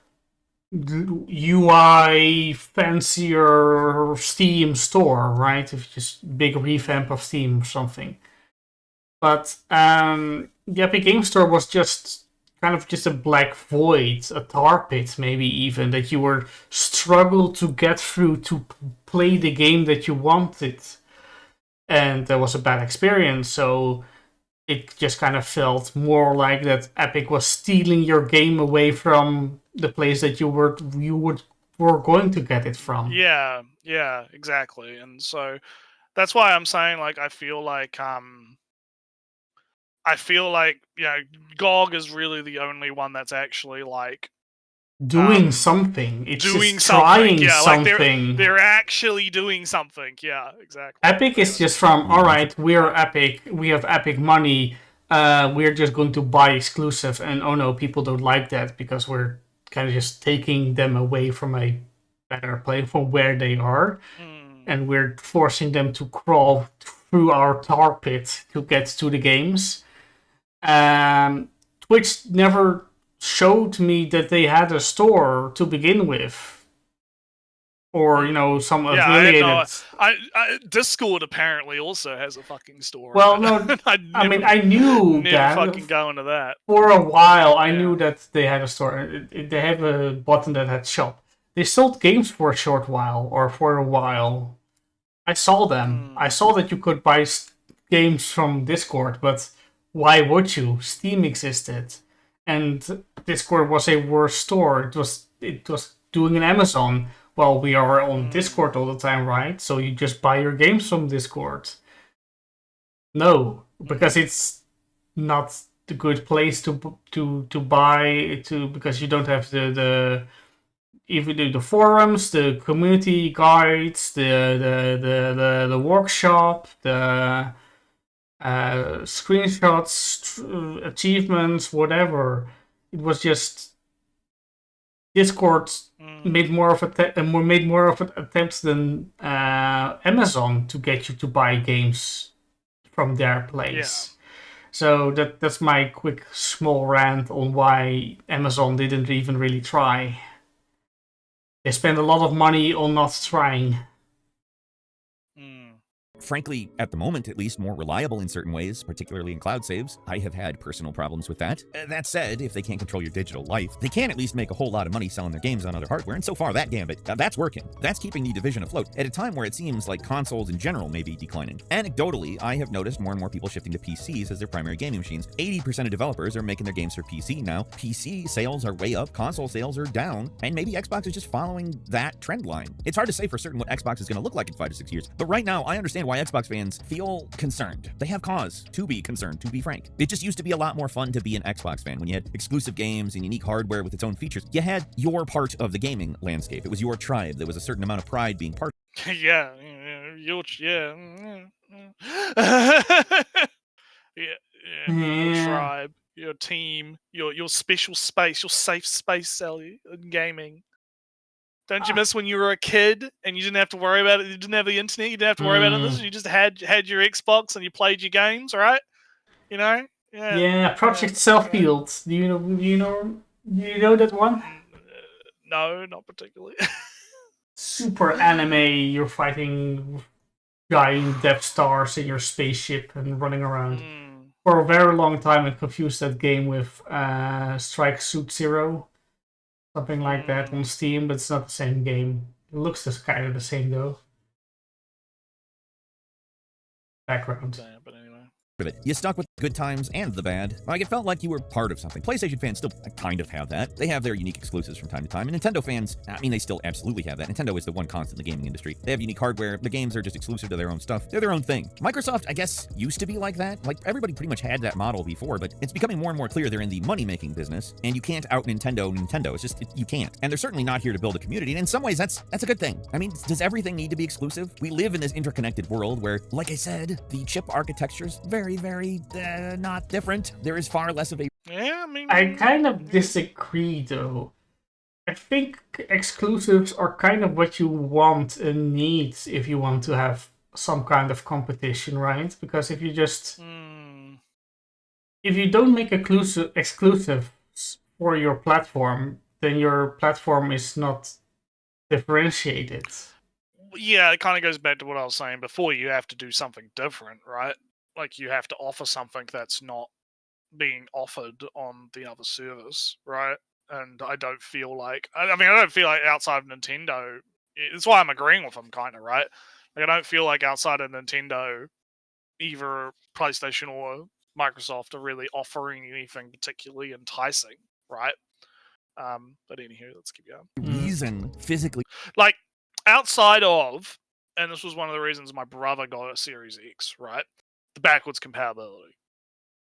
UI, fancier Steam store, right? If just big revamp of Steam or something. But the Epic Game Store was just kind of just a black void, a tar pit maybe even, that you were struggle to get through to play the game that you wanted. And there was a bad experience, so it just kind of felt more like that Epic was stealing your game away from the place that you were going to get it from. Yeah, exactly. And so that's why I'm saying, like, I feel like GOG is really the only one that's actually like doing something. It's doing just something. Trying yeah, something. Like they're actually doing something. Yeah, exactly. Epic is just from, all right, we're Epic, we have Epic money, we're just going to buy exclusive, and oh no, people don't like that because we're kind of just taking them away from a better play from where they are, and we're forcing them to crawl through our tar pit to get to the games. Twitch never showed me that they had a store to begin with, or some affiliated. Discord apparently also has a fucking store. Well, no, I knew that. Fucking go into that for a while. I knew that they had a store. They have a button that had shop. They sold games for a short while, or for a while. I saw them. I saw that you could buy games from Discord, but why would you? Steam existed, and Discord was a worse store. It was doing an Amazon. Well, we are on Discord all the time, right? So you just buy your games from Discord. No, because it's not the good place to buy because you don't have the even the forums, the community guides, the workshop, the screenshots, achievements, whatever. It was just Discord Mm. made more of an attempt than Amazon to get you to buy games from their place. So that's my quick small rant on why Amazon didn't even really try. They spend a lot of money on not trying. Frankly, at the moment at least, more reliable in certain ways, particularly in cloud saves. I have had personal problems with that. That said, if they can't control your digital life, they can at least make a whole lot of money selling their games on other hardware, and so far that gambit, that's working. That's keeping the division afloat, at a time where it seems like consoles in general may be declining. Anecdotally, I have noticed more and more people shifting to PCs as their primary gaming machines. 80% of developers are making their games for PC now. PC sales are way up, console sales are down, and maybe Xbox is just following that trend line. It's hard to say for certain what Xbox is going to look like in 5 to 6 years, but right now, I understand why Xbox fans feel concerned. They have cause to be concerned, to be frank. It just used to be a lot more fun to be an Xbox fan. When you had exclusive games and unique hardware with its own features, you had your part of the gaming landscape. It was your tribe. There was a certain amount of pride being part yeah, your tribe, your team, your special space, your safe space, Sally, in gaming. Don't you miss when you were a kid and you didn't have to worry about it? You didn't have the internet. You didn't have to worry about this. You just had your Xbox and you played your games, right? You know? Yeah, Project Selffield. Do you know that one? No, not particularly. Super anime. You're fighting giant Death Stars in your spaceship and running around. For a very long time, I confused that game with Strike Suit Zero. Something like that on Steam, but it's not the same game. It looks just kind of the same though. Background. But anyway. of it. You stuck with the good times and the bad. Like, it felt like you were part of something. PlayStation fans still kind of have that. They have their unique exclusives from time to time. And Nintendo fans, I mean, they still absolutely have that. Nintendo is the one constant in the gaming industry. They have unique hardware. The games are just exclusive to their own stuff. They're their own thing. Microsoft, I guess, used to be like that. Like, everybody pretty much had that model before, but it's becoming more and more clear they're in the money-making business, and you can't out Nintendo. It's just, you can't. And they're certainly not here to build a community, and in some ways, that's a good thing. I mean, does everything need to be exclusive? We live in this interconnected world where, like I said, the chip architecture's very, very not different. There is far less of a... Yeah, I mean... I kind of disagree, though. I think exclusives are kind of what you want and need if you want to have some kind of competition, right? Because if you just... If you don't make exclusives for your platform, then your platform is not differentiated. Yeah, it kind of goes back to what I was saying before. You have to do something different, right? Like, you have to offer something that's not being offered on the other service, right? And I don't feel like... I don't feel like outside of Nintendo... It's why I'm agreeing with them, kind of, right? Like, I don't feel like outside of Nintendo, either PlayStation or Microsoft are really offering anything particularly enticing, right? But anywho, let's keep going. Reason physically... Like, outside of... And this was one of the reasons my brother got a Series X, right? The backwards compatibility.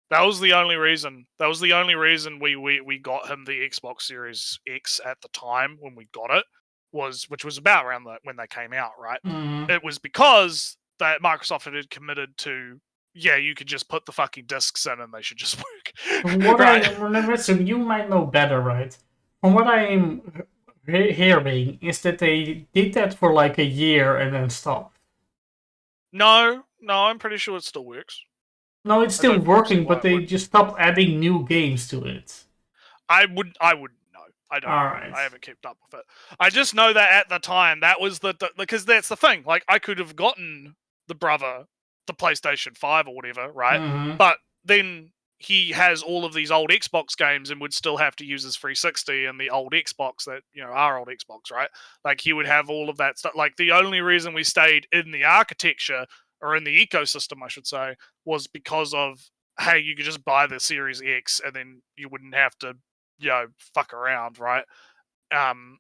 That was the only reason. That was the only reason we got him the Xbox Series X at the time when we got it, which was about around when they came out, right? It was because that Microsoft had committed to, yeah, you could just put the fucking discs in and they should just work. From what right? so you might know better, right? From what I'm hearing is that they did that for like a year and then stopped. No, I'm pretty sure it still works. No, it's still working, but they just stopped adding new games to it. I would know. I don't know. Right. I haven't kept up with it. I just know that at the time, that was because that's the thing. Like, I could have gotten the PlayStation 5 or whatever, right? Mm-hmm. But then he has all of these old Xbox games and would still have to use his 360 and the old Xbox that, our old Xbox, right? Like, he would have all of that stuff. Like, the only reason we stayed in the architecture, or in the ecosystem, I should say, was because of, hey, you could just buy the Series X and then you wouldn't have to, fuck around, right? And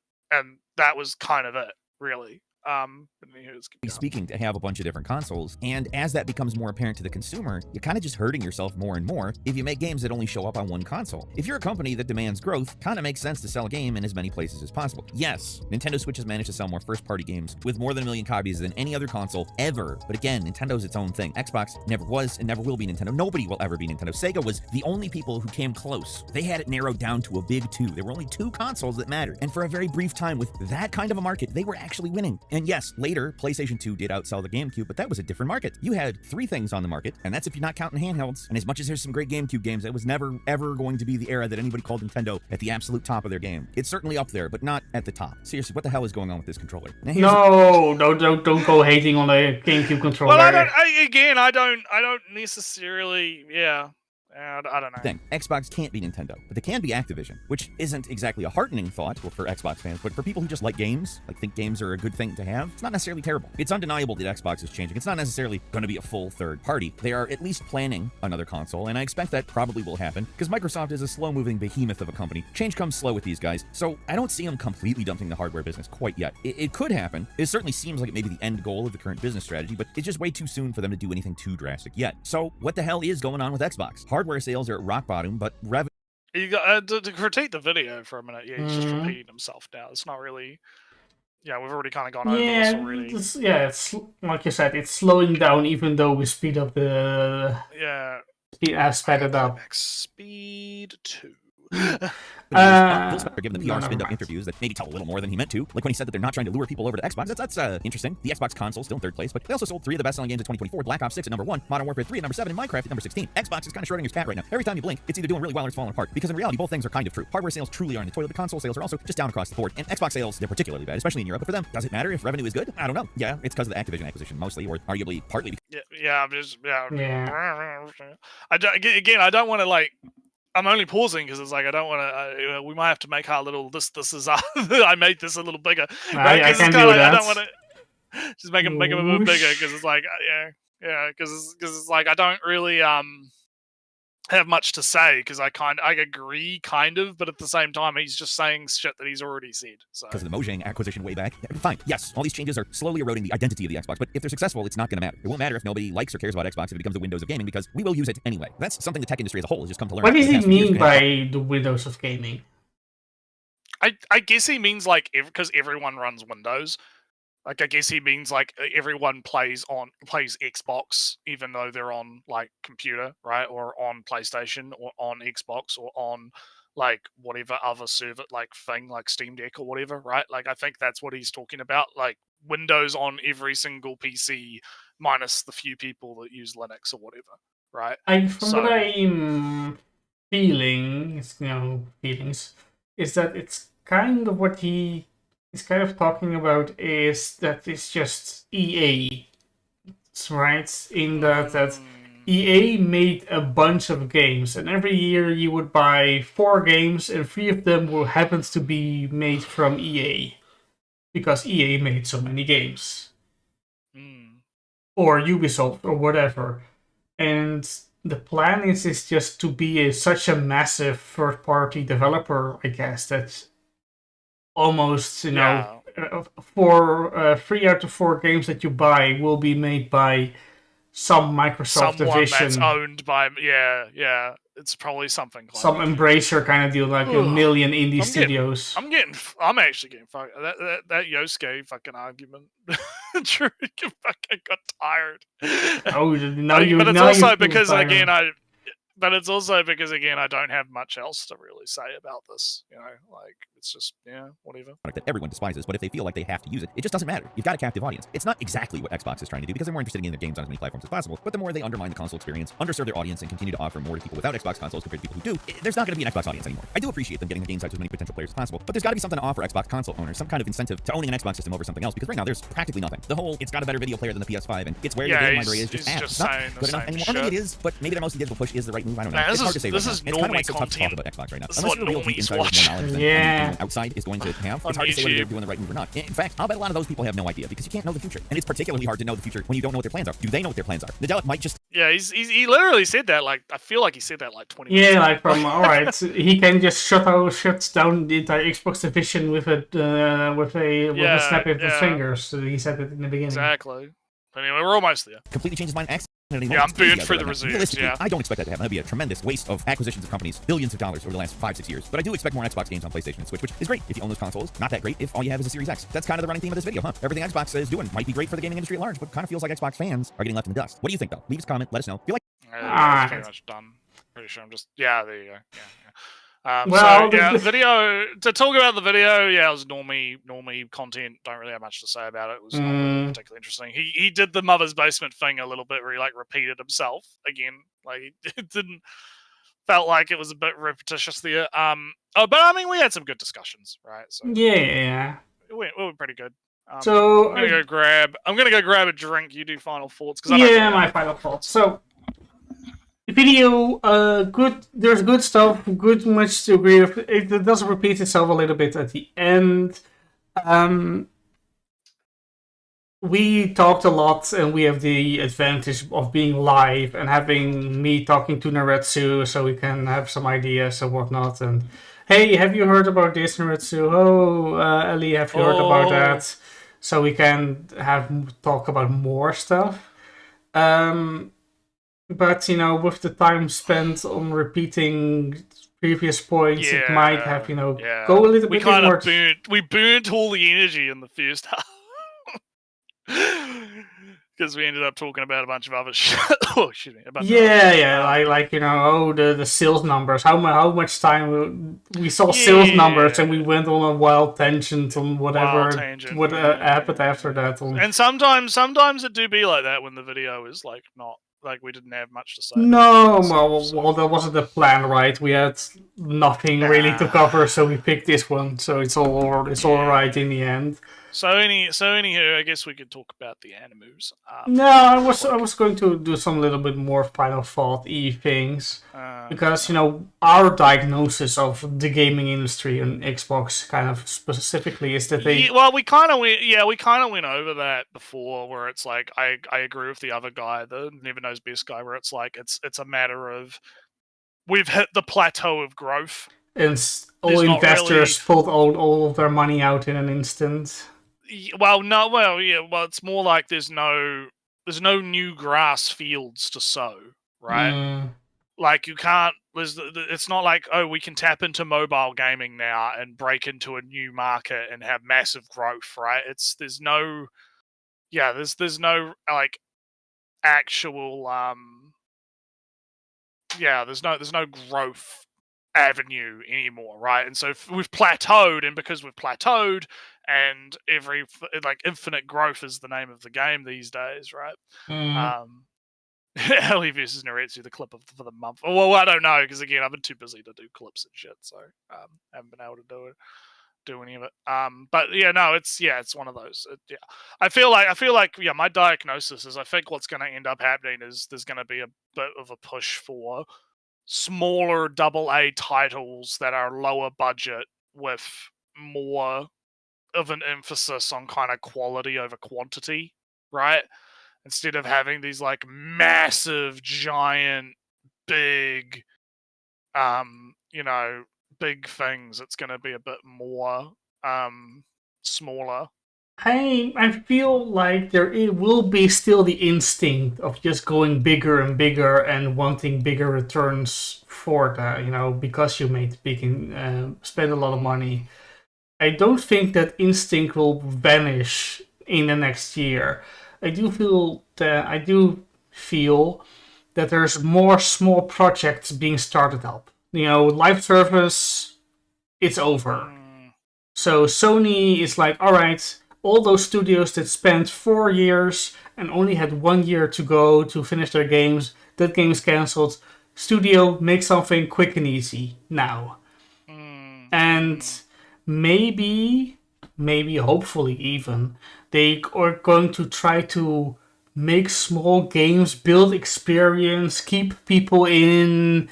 that was kind of it, really. But anywho, let's keep going. Speaking to have a bunch of different consoles, and as that becomes more apparent to the consumer, you're kind of just hurting yourself more and more if you make games that only show up on one console. If you're a company that demands growth, kind of makes sense to sell a game in as many places as possible. Yes, Nintendo Switch has managed to sell more first-party games with more than 1 million copies than any other console ever. But again, Nintendo's its own thing. Xbox never was and never will be Nintendo. Nobody will ever be Nintendo. Sega was the only people who came close. They had it narrowed down to a big 2. There were only 2 consoles that mattered. And for a very brief time with that kind of a market, they were actually winning. And yes, later, PlayStation 2 did outsell the GameCube, but that was a different market. You had 3 things on the market, and that's if you're not counting handhelds. And as much as there's some great GameCube games, that was never, ever going to be the era that anybody called Nintendo at the absolute top of their game. It's certainly up there, but not at the top. Seriously, what the hell is going on with this controller? No, don't go hating on a GameCube controller. Well, I don't necessarily, I don't know. Thing. Xbox can't be Nintendo, but they can be Activision, which isn't exactly a heartening thought for Xbox fans, but for people who just like games, like think games are a good thing to have, it's not necessarily terrible. It's undeniable that Xbox is changing. It's not necessarily going to be a full third party. They are at least planning another console, and I expect that probably will happen, because Microsoft is a slow-moving behemoth of a company. Change comes slow with these guys, so I don't see them completely dumping the hardware business quite yet. It could happen. It certainly seems like it may be the end goal of the current business strategy, but it's just way too soon for them to do anything too drastic yet. So what the hell is going on with Xbox? Hardware sales are at rock bottom, but revenue... You got to critique the video for a minute. Yeah, he's just repeating himself now. It's not really... Yeah, we've already kind of gone over this already. It's like you said, it's slowing down even though we speed up the... sped it up. Speed 2. Phil Spencer giving the PR spin-up interviews that maybe tell a little more than he meant to. Like when he said that they're not trying to lure people over to Xbox. That's interesting. The Xbox console still in 3rd place, but they also sold 3 of the best-selling games of 2024. Black Ops 6 at number 1, Modern Warfare 3 at number 7, and Minecraft at number 16. Xbox is kind of Schrodinger's cat right now. Every time you blink, it's either doing really well or it's falling apart. Because in reality, both things are kind of true. Hardware sales truly are in the toilet. The console sales are also just down across the board. And Xbox sales, they're particularly bad, especially in Europe. But for them, does it matter if revenue is good? I don't know. Yeah, it's because of the Activision acquisition mostly, or arguably partly because... Again, I don't want to like... I'm only pausing because it's like I don't want to. We might have to make our little this is I made this a little bigger. Right? I can do that. I don't want to just make them a bit bigger because it's like because it's like I don't really have much to say because I agree kind of, but at the same time he's just saying shit that he's already said. So because of the Mojang acquisition way back, fine. Yes, all these changes are slowly eroding the identity of the Xbox, but if they're successful, it's not going to matter. It won't matter if nobody likes or cares about Xbox if it becomes the Windows of gaming because we will use it anyway. That's something the tech industry as a whole has just come to learn. What does he mean by the Windows of gaming? I guess he means like because everyone runs Windows. Like I guess he means like everyone plays Xbox even though they're on like computer, right? Or on PlayStation or on Xbox or on like whatever other server like thing like Steam Deck or whatever, right? Like I think that's what he's talking about. Like Windows on every single PC minus the few people that use Linux or whatever, right? From what I'm feeling, feelings, is that it's kind of what he is kind of talking about is that it's just EA, right? In that EA made a bunch of games, and every year you would buy 4 games, and 3 of them will happen to be made from EA, because EA made so many games. Or Ubisoft, or whatever. And the plan is just to be such a massive third-party developer, I guess, that almost, 3 out of 4 games that you buy will be made by some Microsoft division. That's owned by, it's probably something like some Embracer kind of deal, like a million indie studios. I'm actually getting fucked. That Yosuke fucking argument. True, fucking got tired. Oh, no, but it's also because again I don't have much else to really say about this. Like it's just whatever. That everyone despises, but if they feel like they have to use it, it just doesn't matter. You've got a captive audience. It's not exactly what Xbox is trying to do because they're more interested in getting their games on as many platforms as possible. But the more they undermine the console experience, underserve their audience, and continue to offer more to people without Xbox consoles compared to people who do, there's not going to be an Xbox audience anymore. I do appreciate them getting the games out to as many potential players as possible, but there's got to be something to offer Xbox console owners, some kind of incentive to owning an Xbox system over something else. Because right now there's practically nothing. The whole it's got a better video player than the PS5, and it's where your game library is just it's not good enough anymore. Or maybe it is, but maybe their most digital push is the right move. I don't know. It's hard to say right now. It's kind of like so tough to talk about Xbox right now. Unless you're a real deep insider with more knowledge than anyone outside is going to have. It's hard to say whether they're doing the right move or not. In fact, I'll bet a lot of those people have no idea because you can't know the future. And it's particularly hard to know the future when you don't know what their plans are. Do they know what their plans are? Nadella might just he literally said that. Like, I feel like he said that like 20 minutes Yeah, ago. like from alright, he can just shuts down the entire Xbox division with a snap of his fingers. So he said it in the beginning. Exactly. But anyway, we're almost there. Completely changed his mind. Yeah, I'm burned through the reserves. Realistically, Yeah. I don't expect that to happen. That'd be a tremendous waste of acquisitions of companies, billions of dollars over the last 5-6 years. But I do expect more Xbox games on PlayStation and Switch, which is great if you own those consoles. Not that great if all you have is a Series X. That's kind of the running theme of this video, huh? Everything Xbox is doing might be great for the gaming industry at large, but kind of feels like Xbox fans are getting left in the dust. What do you think, though? Leave us a comment. Let us know. Feel like Yeah, pretty much done. Pretty sure I'm just. Yeah, there you go. Yeah. Well, so yeah, video to talk about the video. Yeah, it was normie content. Don't really have much to say about it. It was not really particularly interesting. He did the mother's basement thing a little bit, where he like repeated himself again. Like it didn't felt like it was a bit repetitious there. But I mean, we had some good discussions, right? So Yeah. it went pretty good. So I'm gonna go grab a drink. You do final thoughts because my final thoughts. So the video, good. There's good stuff. Good, much to agree with. It does repeat itself a little bit at the end. We talked a lot, and we have the advantage of being live and having me talking to Naretsu, so we can have some ideas and whatnot. And hey, have you heard about this, Naretsu? Oh, Ellie, have you heard about that? So we can talk about more stuff. But with the time spent on repeating previous points, it might have go a little bit more. We burnt all the energy in the first half. Because we ended up talking about a bunch of other shit. Excuse me. The sales numbers. How much time we saw sales numbers, and we went on a wild tangent on whatever happened after that. And sometimes it do be like that when the video is like not like we didn't have much to say. No, well, that wasn't the plan, right? We had nothing really to cover, so we picked this one. So it's all right in the end. So anywho, I guess we could talk about the animus. No, I was going to do some little bit more final thought-y things because our diagnosis of the gaming industry and Xbox kind of specifically is that they. Yeah, we kind of went over that before, where it's like I agree with the other guy, the Never Knows Best guy, where it's like it's a matter of we've hit the plateau of growth, and all investors pulled all of their money out in an instant. It's more like there's no new grass fields to sow, right? Like you can't. It's not like we can tap into mobile gaming now and break into a new market and have massive growth, right? There's no like actual there's no growth avenue anymore, right? And so we've plateaued, and because we've plateaued, and infinite growth is the name of the game these days, right? Ellie versus Naretsu, the clip for the month. Well, I don't know, because again, I've been too busy to do clips and shit, so haven't been able to do any of it. But yeah, no, it's one of those. I feel like my diagnosis is I think what's going to end up happening is there's going to be a bit of a push for smaller AA titles that are lower budget with more of an emphasis on kind of quality over quantity, right? Instead of having these like massive, giant, big, big things, it's going to be a bit more smaller. I feel like it will be still the instinct of just going bigger and bigger and wanting bigger returns for that, because you made spend a lot of money. I don't think that instinct will vanish in the next year. I do feel that there's more small projects being started up. Live service, it's over. So Sony is like, all right, all those studios that spent 4 years and only had 1 year to go to finish their games, that game is cancelled. Studio, make something quick and easy now. And maybe, hopefully even, they are going to try to make small games, build experience, keep people in,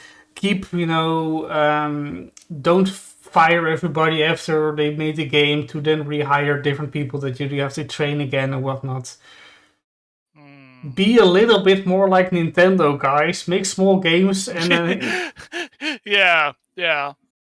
don't fire everybody after they made the game to then rehire different people that you have to train again and whatnot. be a little bit more like Nintendo, guys. Make small games and then yeah.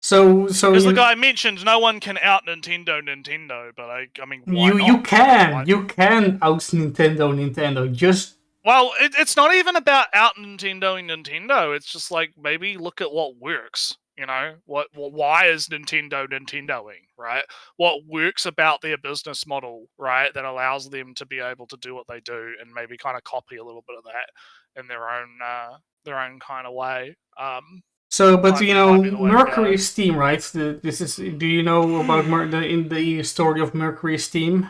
so Because the guy mentioned no one can out Nintendo, but I mean, why not? you can Why- you can out Nintendo. Just Well, it's not even about out Nintendo. It's just like maybe look at what works. You know, why is Nintendoing, right? What works about their business model, right, that allows them to be able to do what they do, and maybe kind of copy a little bit of that in their own kind of way. so, but Might be the way to Mercury go. Steam, right? This is. Do you know about the story of Mercury Steam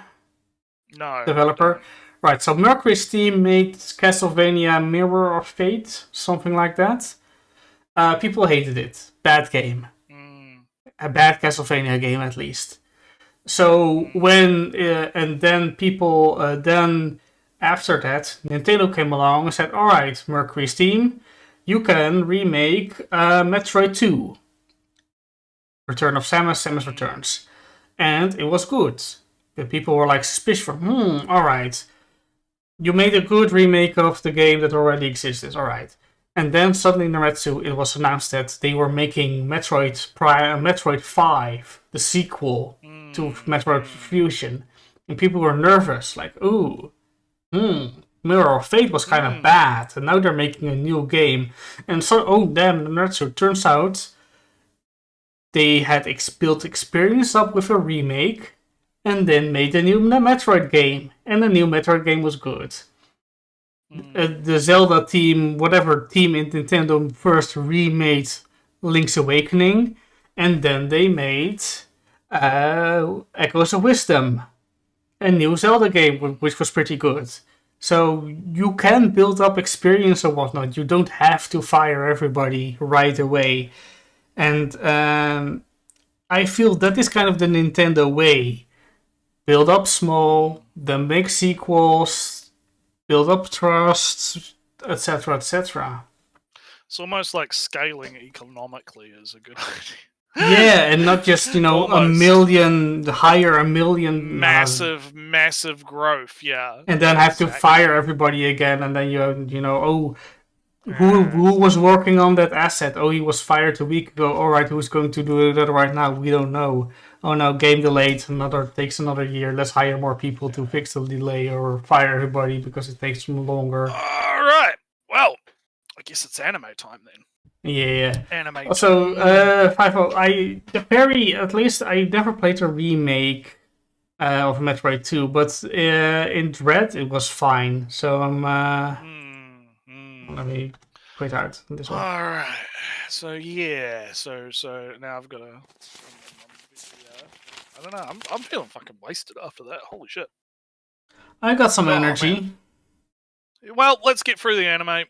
No developer? Right. So Mercury Steam made Castlevania Mirror of Fate, something like that. People hated it. Bad game. A bad Castlevania game, at least. So when and then people then after that, Nintendo came along and said, "All right, Mercury Steam, you can remake Metroid 2, Return of Samus, Samus Returns," and it was good. The people were like suspicious. All right, you made a good remake of the game that already existed. All right. And then suddenly, Naretsu, it was announced that they were making Metroid 5, the sequel to Metroid Fusion. And people were nervous, like, ooh, Mirror of Fate was kind of bad, and now they're making a new game. And so, oh damn, Naretsu, turns out they had built experience up with a remake, and then made a new Metroid game. And the new Metroid game was good. The Zelda team, whatever team in Nintendo first remade Link's Awakening, and then they made Echoes of Wisdom, a new Zelda game, which was pretty good. So you can build up experience and whatnot. You don't have to fire everybody right away. And I feel that is kind of the Nintendo way. Build up small, then make sequels, build up trust, etc., etc. It's almost like scaling economically is a good idea. Yeah, and not just hire a million, massive growth. Yeah, and then have to fire everybody again, and then who was working on that asset? Oh, he was fired a week ago. All right, who's going to do that right now? We don't know. Oh no, game delayed. Takes another year. Let's hire more people to fix the delay, or fire everybody because it takes longer. All right. Well, I guess it's anime time then. Yeah. Anime. Also, 5 at least I never played a remake of Metroid 2, but in Dread it was fine. So I'm let me quit out this one. All right. So yeah. So now I've got to. I don't know. I'm feeling fucking wasted after that. Holy shit. I got some energy. Man. Well, let's get through the anime, and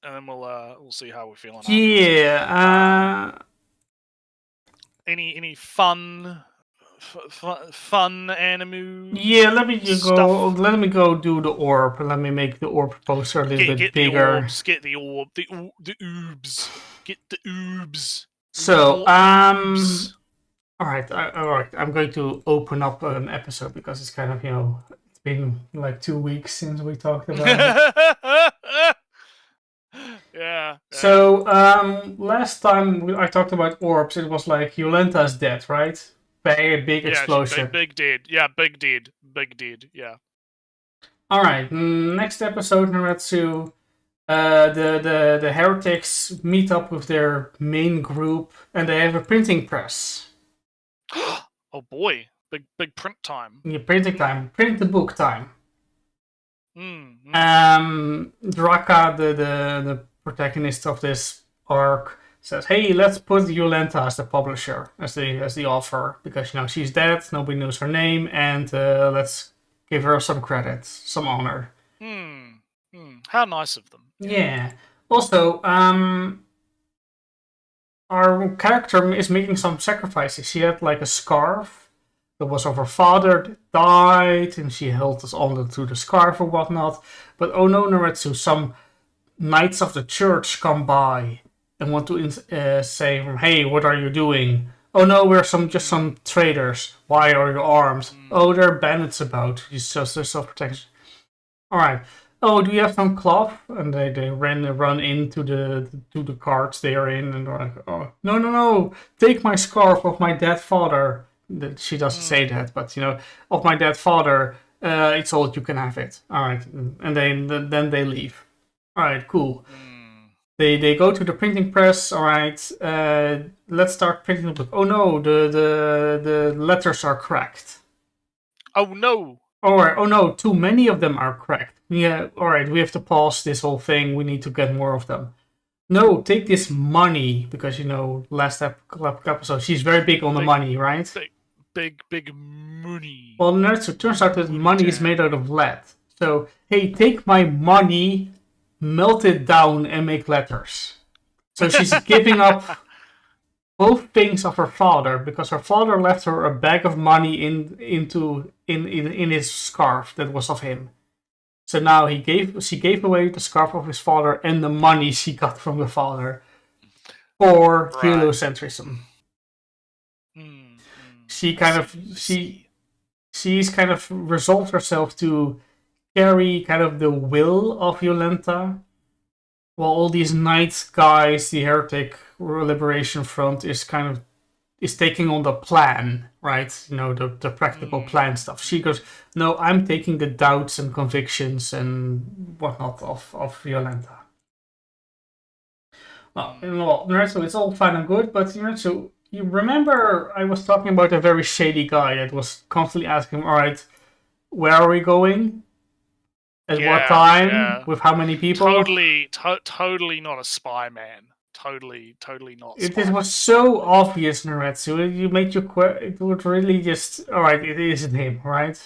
then we'll see how we're feeling. Yeah. Any fun anime? Yeah. Let me go. Let me go do the orb. Let me make the orb poster a little bit bigger. Get the orb. The oobs. Get the oobs. So All right. I'm going to open up an episode because it's kind of it's been like 2 weeks since we talked about it. Yeah. So last time I talked about orbs, it was like Yolenta's dead, right? Big explosion. Big dead. Yeah, big dead. Yeah. All right. Next episode, Naretsu. The heretics meet up with their main group, and they have a printing press. Oh boy, big print time. Yeah, printing time. Print the book time. Draka, the protagonist of this arc, says, "Hey, let's put Yolenta as the publisher, as the author, because she's dead, nobody knows her name, and let's give her some credit, some honor." How nice of them. Yeah. Also, our character is making some sacrifices. She had like a scarf that was of her father that died, and she held us on to the scarf or whatnot. But oh no, Naretsu, some knights of the church come by and want to say, "Hey, what are you doing?" "Oh no, we're just some traders." "Why are you armed?" "Oh, there are bandits about. It's just their self-protection." All right. "Oh, do you have some cloth?" And they run into the carts they are in, and they're like, "Oh, no, no, no! Take my scarf of my dead father." She doesn't say that, but of my dead father. It's all you can have it. All right, and then they leave. All right, cool. They go to the printing press. All right, let's start printing the book. Oh no, the letters are cracked. Oh no! Oh no, too many of them are cracked. Yeah, all right, we have to pause this whole thing. We need to get more of them. No, take this money because last episode she's very big on the money, right? Big money. Well, no, so it turns out that money is made out of lead. So hey, take my money, melt it down, and make letters. So she's giving up both things of her father because her father left her a bag of money in his scarf that was of him. So now she gave away the scarf of his father and the money she got from the father for heliocentrism. She's kind of resolved herself to carry kind of the will of Yolanta, while all these knight guys, the Heretic Liberation Front, is taking on the plan, right? The practical plan stuff. She goes, no, I'm taking the doubts and convictions and whatnot of Yolanta. Well, so it's all fine and good, but so you remember I was talking about a very shady guy that was constantly asking, all right, where are we going? At what time? Yeah. With how many people? Totally not a spy, man. Totally not. It was so obvious, Naretsu. You made your it would really just. All right, it isn't him, right?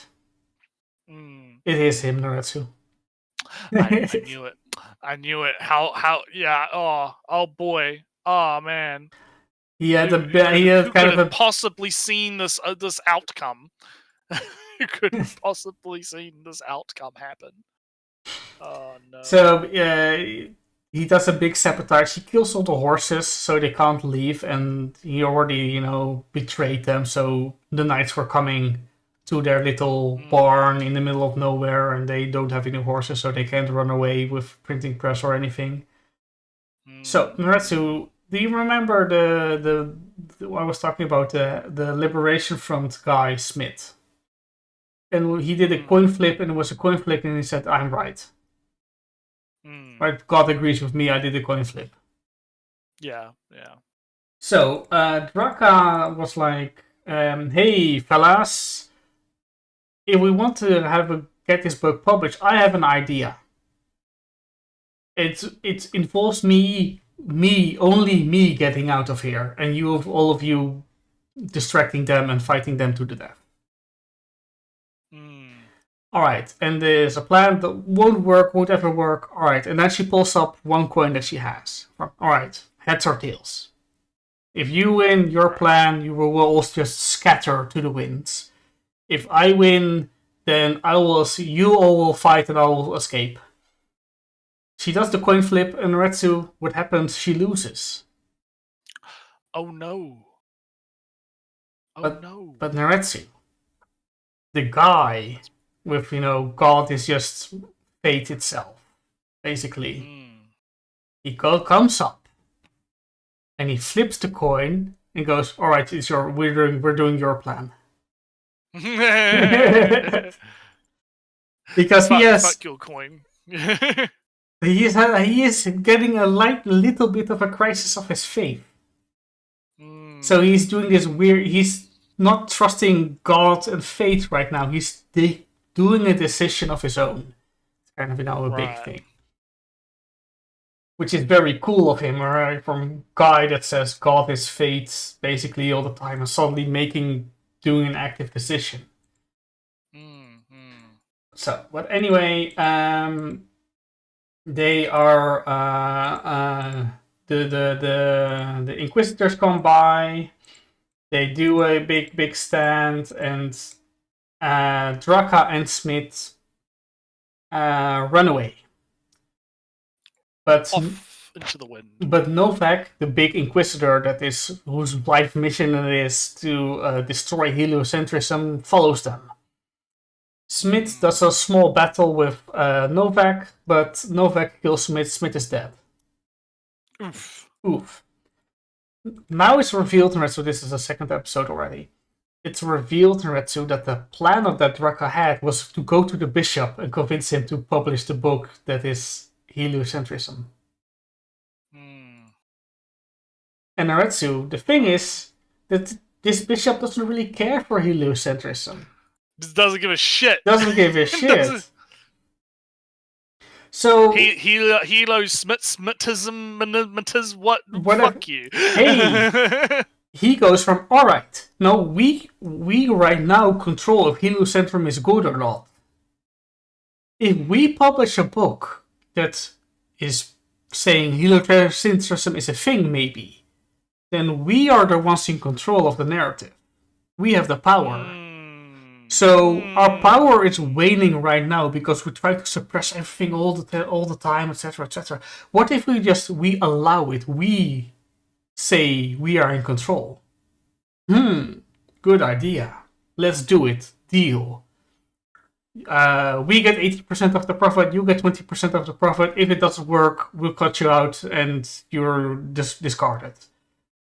It is him, Naretsu. I knew it. I knew it. How? Yeah. Oh boy. Oh man. He had kind of possibly seen this outcome. Who could have possibly seen this outcome happen? Oh no. So he does a big sabotage. He kills all the horses so they can't leave, and he already betrayed them. So the knights were coming to their little barn in the middle of nowhere, and they don't have any horses, so they can't run away with printing press or anything. So Naretsu, do you remember the I was talking about the Liberation Front guy Smith? And he did a coin flip, and it was a coin flip, and he said, I'm right. Right? God agrees with me, I did a coin flip. Yeah. So, Draka was like, hey, fellas, if we want to get this book published, I have an idea. It involves only me getting out of here, and all of you distracting them and fighting them to the death. Alright, and there's a plan that won't ever work. Alright, and then she pulls up one coin that she has. Alright, heads or tails. If you win your plan, you will all just scatter to the winds. If I win, then you all will fight and I will escape. She does the coin flip, and Retsu, what happens? She loses. Oh no. But Naretsu, the guy with, God is just fate itself, basically. He comes up, and he flips the coin, and goes, all right, we're doing your plan. Because fuck your coin. he is getting a little bit of a crisis of his faith. So he's doing this weird. He's not trusting God and fate right now. He's doing a decision of his own. It's kind of a big thing, which is very cool of him. Right? From a guy that says God is fate basically all the time, and suddenly doing an active decision. So, but anyway, they are the Inquisitors come by. They do a big stand, and Draka and Smith run away. But off into the wind. But Novak, the big Inquisitor whose life mission it is to destroy heliocentrism, follows them. Smith does a small battle with Novak, but Novak kills Smith. Smith is dead. Oof. Oof. Now it's revealed in Retsu, this is the second episode already. It's revealed in Retsu that the plan of that Draka had was to go to the bishop and convince him to publish the book that is heliocentrism. And in Retsu, the thing is that this bishop doesn't really care for heliocentrism. Just doesn't give a shit. Doesn't give a shit. So Smitism, what? Fuck you. Hey, he goes from alright. No, we right now control if heliocentrism is good or not. If we publish a book that is saying heliocentrism is a thing, maybe, then we are the ones in control of the narrative. We have the power. So our power is waning right now because we try to suppress everything all the time, etc., etc. What if we allow it? We say we are in control. Good idea. Let's do it. Deal. We get 80% of the profit. You get 20% of the profit. If it doesn't work, we'll cut you out and you're discarded.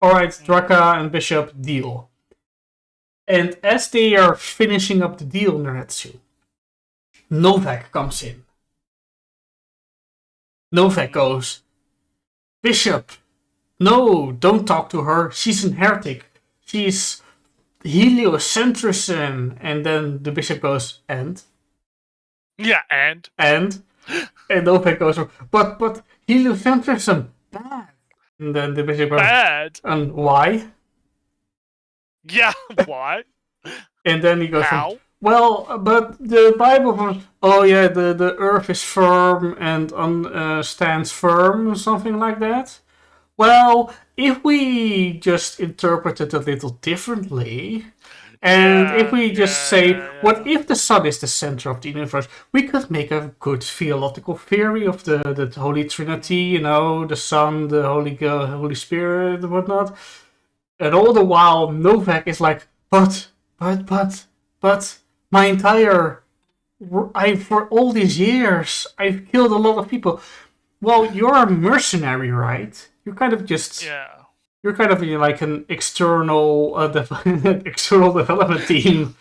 All right, Draka and Bishop, deal. And as they are finishing up the deal, Naretsu, Novak comes in. Novak goes, Bishop, no, don't talk to her. She's an heretic. She's heliocentrism. And then the bishop goes, and? Yeah, and? And Novak goes, but heliocentrism, bad. And then the bishop goes, bad? And why? Yeah, why? And then he goes, how? Well, but the Bible, the earth is firm and stands firm, something like that. Well, if we just interpret it a little differently, and if we just say, what if the sun is the center of the universe? We could make a good theological theory of the Holy Trinity, the Son, the Holy Spirit, and whatnot. And all the while, Novak is like, but, my entire, for all these years, I've killed a lot of people. Well, you're a mercenary, right? You're kind of just, you're kind of like an external, external development team.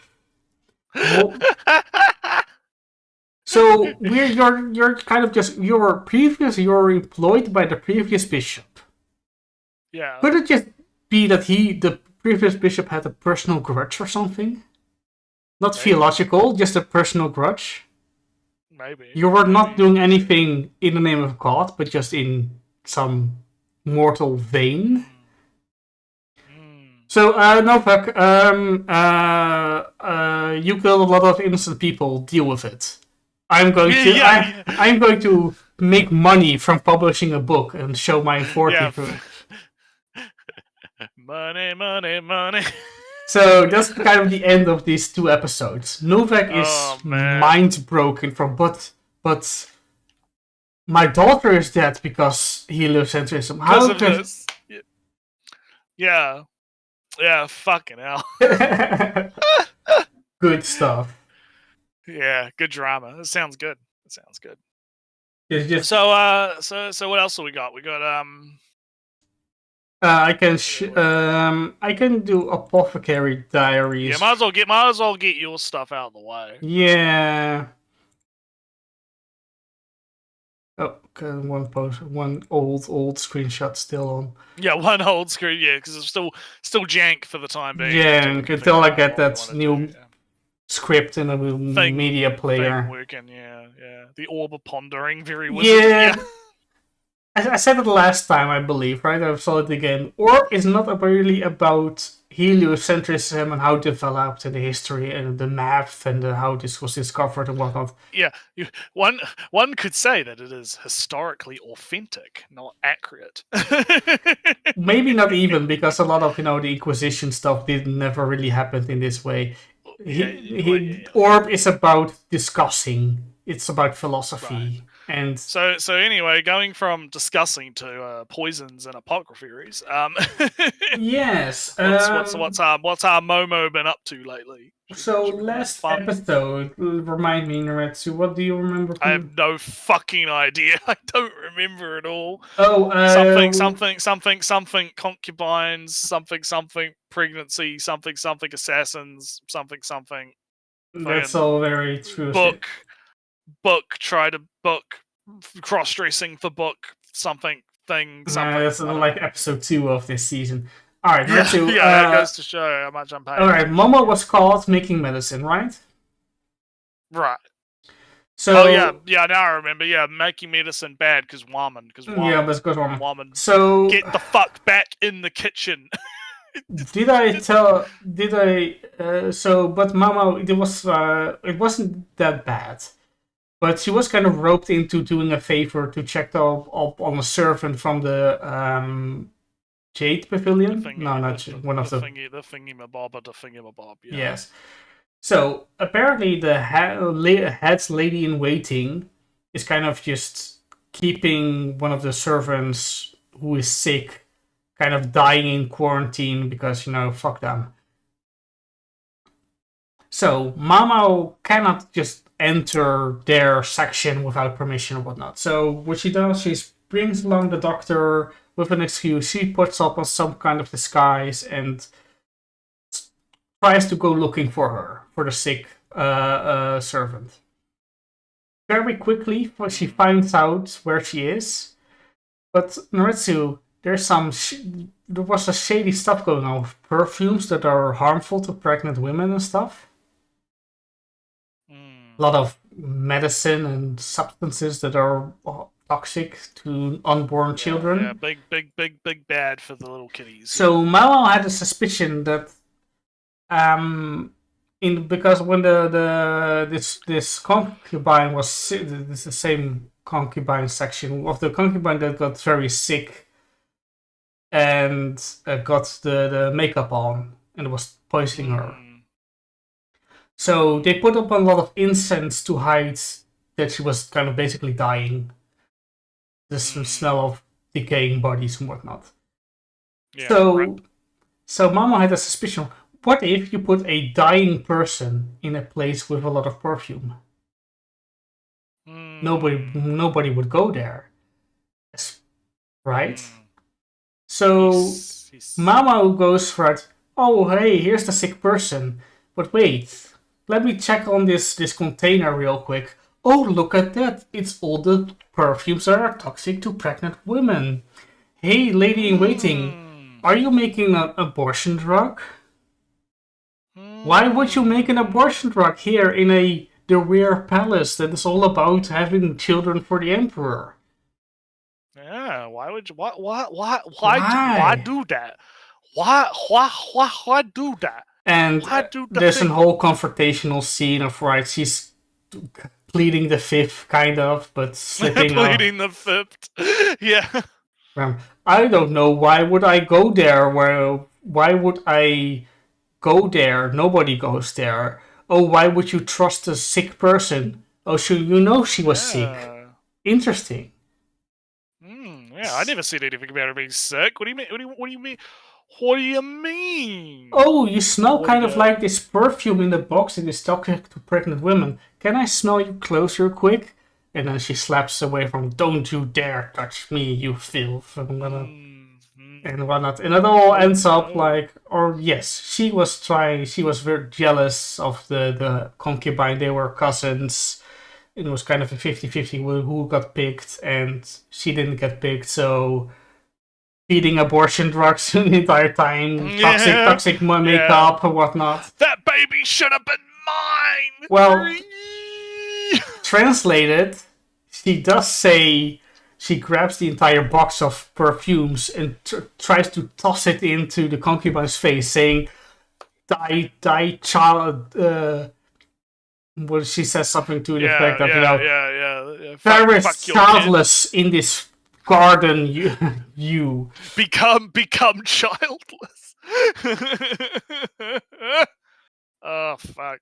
So you're kind of just, you're employed by the previous bishop. Yeah. Could it just be that the previous bishop had a personal grudge or something? Not theological, just a personal grudge. Maybe. You were not doing anything in the name of God, but just in some mortal vein. So, Novak, you killed a lot of innocent people. Deal with it. I'm going to make money from publishing a book and show my authority through it. Money, money, money. So that's kind of the end of these 2 episodes. Novak is mind broken from, but my daughter is dead because heliocentrism. How of this. Yeah, fucking hell. Good stuff. Yeah, good drama. It sounds good. It's just... So what else have we got? We got I can do Apothecary Diaries. Yeah, might as well get your stuff out of the way. Yeah. Oh, okay, one old screenshot still on. Yeah, one old screen. Yeah, because it's still jank for the time being. Yeah, until I get that new script in a media player. Working, yeah. The orb of pondering, very wizard. Yeah. I said it last time, I believe, right? I saw it again. Orb is not really about heliocentrism and how it developed and the history and the math and how this was discovered and whatnot. Yeah, one could say that it is historically authentic, not accurate. Maybe not even, because a lot of the Inquisition stuff never really happened in this way. Orb is about discussing. It's about philosophy. Right. And So anyway, going from discussing to poisons and apocrypheries. yes, What's our Momo been up to lately? so Should we have last fun? episode, remind me, Naretsu, what do you remember? I have no fucking idea. I don't remember at all. Oh, Something concubines, something pregnancy, something assassins, something that's all very true. book try to book cross-dressing for book something. That's like episode 2 of this season. All right, Yeah, Naretsu, that goes to show how much I'm paying. all right, Momo was called making medicine, right? Right. So Now I remember. Yeah, making medicine bad because woman. yeah, but good one. Woman. So Get the fuck back in the kitchen. Did I tell? Did I? So, but Momo, it wasn't that bad. But she was kind of roped into doing a favor to check up on a servant from the Jade Pavilion. One of the thingy-mabob. Yeah. Yes. So apparently, the head lady in waiting is kind of just keeping one of the servants who is sick, kind of dying in quarantine because fuck them. So Mamo cannot just enter their section without permission or whatnot. So what she does, she brings along the doctor with an excuse. She puts up on some kind of disguise and tries to go looking for her, for the sick servant. Very quickly, she finds out where she is. But Naretsu, there was a shady stuff going on with perfumes that are harmful to pregnant women and stuff. A lot of medicine and substances that are toxic to unborn children. Yeah, big bad for the little kitties. So Mao had a suspicion that, because when this concubine was this is the same concubine section of the concubine that got very sick and got the makeup on and was poisoning her. So they put up a lot of incense to hide that she was kind of basically dying. The smell of decaying bodies and whatnot. Yeah, so Mama had a suspicion. What if you put a dying person in a place with a lot of perfume? Nobody would go there. Right? So Mama goes for it. Oh, hey, here's the sick person. But wait. Let me check on this container real quick. Oh, look at that. It's all the perfumes that are toxic to pregnant women. Hey, lady in waiting. Are you making an abortion drug? Why would you make an abortion drug here in the rare palace that is all about having children for the emperor? Yeah, why would you? Why do that? Why do that? And there's a whole confrontational scene of she's pleading the fifth, kind of, but slipping. Pleading the fifth, yeah. I don't know. Why would I go there? Why would I go there? Nobody goes there. Oh, why would you trust a sick person? Oh, so she was sick. Interesting. Yeah, I never said anything about her being sick. What do you mean? What do you mean? What do you mean? Oh, you smell kind of like this perfume in the box that is toxic to pregnant women. Can I smell you closer quick? And then she slaps away from, don't you dare touch me, you filth. And whatnot. And it all ends up she was very jealous of the concubine. They were cousins. It was kind of a 50-50 who got picked, and she didn't get picked, so feeding abortion drugs the entire time, toxic makeup and whatnot. That baby should have been mine! Well, translated, she does say she grabs the entire box of perfumes and tries to toss it into the concubine's face, saying, die child, well, she says something to the effect that, there is childless in this garden, you become childless. Oh fuck!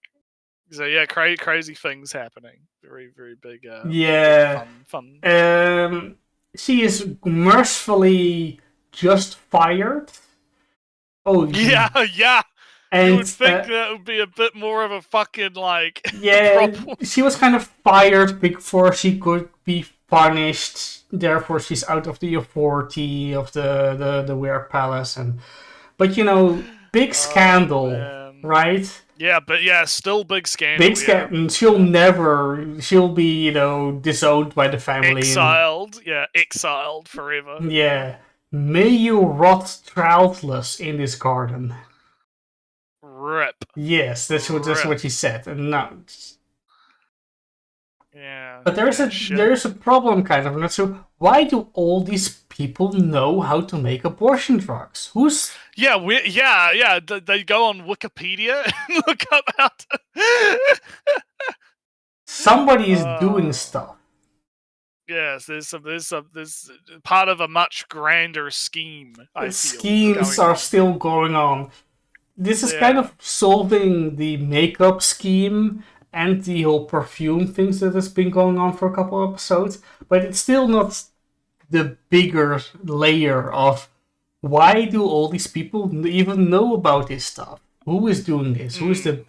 So yeah, crazy things happening. Very very big. Yeah. Fun. She is mercifully just fired. Oh Yeah, yeah. and You would think that would be a bit more of a fucking like yeah, problem. she was kind of fired before she could be punished. Therefore, she's out of the authority of the Weird Palace, but big scandal, man. right? Yeah, but yeah, still big scandal. Big scandal. She'll be disowned by the family. Exiled. Yeah, exiled forever. Yeah. May you rot childless in this garden. Rip. Yes, that's what she said. And no. Yeah. But there is a problem, kind of. So why do all these people know how to make abortion drugs? Who's Yeah, they go on Wikipedia and look up how to. somebody is doing stuff. Yes, there's part of a much grander scheme. Schemes are still going on. This is kind of solving the makeup scheme and the whole perfume things that has been going on for a couple of episodes, but it's still not the bigger layer of why do all these people even know about this stuff? Who is doing this? Who is the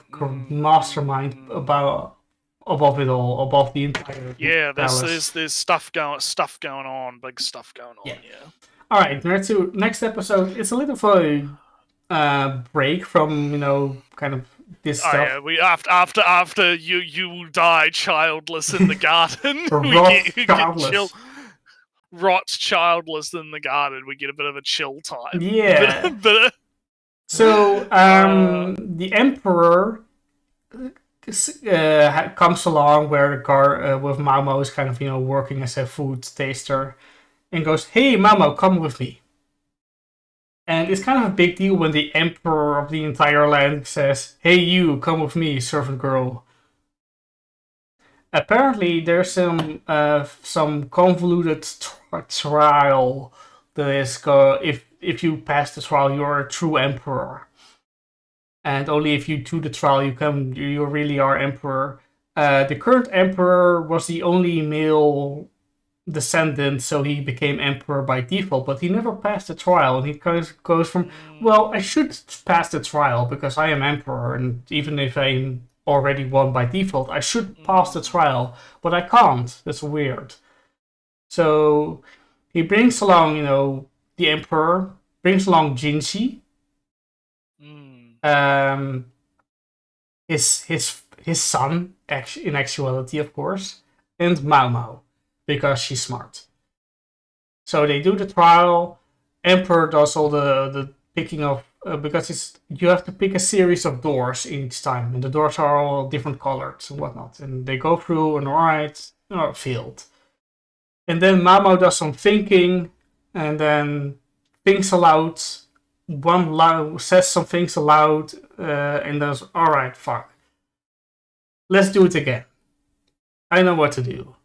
mastermind above it all, above the entire there's stuff going on, big stuff going on. Yeah. All right, next episode. It's a little of a break from kind of this stuff. Yeah, we after you die childless in the garden, rot childless in the garden. We get a bit of a chill time. Yeah. So the Emperor comes along where the car with Mamo is kind of working as a food taster, and goes, "Hey Mamo, come with me." And it's kind of a big deal when the Emperor of the entire land says, "Hey you, come with me, servant girl." Apparently there's some convoluted trial that is if you pass the trial you're a true emperor. And only if you do the trial you really are emperor. The current emperor was the only male descendant, so he became emperor by default, but he never passed the trial, and he goes from, well, I should pass the trial because I am emperor, and even if I'm already won by default, I should pass the trial, but I can't. That's weird. So he brings along, the emperor, brings along Jinxie, his son, in actuality, of course, and Mao Mao, because she's smart. So they do the trial. Emperor does all the picking of because you have to pick a series of doors each time, and the doors are all different colors and whatnot. And they go through and failed. And then Mamo does some thinking, and then thinks aloud. Says some things aloud, and does, all right, fuck. Let's do it again. I know what to do.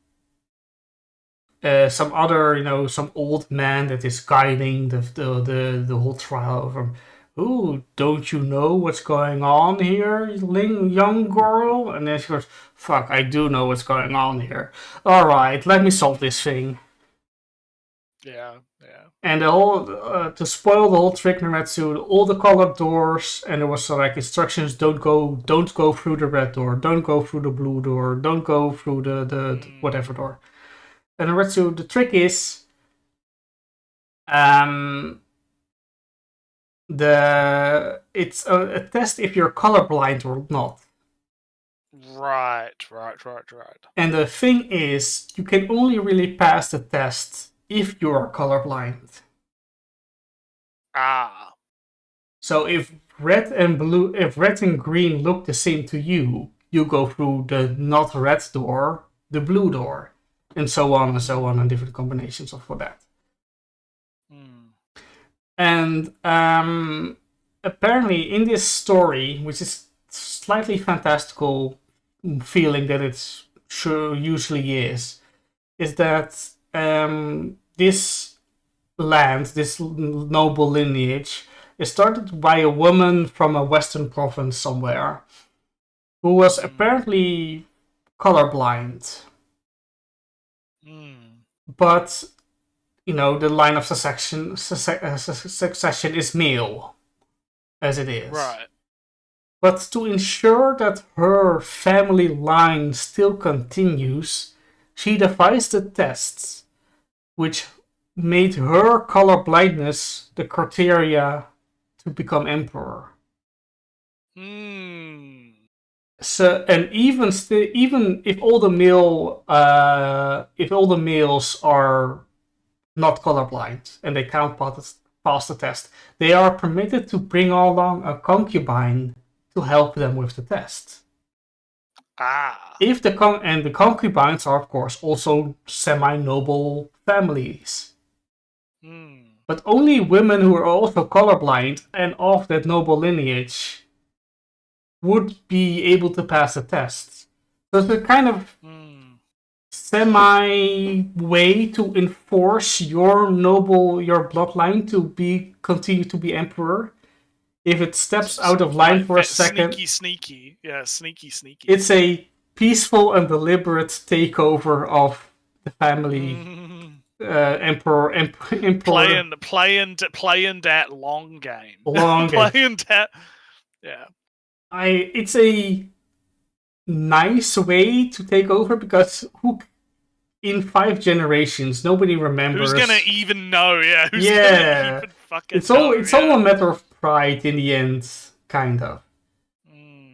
Some other, some old man that is guiding the whole trial from, "Ooh, don't you know what's going on here, young girl?" And then she goes, "Fuck, I do know what's going on here. Alright, let me solve this thing." Yeah. And the whole, to spoil the whole trick, Naretsu, all the colored doors, and there was instructions, don't go through the red door, don't go through the blue door, don't go through the whatever door. And Naretsu, the trick is, it's a test if you're colorblind or not. Right. And the thing is, you can only really pass the test if you are colorblind. So if red and green look the same to you, you go through the not red door, the blue door, and so on, and different combinations for that. And apparently in this story, which is slightly fantastical feeling that it usually is that this land, this noble lineage, is started by a woman from a western province somewhere, who was apparently colorblind. But, the line of succession is male, as it is. Right. But to ensure that her family line still continues, she devised a test which made her colorblindness the criteria to become emperor. So, and even if all the males are not colorblind and they can't pass the test, they are permitted to bring along a concubine to help them with the test. If the concubines are, of course, also semi-noble families. But only women who are also colorblind and of that noble lineage would be able to pass the test. So it's a kind of semi-way to enforce your bloodline to continue to be emperor. If it steps out of line for a second... Sneaky. Yeah, sneaky. It's a peaceful and deliberate takeover of the family emperor. Playing that long game. Yeah. It's a nice way to take over because in 5 generations nobody remembers. Who's gonna even know? Yeah. Gonna even fucking it's all a matter of pride in the end, kind of.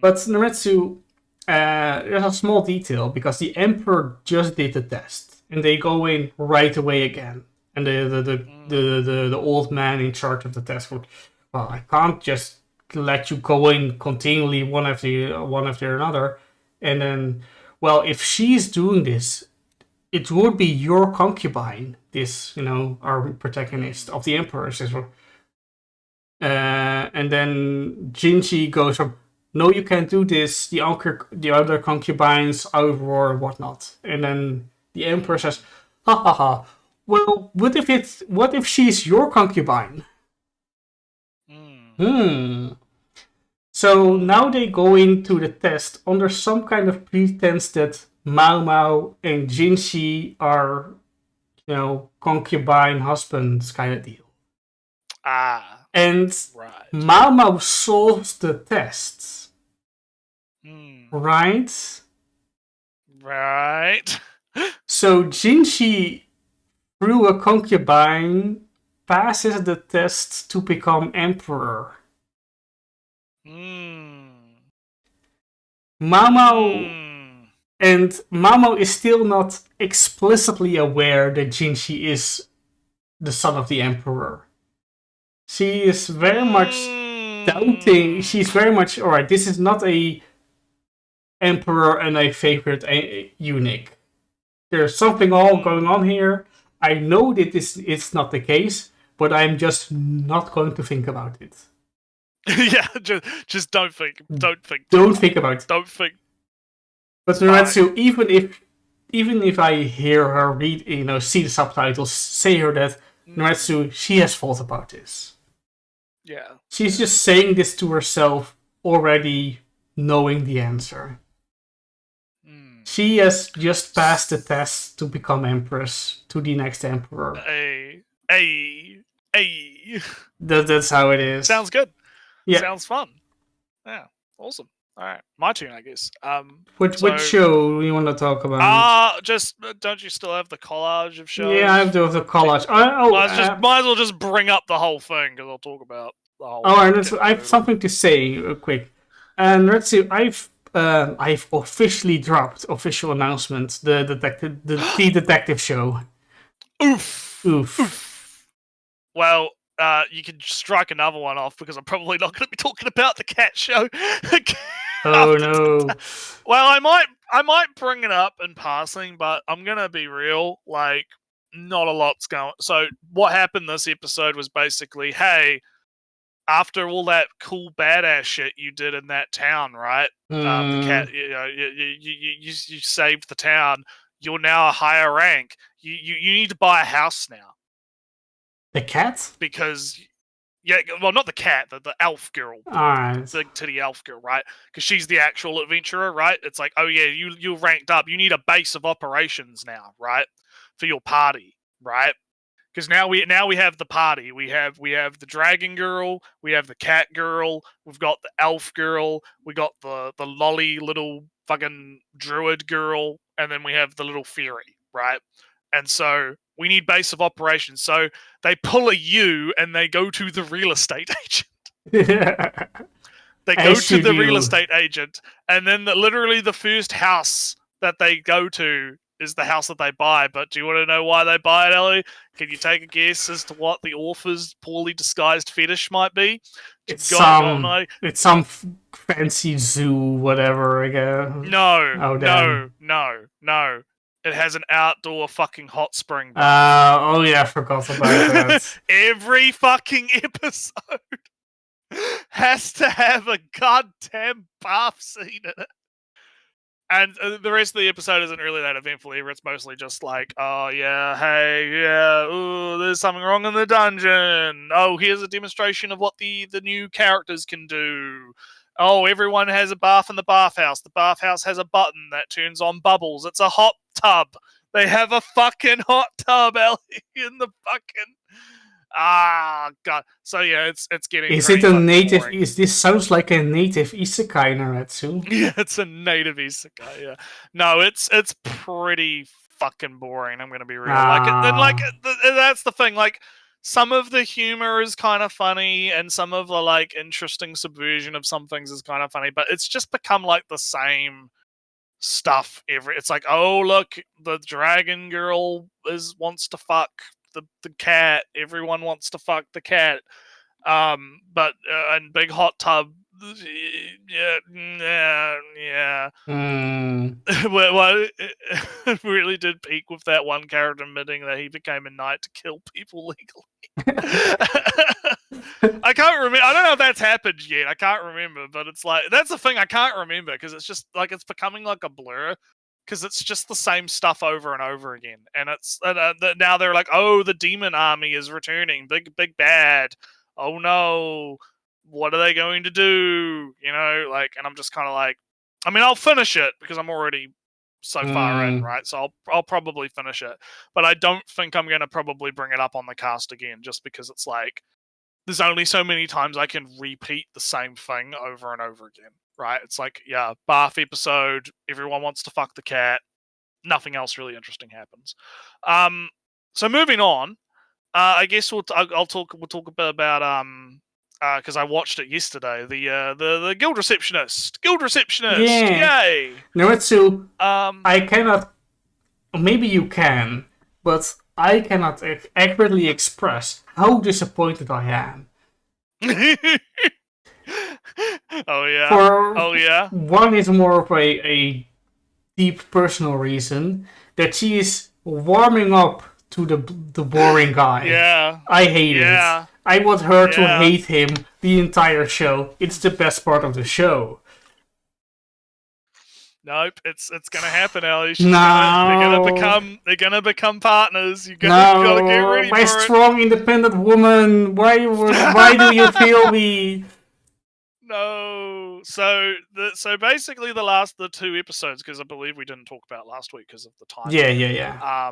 But Naretsu, there's a small detail because the emperor just did the test and they go in right away again, and the old man in charge of the test goes, well, I can't just let you go in continually one after another, and then, well, if she's doing this, it would be your concubine, this, our protagonist of the emperor says, and then Jinchi goes from, no, you can't do this, the other concubines outroar and whatnot, and then the emperor says, ha ha ha, well, what if she's your concubine? So now they go into the test under some kind of pretense that Mao Mao and Jinshi are, concubine husbands kind of deal. And right. Mao Mao solves the test. Right? So Jinshi, through a concubine, passes the test to become emperor. Mamo is still not explicitly aware that Jinshi is the son of the emperor. She is very much doubting. She's very much, alright, this is not a emperor and a favorite eunuch. There's something all going on here. I know that it's not the case, but I'm just not going to think about it. Yeah, just don't think. Don't think about it. Don't think. But Naretsu, even if I hear her read, see the subtitles, say her that, Naretsu, she has thought about this. Yeah. She's just saying this to herself, already knowing the answer. She has just passed the test to become empress to the next emperor. That's how it is. Sounds good. Yeah. Sounds fun. Yeah. Awesome. All right, my turn, I guess. Which show you want to talk about? Just don't you still have the collage of shows? Yeah, I have the collage. Might as well just bring up the whole thing because I'll talk about the whole. I have something to say quick. And let's see, I've officially dropped official announcement the detective show. Oof. Well, you can strike another one off because I'm probably not going to be talking about the cat show. Oh no. Well, I might bring it up in passing, but I'm gonna be real. Like, not a lot's going. So what happened this episode was basically, hey, after all that cool badass shit you did in that town, right? The cat, you saved the town. You're now a higher rank. You need to buy a house now. The cat? Because Yeah, well, not the cat, the elf girl, Alright. big titty elf girl, right? Because she's the actual adventurer, right? It's like, oh yeah, you ranked up. You need a base of operations now, right, for your party, right? Because now we have the party. We have the dragon girl. We have the cat girl. We've got the elf girl. We got the lolly little fucking druid girl, and then we have the little fairy, right? And so we need base of operations. So they pull a U and they go to the real estate agent. They go As to you the real do. estate agent, and then literally the first house that they go to is the house that they buy. But do you want to know why they buy it, Ellie? Can you take a guess as to what the author's poorly disguised fetish might be? It's got an idea? it's some fancy zoo, whatever. Again. No, Oh, damn. no. It has an outdoor fucking hot spring. Oh yeah, I forgot about that. Every fucking episode has to have a goddamn bath scene in it. And the rest of the episode isn't really that eventful either. It's mostly just like, oh yeah, hey, yeah, ooh, there's something wrong in the dungeon. Oh, here's a demonstration of what the new characters can do. Oh, everyone has a bath in the bathhouse. The bathhouse has a button that turns on bubbles. It's a hot tub. They have a fucking hot tub, Ellie, in the fucking... Ah, God. So yeah, it's getting. Is pretty it a fucking native? boring. Is this sounds like a native isekai, Naretsu? Yeah, it's a native isekai. Yeah, no, it's pretty fucking boring. I'm gonna be real. That's the thing. Like, some of the humor is kind of funny, and some of the like interesting subversion of some things is kind of funny. But it's just become like the same stuff every. It's like, oh look, the dragon girl wants to fuck the cat. Everyone wants to fuck the cat. But and big hot tub. Yeah. Well, it really did peak with that one character admitting that he became a knight to kill people legally. I can't remember. I don't know if that's happened yet. I can't remember, but it's like that's the thing. I can't remember because it's just like it's becoming like a blur. Because it's just the same stuff over and over again, and it's now they're like, oh, the demon army is returning, big bad. Oh no, what are they going to do? You know, like, and I'm just kind of like, I mean, I'll finish it because I'm already so far in, right? So I'll probably finish it, but I don't think I'm gonna probably bring it up on the cast again, just because it's like there's only so many times I can repeat the same thing over and over again. Right? It's like, yeah, bath episode, everyone wants to fuck the cat, nothing else really interesting happens. So moving on, I guess we'll talk a bit about because I watched it yesterday, the guild receptionist. Yeah. Yay! Naretsu, I cannot. Maybe you can, but I cannot accurately express how disappointed I am. Oh yeah. One is more of a deep personal reason that she is warming up to the boring guy. Yeah. I hate it. I want her to hate him the entire show. It's the best part of the show. Nope, it's gonna happen, Ellie. They're gonna become partners. You gotta get ready for it. My strong, independent woman. Why do you feel me? No. So basically the 2 episodes, because I believe we didn't talk about last week because of the time. Yeah.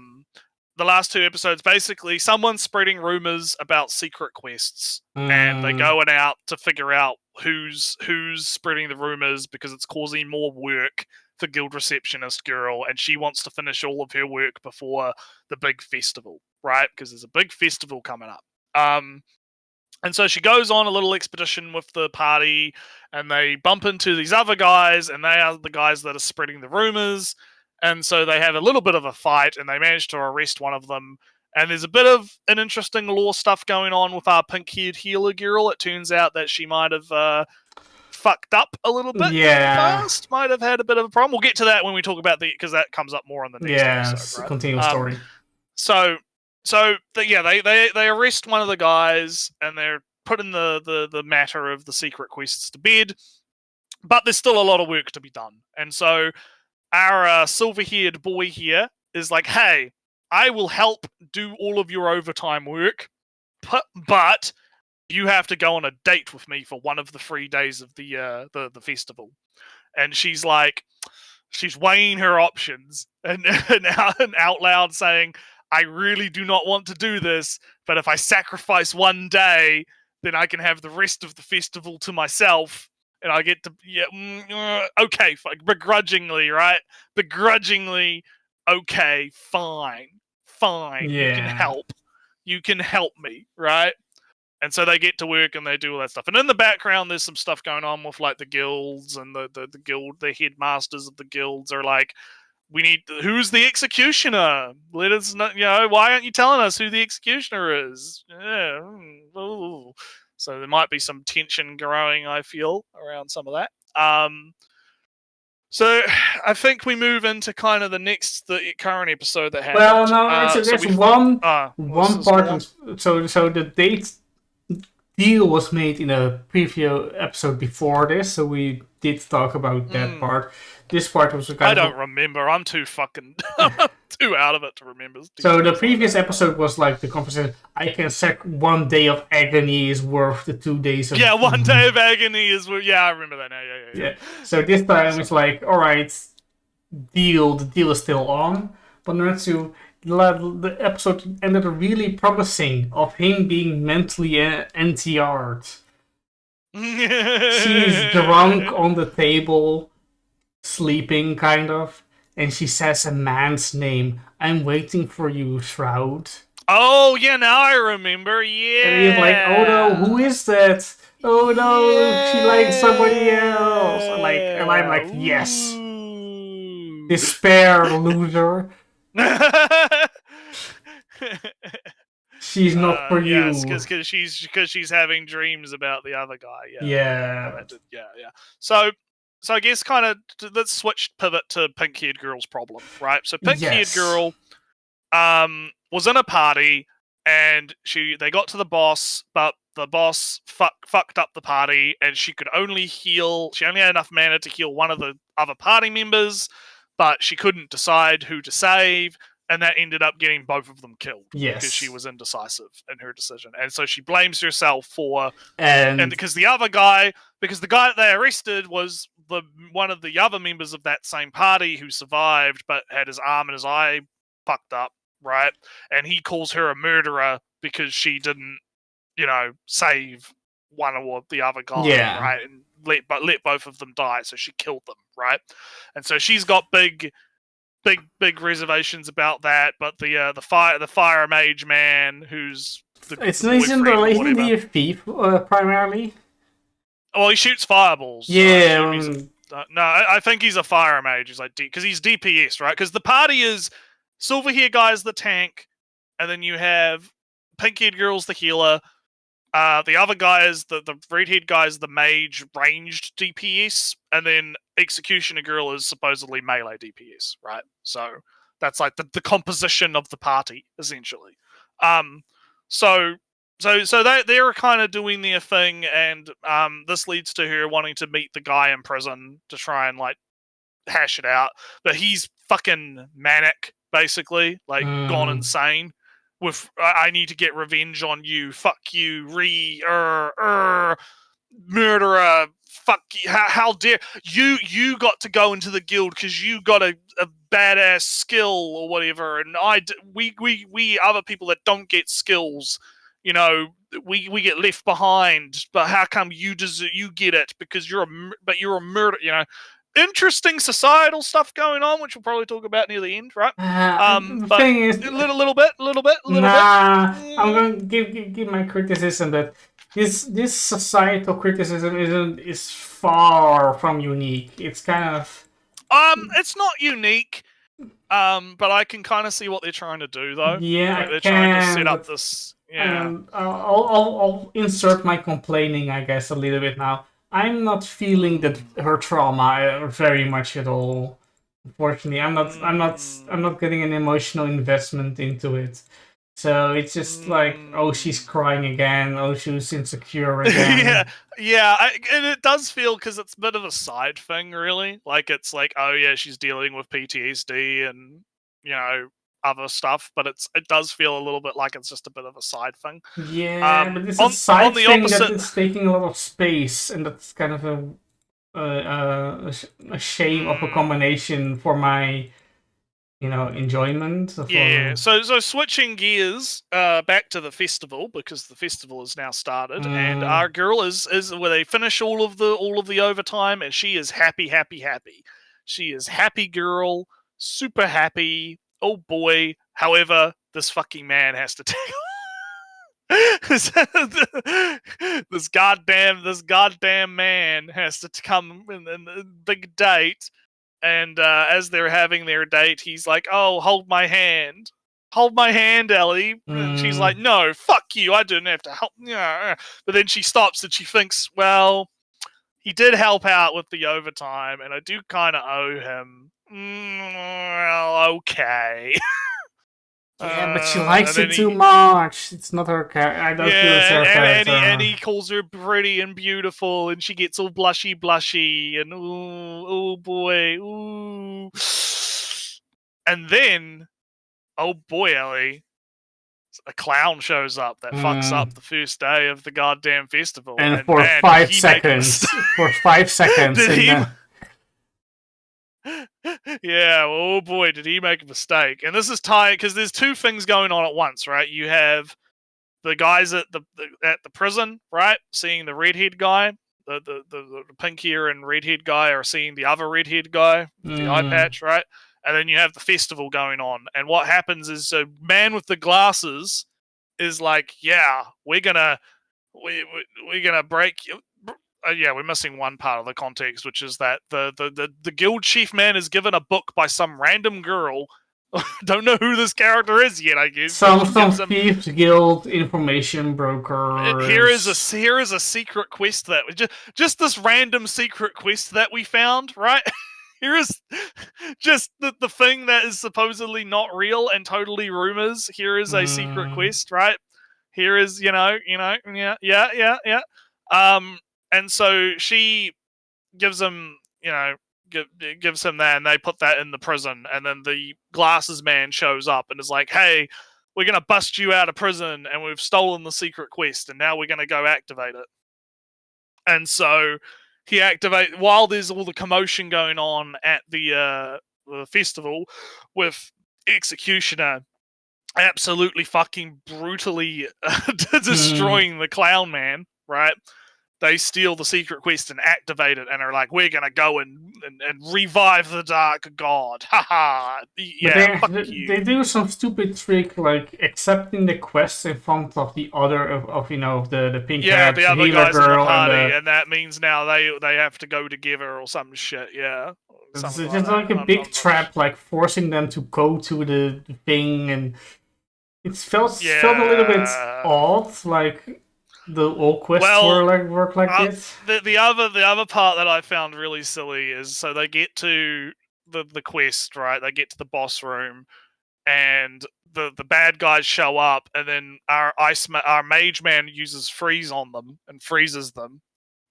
The last 2 episodes, basically someone's spreading rumors about secret quests, and they're going out to figure out who's spreading the rumors because it's causing more work for guild receptionist girl, and she wants to finish all of her work before the big festival, right? Because there's a big festival coming up. And so she goes on a little expedition with the party, and they bump into these other guys, and they are the guys that are spreading the rumors. And so they have a little bit of a fight, and they manage to arrest one of them. And there's a bit of an interesting lore stuff going on with our pink-haired healer girl. It turns out that she might have fucked up a little bit in the past. Might have had a bit of a problem. We'll get to that when we talk about because that comes up more in the next episode. Right? Continuous story. So they arrest one of the guys, and they're putting the matter of the secret quests to bed. But there's still a lot of work to be done. And so our silver-haired boy here is like, hey, I will help do all of your overtime work, but you have to go on a date with me for one of the 3 days of the festival. And she's like, she's weighing her options and out loud saying, I really do not want to do this, but if I sacrifice one day, then I can have the rest of the festival to myself, and I get to okay, begrudgingly, right? Begrudgingly, okay, fine, Yeah. you can help me, right? And so they get to work and they do all that stuff. And in the background, there's some stuff going on with like the guilds and the guild, the headmasters of the guilds are like, we need, who's the executioner? Let us know, why aren't you telling us who the executioner is? Yeah. Ooh. So there might be some tension growing, I feel, around some of that. So I think we move into kind of the current episode that happened. Well, no, there's one part. So the date deal was made in a preview episode before this, so we did talk about that part. This part was I don't remember. I'm too fucking too out of it to remember. So the previous episode was like the conversation. I can sack 1 day of agony is worth the 2 days of 1 day of agony is worth. Yeah, I remember that now. Yeah. So this time it's like, all right, deal. The deal is still on, but Natsu. The episode ended really promising of him being mentally NTR'd. She's drunk on the table, sleeping kind of, and she says a man's name. I'm waiting for you, Shroud. Oh yeah, now I remember. Yeah. And he's like, oh no, who is that? Oh no, she likes somebody else. And I'm like, yes. Despair, loser. She's not for you. Yes, because she's having dreams about the other guy. Yeah. So I guess kind of let's pivot to pink-haired girl's problem, right? So pink-haired girl, was in a party and they got to the boss, but the boss fucked up the party, and she only had enough mana to heal one of the other party members, but she couldn't decide who to save. And that ended up getting both of them killed because she was indecisive in her decision. And so she blames herself and because the guy that they arrested was one of the other members of that same party who survived, but had his arm and his eye fucked up, right? And he calls her a murderer because she didn't, save one or the other guy, right? And let both of them die. So she killed them, right? And so she's got big reservations about that, but the fire mage man, who's it's in relation to DFP primarily. Well, he shoots fireballs. Yeah. No, I think he's a fire mage. He's like because he's DPS, right? Because the party is silver hair guy's the tank, and then you have pink haired girl's the healer. The other guy is the red-haired guy is the mage ranged DPS, and then Executioner Girl is supposedly melee DPS, right? So that's like the composition of the party, essentially. So they're kind of doing their thing, and this leads to her wanting to meet the guy in prison to try and like hash it out. But he's fucking manic, basically, like gone insane. With I need to get revenge on you. Fuck you, murderer. Fuck you. How dare you got to go into the guild because you got a badass skill or whatever, and we other people that don't get skills, we get left behind. But how come you get it because you're a murderer, Interesting societal stuff going on, which we'll probably talk about near the end, right? The thing is, a little bit. I'm going to give my criticism that this societal criticism is far from unique. It's kind of it's not unique, but I can kind of see what they're trying to do, though. Yeah, like they're trying to set up this. Yeah, I'll insert my complaining, I guess, a little bit now. I'm not feeling that her trauma very much at all. Unfortunately, I'm not getting an emotional investment into it. So it's just like, oh, she's crying again. Oh, she was insecure again. And it does feel because it's a bit of a side thing, really. Like it's like, oh yeah, she's dealing with PTSD, and other stuff, but it does feel a little bit like it's just a bit of a side thing. Yeah, but it's a on side the thing opposite, that is taking a lot of space, and that's kind of a shame of a combination for my, enjoyment. yeah. So switching gears, back to the festival, because the festival has now started, and our girl is where they finish all of the overtime, and she is happy. She is happy girl, super happy. Oh boy! However, this fucking man has to take. this goddamn man has to come in a big date, and as they're having their date, he's like, "Oh, hold my hand, Ellie." And she's like, "No, fuck you, I didn't have to help." Yeah, but then she stops and she thinks, "Well, he did help out with the overtime, and I do kind of owe him." Well, okay. Yeah, but she likes and it then too much. It's not her character. I don't feel it's her character. and he calls her pretty and beautiful, and she gets all blushy, and oh boy, ooh. And then, oh boy, Ellie, a clown shows up that fucks up the first day of the goddamn festival. And for man, 5 seconds, did he? the... Yeah, oh boy, did he make a mistake. And this is tight because there's two things going on at once, right? You have the guys at the prison, right, seeing the redhead guy. The pink hair and redhead guy are seeing the other redhead guy with the eye patch, right? And then you have the festival going on. And what happens is a man with the glasses is like, "Yeah, we're gonna break." Yeah, we're missing one part of the context, which is that the guild chief man is given a book by some random girl. Don't know who this character is yet, I guess. Some thieves guild information broker. Here is a secret quest that just this random secret quest that we found, right? Here is just the thing that is supposedly not real and totally rumors. Here is a secret quest, right? Here is, yeah. And so she gives him, gives him that, and they put that in the prison. And then the glasses man shows up and is like, "Hey, we're gonna bust you out of prison, and we've stolen the secret quest, and now we're gonna go activate it." And so he activates while there's all the commotion going on at the festival with Executioner absolutely fucking brutally destroying the clown man, right? They steal the secret quest and activate it, and are like, "We're gonna go and revive the Dark God." Haha. Yeah, fuck you. They do some stupid trick like accepting the quest in front of the other of the pink haired the other healer guys in the girl party, and that means now they have to go together or some shit. Yeah. It's just like a big trap, like forcing them to go to the thing, and it felt a little bit odd, like. The all quests work like this. The other part that I found really silly is so they get to the quest, right? They get to the boss room, and the bad guys show up, and then our mage man uses freeze on them and freezes them.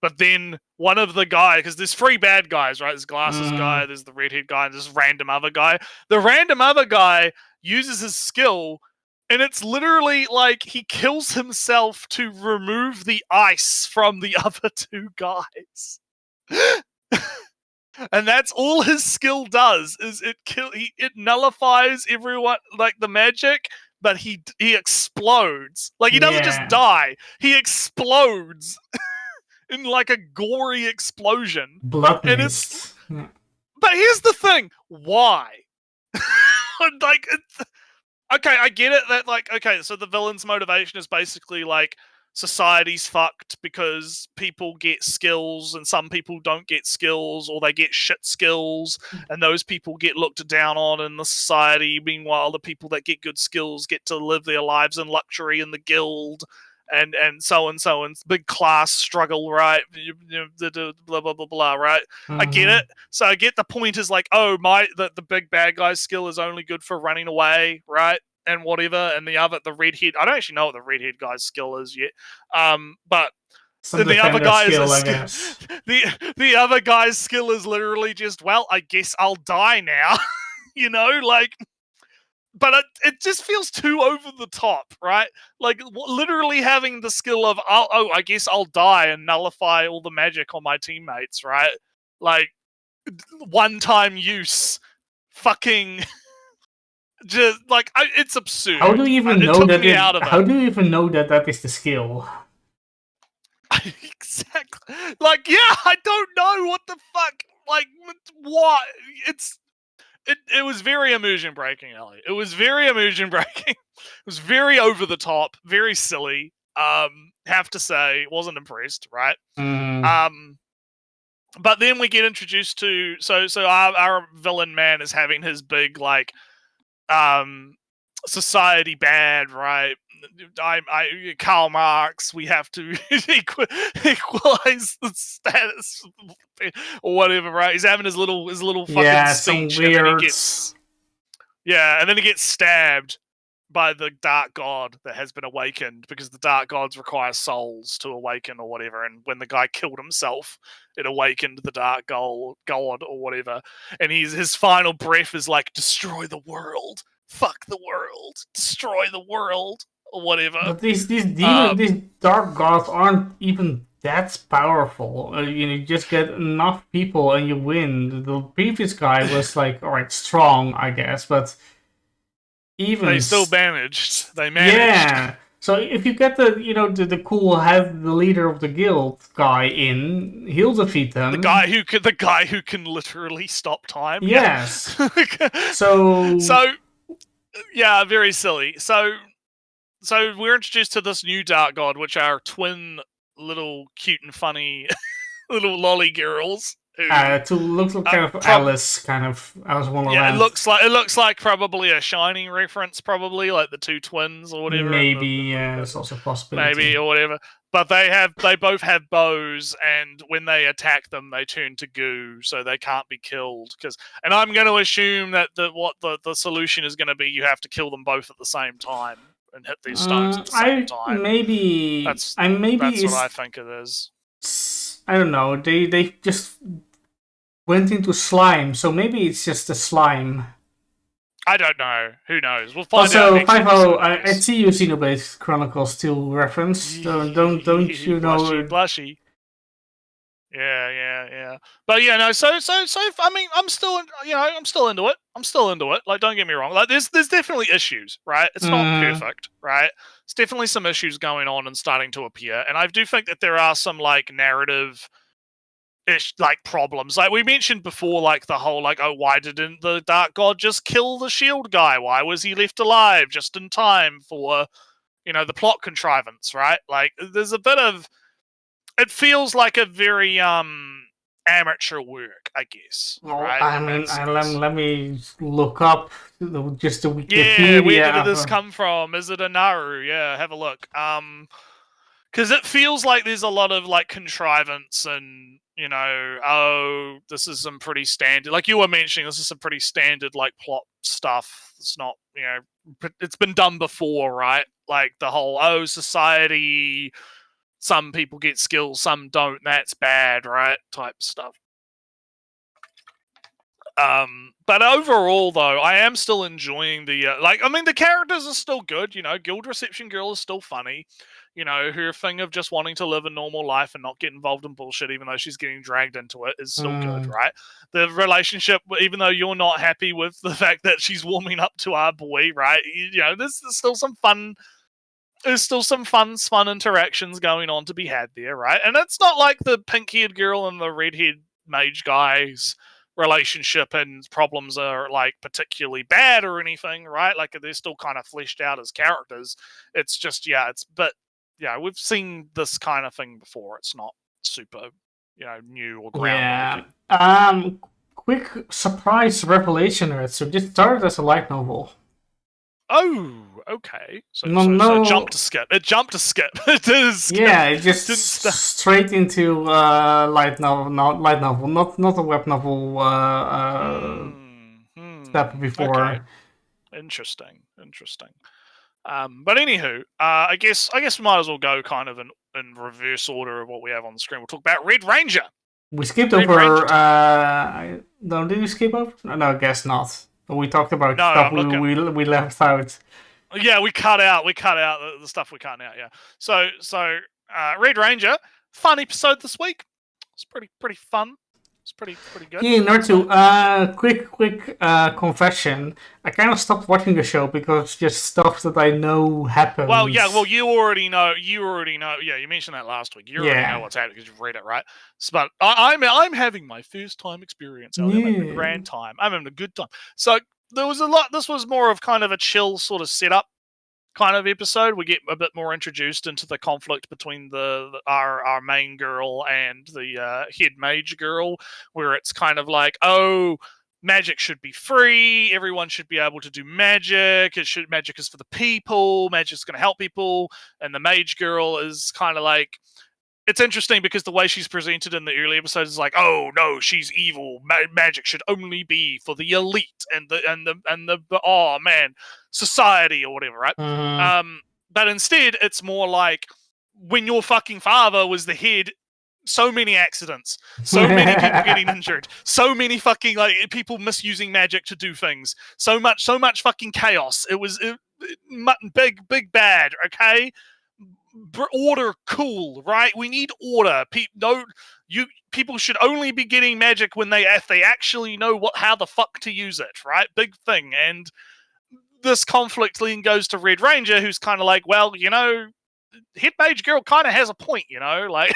But then one of the guys, because there's 3 bad guys, right? There's glasses guy, there's the redhead guy, and there's random other guy. The random other guy uses his skill. And it's literally like he kills himself to remove the ice from the other 2 guys. And that's all his skill does, is it nullifies everyone, like the magic, but he explodes. Like, he doesn't just die, he explodes in like a gory explosion. Blood mist. But here's the thing, why? Like, okay, I get it that, like, okay, so the villain's motivation is basically, like, society's fucked because people get skills and some people don't get skills, or they get shit skills, and those people get looked down on in the society. Meanwhile, the people that get good skills get to live their lives in luxury in the guild, and so and big class struggle, right? Blah blah blah blah, right? I get it. So I get the point is like, oh, the big bad guy's skill is only good for running away, right? And whatever, and the redhead, I don't actually know what the redhead guy's skill is yet. But then the other guy skill, I guess. The other guy's skill is literally just, well, I guess I'll die now. Like, but it just feels too over the top, right? Like literally having the skill of I guess I'll die and nullify all the magic on my teammates, right? Like one-time use, fucking just like it's absurd. How do you even It know took that? me out of How it. do you even know that that is the skill? Exactly. Like, yeah, I don't know what the fuck. Like, what? It was very immersion breaking, Ellie. It was very immersion breaking. It was very over the top, very silly. Have to say, wasn't impressed, right? Mm. But then we get introduced to so our villain man is having his big like society bad, right? I Karl Marx. We have to equalize the status or whatever, right? He's having his little fucking Some speech, weird. and then he gets stabbed by the Dark God that has been awakened because the Dark Gods require souls to awaken or whatever. And when the guy killed himself, it awakened the Dark God or whatever. And his final breath is like, destroy the world. Fuck the world. Destroy the world. Or whatever. But these demons, these dark gods aren't even that powerful. You just get enough people and you win. The previous guy was like, alright, strong, I guess, but even they still managed. They managed. Yeah. So if you get the cool head, the leader of the guild guy in, he'll defeat them. The guy who can literally stop time. Yes. Yeah. So yeah, very silly. So we're introduced to this new Dark God, which are twin little cute and funny little lolly girls. To look like kind of Alice Wonderland. Yeah, it looks like probably a Shining reference, probably like the two twins or whatever. Maybe it's also a possibility. Maybe or whatever. But they both have bows, and when they attack them, they turn to goo, so they can't be killed. And I'm going to assume that the solution is going to be you have to kill them both at the same time and hit these stones at the same time. That's what I think it is. I don't know. They just went into slime, so maybe it's just a slime. I don't know. Who knows? We'll find out. Also, 5-0, I see you Xenoblade Chronicles 2 reference. Don't you know? Blushy. Yeah. But yeah, no. So. I mean, I'm still into it. I'm still into it. Like, don't get me wrong. Like, there's definitely issues, right? It's not perfect, right? There's definitely some issues going on and starting to appear, and I do think that there are some like narrative like problems. Like we mentioned before, like the whole like, oh, why didn't the Dark God just kill the shield guy? Why was he left alive just in time for the plot contrivance, right? Like there's a bit of it feels like a very amateur work, I guess. Well, right? I mean, let me look up just the Wikipedia. Yeah, where did this come from? Is it a Naru? Yeah, have a look. Because it feels like there's a lot of like contrivance and this is some pretty standard, like you were mentioning, this is some pretty standard like plot stuff. It's not, it's been done before, right? Like the whole, society, some people get skills, some don't, that's bad, right? Type stuff. But overall, though, I am still enjoying the the characters are still good. Guild Reception Girl is still funny. Her thing of just wanting to live a normal life and not get involved in bullshit, even though she's getting dragged into it, is still good, right? The relationship, even though you're not happy with the fact that she's warming up to our boy, right? There's still some fun. There's still some fun interactions going on to be had there, right? And it's not like the pink-haired girl and the red-haired mage guy's relationship and problems are like particularly bad or anything, right? Like they're still kind of fleshed out as characters. It's just we've seen this kind of thing before. It's not super new or groundbreaking. Yeah. Quick surprise revelation. So just started as a light novel. Oh, okay. So jump to skip. It jumped to skip. It is. Yeah, it just straight into light novel, not a web novel step before. Okay. Interesting. But anywho, I guess we might as well go kind of in reverse order of what we have on the screen. We'll talk about Red Ranger. We skipped over. No, did we skip over? No, I guess not. We talked about No, stuff I'm looking. we left out. Yeah, we cut out the stuff we cut out. Yeah. So Red Ranger, fun episode this week. It's pretty fun. It's pretty good. Yeah, Naruto, quick confession. I kind of stopped watching the show because it's just stuff that I know happens. Well, yeah, you already know. Yeah, you mentioned that last week. You already know what's happening because you've read it, right? But I'm having my first time experience. I'm having a grand time. I'm having a good time. So there was a lot. This was more of kind of a chill sort of setup kind of episode. We get a bit more introduced into the conflict between our main girl and the head mage girl, where it's kind of like, oh, magic should be free. Everyone should be able to do magic. Magic is for the people. Magic's going to help people. And the mage girl is kind of like, it's interesting because the way she's presented in the early episodes is like, oh no, she's evil. Magic should only be for the elite and the oh man, society or whatever, right? But instead, it's more like when your fucking father was the head. So many accidents, so many people getting injured, so many fucking like people misusing magic to do things, so much fucking chaos. It was big bad. Okay. Order, cool, right? We need order. People should only be getting magic if they actually know how the fuck to use it, right? Big thing. And this conflict then goes to Red Ranger, who's kind of like, well, Head Mage Girl kind of has a point, like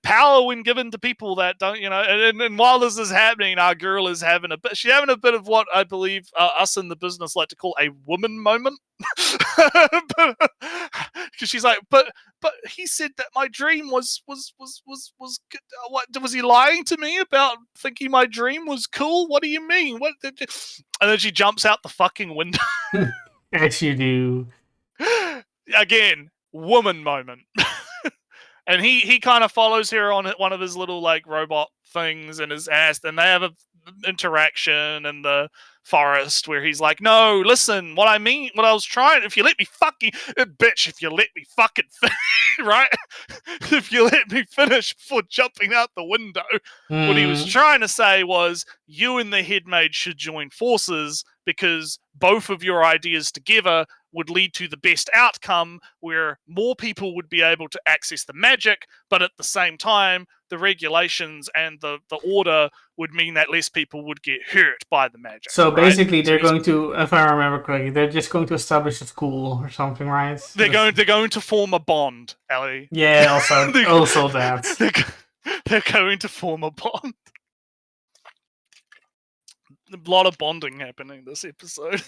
power when given to people that don't, and while this is happening, our girl is having she's having a bit of what I believe us in the business like to call a woman moment. Because she's like, but he said that my dream was good. What was he lying to me about thinking my dream was cool? What do you mean? What? And then she jumps out the fucking window. As you do. Again, woman moment. And he kind of follows her on one of his little like robot things and is asked, and they have an interaction in the forest where he's like, no, listen, what I was trying, if you let me fucking finish, right? If you let me finish before jumping out the window. What he was trying to say was, you and the head mage should join forces because both of your ideas together would lead to the best outcome where more people would be able to access the magic, but at the same time, the regulations and the order would mean that less people would get hurt by the magic. So basically, they're going to, if I remember correctly, they're just going to establish a school or something, right? They're going to form a bond, Ellie. Yeah, also that. They're going to form a bond. A lot of bonding happening this episode.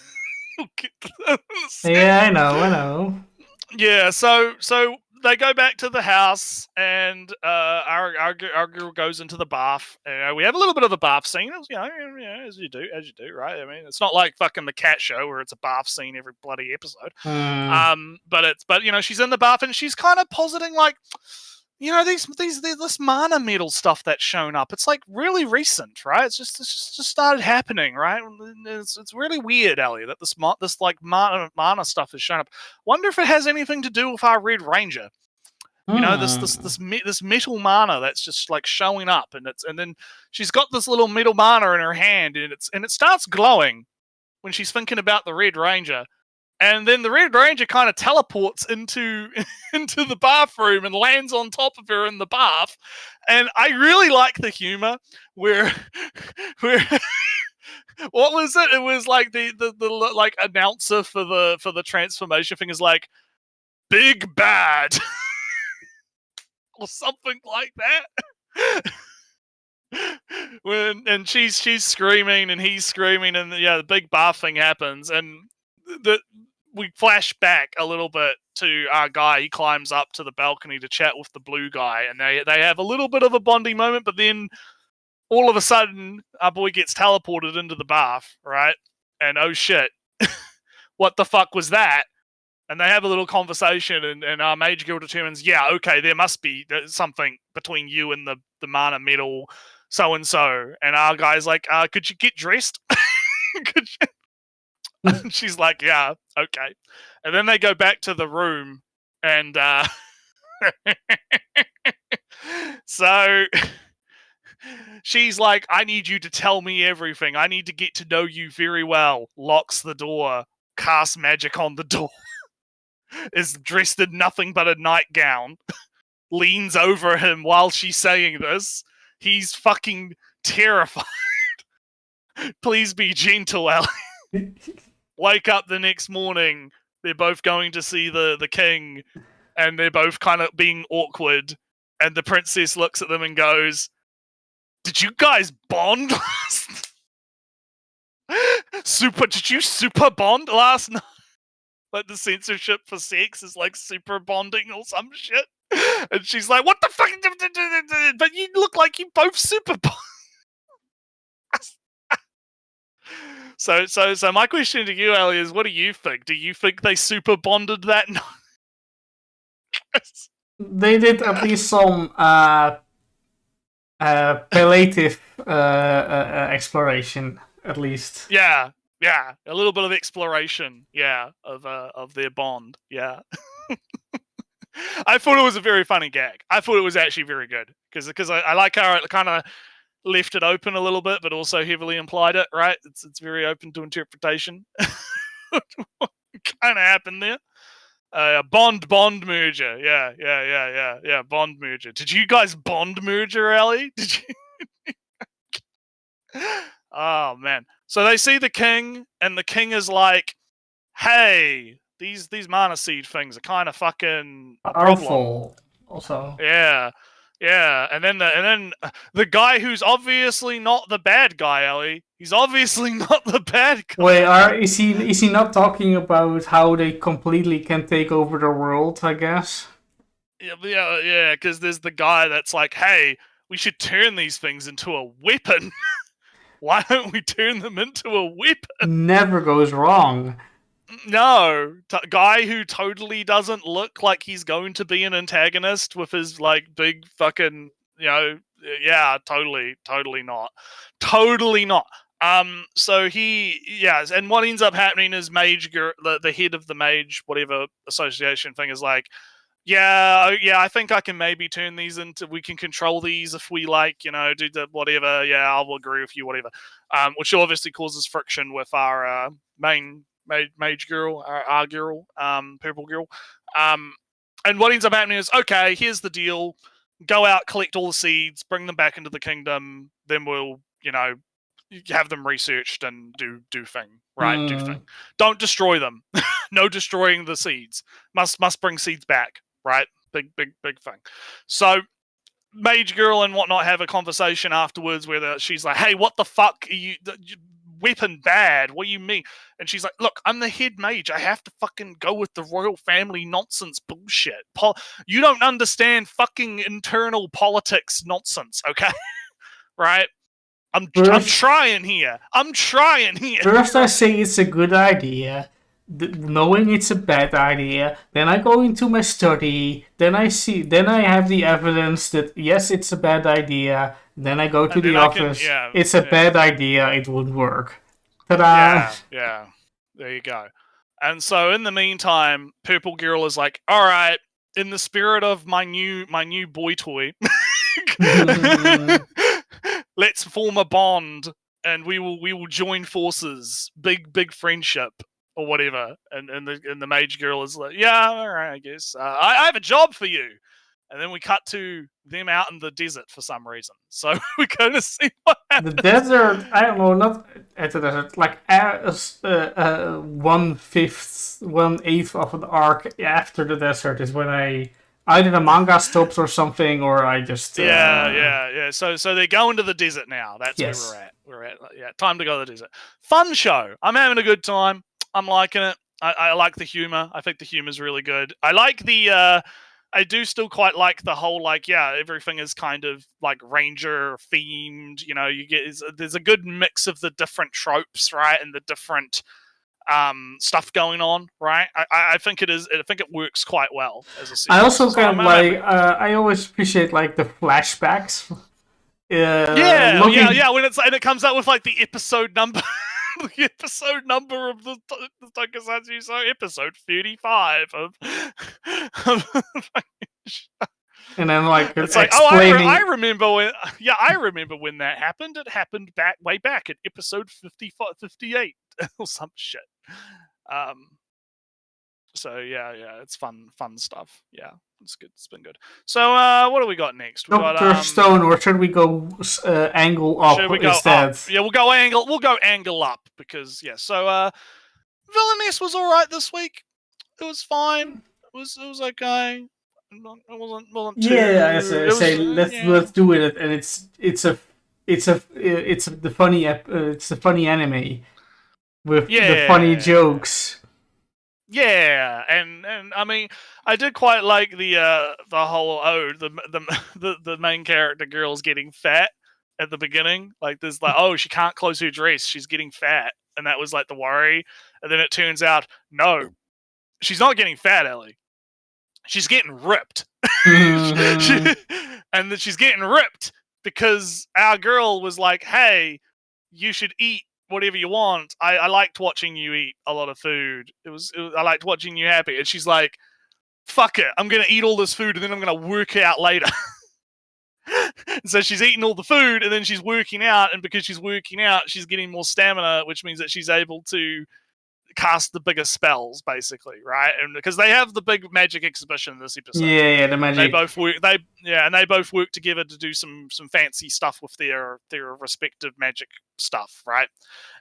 Yeah, I know. Yeah, so they go back to the house, and our girl goes into the bath. We have a little bit of a bath scene, as you do, right? I mean, it's not like fucking the cat show where it's a bath scene every bloody episode. But she's in the bath and she's kind of positing like, this mana metal stuff that's shown up. It's like really recent, right? It's just started happening, right? It's really weird, Ellie, that this like mana stuff has shown up. Wonder if it has anything to do with our Red Ranger. This metal mana that's just like showing up, and then she's got this little metal mana in her hand, and it starts glowing when she's thinking about the Red Ranger. And then the Red Ranger kind of teleports into the bathroom and lands on top of her in the bath. And I really like the humor where what was it? It was like the like announcer for the transformation thing is like, big bad or something like that. And she's screaming and he's screaming, and the big bath thing happens, and we flash back a little bit to our guy. He climbs up to the balcony to chat with the blue guy, and they have a little bit of a bonding moment, but then all of a sudden our boy gets teleported into the bath, right? And oh shit, what the fuck was that? And they have a little conversation, and our mage girl determines, okay, there must be something between you and the mana metal so-and-so. And our guy's like, could you get dressed? Could you? And she's like, yeah, okay. And then they go back to the room, and so She's like, I need you to tell me everything. I need to get to know you very well. Locks the door, casts magic on the door, is dressed in nothing but a nightgown, leans over him while she's saying this. He's fucking terrified. Please be gentle, Ellie. Wake up the next morning. They're both going to see the king, and they're both kind of being awkward. And the princess looks at them and goes, "Did you guys bond last? Did you super bond last night? Like the censorship for sex is like super bonding or some shit." And she's like, "What the fuck? But you look like you both super bond." So my question to you, Ellie, is what do you think? Do you think they super bonded that night? They did at least some palliative exploration, at least. Yeah, a little bit of exploration, of their bond, yeah. I thought it was a very funny gag. I thought it was actually very good because I like how it kind of left it open a little bit, but also heavily implied it. Right? It's very open to interpretation. What kind of happened there? Bond merger. Yeah. Bond merger. Did you guys bond merger, Ellie? Did you? Oh man. So they see the king, and the king is like, "Hey, these mana seed things are kind of fucking a problem." Powerful, also. Yeah. And then the guy who's obviously not the bad guy, Ellie. He's obviously not the bad guy. Wait, is he not talking about how they completely can take over the world? I guess. Yeah. Because there's the guy that's like, "Hey, we should turn these things into a weapon." Why don't we turn them into a weapon? Never goes wrong. No, guy who totally doesn't look like he's going to be an antagonist with his like big fucking, yeah, totally not. So and what ends up happening is the head of the mage whatever association thing is like, yeah, I think I can maybe turn these into, we can control these if we like, do the whatever. Yeah, I'll agree with you, whatever. Which obviously causes friction with our main mage girl, our girl, purple girl. And what ends up happening is, okay, here's the deal: go out, collect all the seeds, bring them back into the kingdom. Then we'll, have them researched and do thing, right? Do thing. Don't destroy them. No destroying the seeds. Must bring seeds back, right? Big thing. So mage girl and whatnot have a conversation afterwards where she's like, "Hey, what the fuck are you? Weapon bad? What do you mean?" And she's like, "Look, I'm the head mage. I have to fucking go with the royal family nonsense bullshit. You don't understand fucking internal politics nonsense, okay?" Right? I'm trying here. First, I say it's a good idea, knowing it's a bad idea. Then I go into my study. Then I have the evidence that yes, it's a bad idea. Then I go to the office. It's a bad idea. It wouldn't work. Ta-da! Yeah. There you go. And so in the meantime, Purple Girl is like, "All right, in the spirit of my new boy toy." Let's form a bond, and we will join forces. Big friendship or whatever. And the mage girl is like, "Yeah, all right, I guess. I have a job for you." And then we cut to them out in the desert for some reason. So we're going to see what happens. The desert, I don't know, not at the desert, like 1/8 of an arc after the desert is when either the manga stops or something, or I just... Yeah. So they're going to the desert now. That's where we're at. Time to go to the desert. Fun show. I'm having a good time. I'm liking it. I like the humor. I think the humor's really good. I like the... I do still quite like the whole, everything is kind of like ranger themed. There's a good mix of the different tropes, right? And the different stuff going on, right? I think it is. I think it works quite well as a series. I also I always appreciate like the flashbacks. When it comes out with like the episode number, the episode number of the Tokusatsu, so episode 35 of And then like It's like, explaining. I remember when. Yeah, I remember when that happened. It happened way back at episode 58 or some shit. So yeah, it's fun stuff. Yeah, it's good. It's been good. So what do we got next? We got Dr. Stone, or should we go angle up should we go instead? up? Yeah, we'll go angle up because yeah. So Villainess was all right this week. It was fine. It was okay. It wasn't too. Yeah, as I it was, say, yeah. let's do it, and it's the funny it's a funny anime with the funny jokes. Yeah, and I mean, I did quite like the whole the main character girl's getting fat at the beginning. Like there's like, oh, she can't close her dress, she's getting fat, and that was like the worry. And then it turns out, no, she's not getting fat, Ellie. She's getting ripped. Mhm. And then she's getting ripped because our girl was like, hey, you should eat whatever you want. I liked watching you eat a lot of food. I liked watching you happy. And she's like, fuck it, I'm gonna eat all this food and then I'm gonna work out later. So she's eating all the food and then she's working out, and because she's working out, she's getting more stamina, which means that she's able to cast the bigger spells, basically, right? And because they have the big magic exhibition in this episode. Yeah, the magic. They both work. And they both work together to do some fancy stuff with their respective magic stuff, right?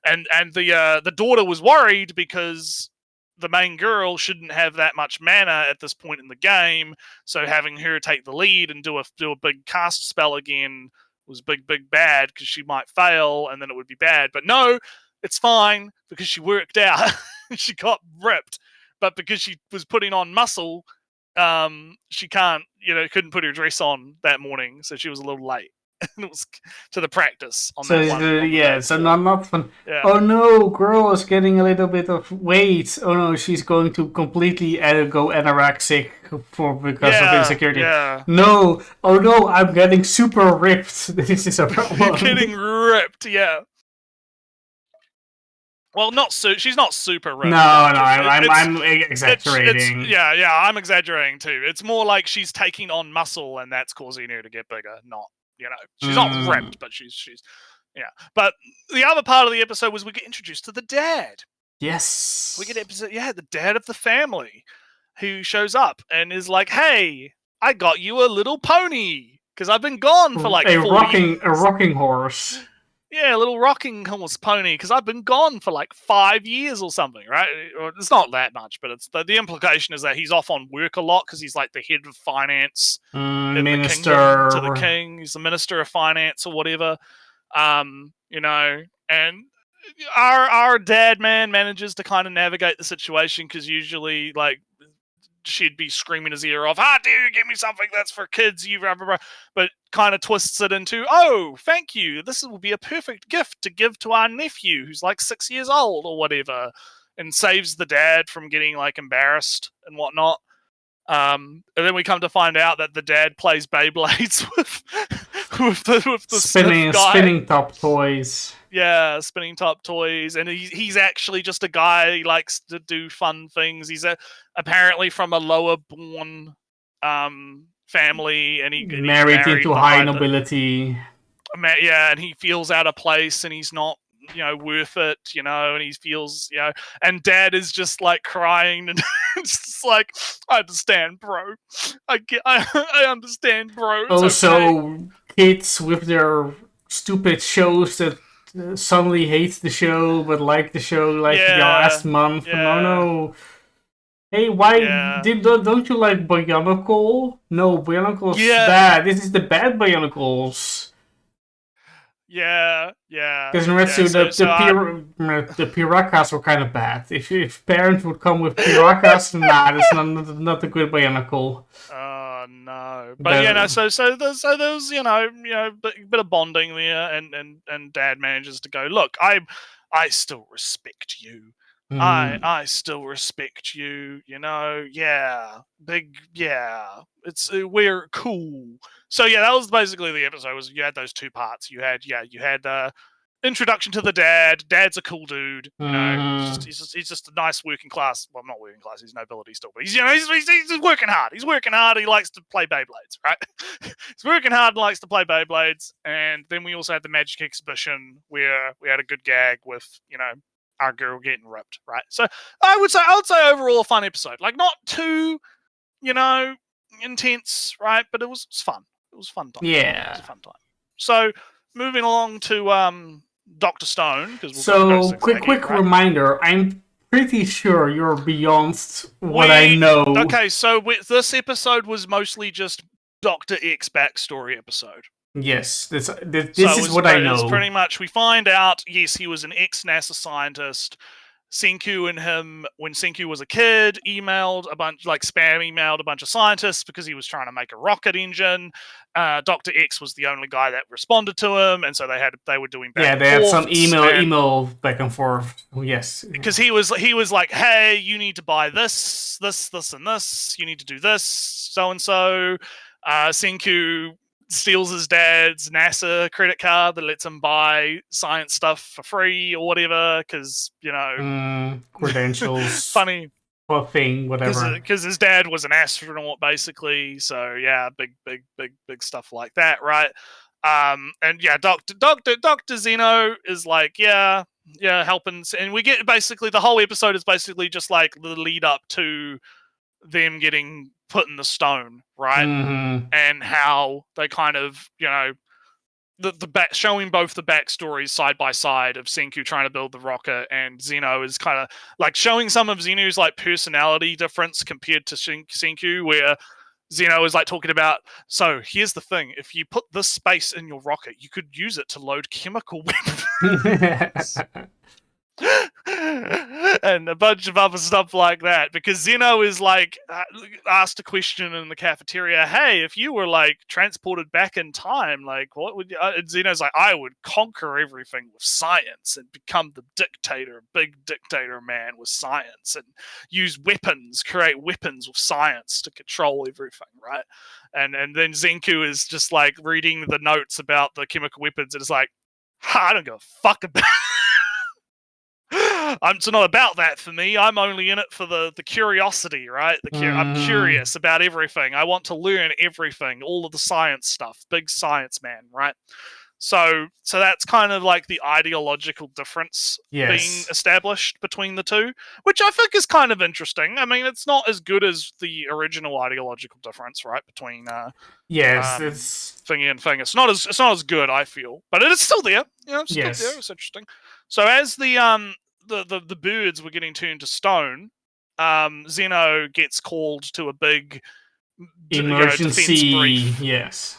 And the daughter was worried because the main girl shouldn't have that much mana at this point in the game, so having her take the lead and do a big cast spell again was big bad because she might fail and then it would be bad. But no, it's fine because she worked out. She got ripped, but because she was putting on muscle, she couldn't put her dress on that morning, so she was a little late. And it was to the practice on So that one. so not fun. Yeah. Oh no, girl is getting a little bit of weight. Oh no, she's going to completely go anorexic because of insecurity. Yeah. No, oh no, I'm getting super ripped. This is a problem. You're getting ripped, yeah. Well, she's not super ripped. No, I'm exaggerating. I'm exaggerating too. It's more like she's taking on muscle and that's causing her to get bigger. Not, she's not ripped, but she's yeah. But the other part of the episode was we get introduced to the dad. Yes. We get the dad of the family who shows up and is like, "Hey, I got you a little pony because I've been gone for like a 4 years." rocking horse. Yeah, a little rocking horse pony, because I've been gone for like 5 years or something, right? Or it's not that much, but it's the implication is that he's off on work a lot because he's like the head of finance in minister the kingdom to the king. He's the minister of finance or whatever, and our dad man manages to kind of navigate the situation because usually like she'd be screaming his ear off, how dare you give me something that's for kids, you blah, blah, blah, but kind of twists it into, oh, thank you, this will be a perfect gift to give to our nephew who's like 6 years old or whatever, and saves the dad from getting like embarrassed and whatnot. And then we come to find out that the dad plays Beyblades with the spinning top toys. Yeah, spinning top toys, and he's actually just a guy who likes to do fun things. He's apparently from a lower born family, and he married into high nobility. And he feels out of place, and he's not worth it, and he feels, and dad is just like crying and just like, I understand, bro. I understand, bro. Also, kids with their stupid shows that suddenly hate the show but like the show like last month. No. Hey, why don't you like Bionicle? No, Bionicle's bad. This is the bad Bionicles. Yeah. Because in Retsu, the Pirakas were kind of bad. If parents would come with Pirakas, that's not a good Bionicle. Oh no! But so there's bit of bonding there, and dad manages to go, look, I still respect you. I still respect you, we're cool. So that was basically the episode. Was you had those two parts. You had introduction to the dad. Dad's a cool dude. You know, Mhm. he's just a nice working class. Well, not working class. He's nobility still, but he's he's working hard. He's working hard. He likes to play Beyblades, right? He's working hard and likes to play Beyblades. And then we also had the magic exhibition where we had a good gag with our girl getting ripped, right? So I would say overall a fun episode. Like not too intense, right? But it was fun. It was fun time. Yeah. It was a fun time. So moving along to Dr. Stone, because So quick reminder, I'm pretty sure you're beyond what I know. Okay, so this episode was mostly just Dr. X backstory episode. Yes, this is what I know. It's pretty much, we find out, yes, he was an ex-NASA scientist. Senku and him, when Senku was a kid, spam emailed a bunch of scientists because he was trying to make a rocket engine. Dr. X was the only guy that responded to him, and so they were doing back and they had forth, some email back and forth. Yes, because he was like, hey, you need to buy this, and this. You need to do this, so and so. Senku steals his dad's NASA credit card that lets him buy science stuff for free or whatever, because credentials, funny thing, whatever. Because his dad was an astronaut, basically. So yeah, big stuff like that, right? And yeah, Doctor Zeno is like, yeah, helping, and we get basically the whole episode is basically just like the lead up to them getting put in the stone, right? Mm-hmm. And how they kind of, showing both the backstories side by side of Senku trying to build the rocket, and Zeno is kind of like showing some of Zeno's like personality difference compared to Senku, where Zeno is like talking about, so here's the thing, if you put this space in your rocket, you could use it to load chemical weapons. And a bunch of other stuff like that, because Zeno is like asked a question in the cafeteria, hey, if you were like transported back in time, like what would you and Zeno's like, I would conquer everything with science and become the big dictator man with science, and use weapons, create weapons with science to control everything, right? And then Zenku is just like reading the notes about the chemical weapons and it's like, I don't give a fuck about it's not about that for me. I'm only in it for the curiosity, right? I'm curious about everything. I want to learn everything, all of the science stuff. Big science man, right? So that's kind of like the ideological difference being established between the two, which I think is kind of interesting. I mean, it's not as good as the original ideological difference, right, between it's Thingy and Thing. It's not as good, I feel, but it is still there. It's still there. It's interesting. So as the birds were getting turned to stone, Zeno gets called to a big emergency defense brief. Yes.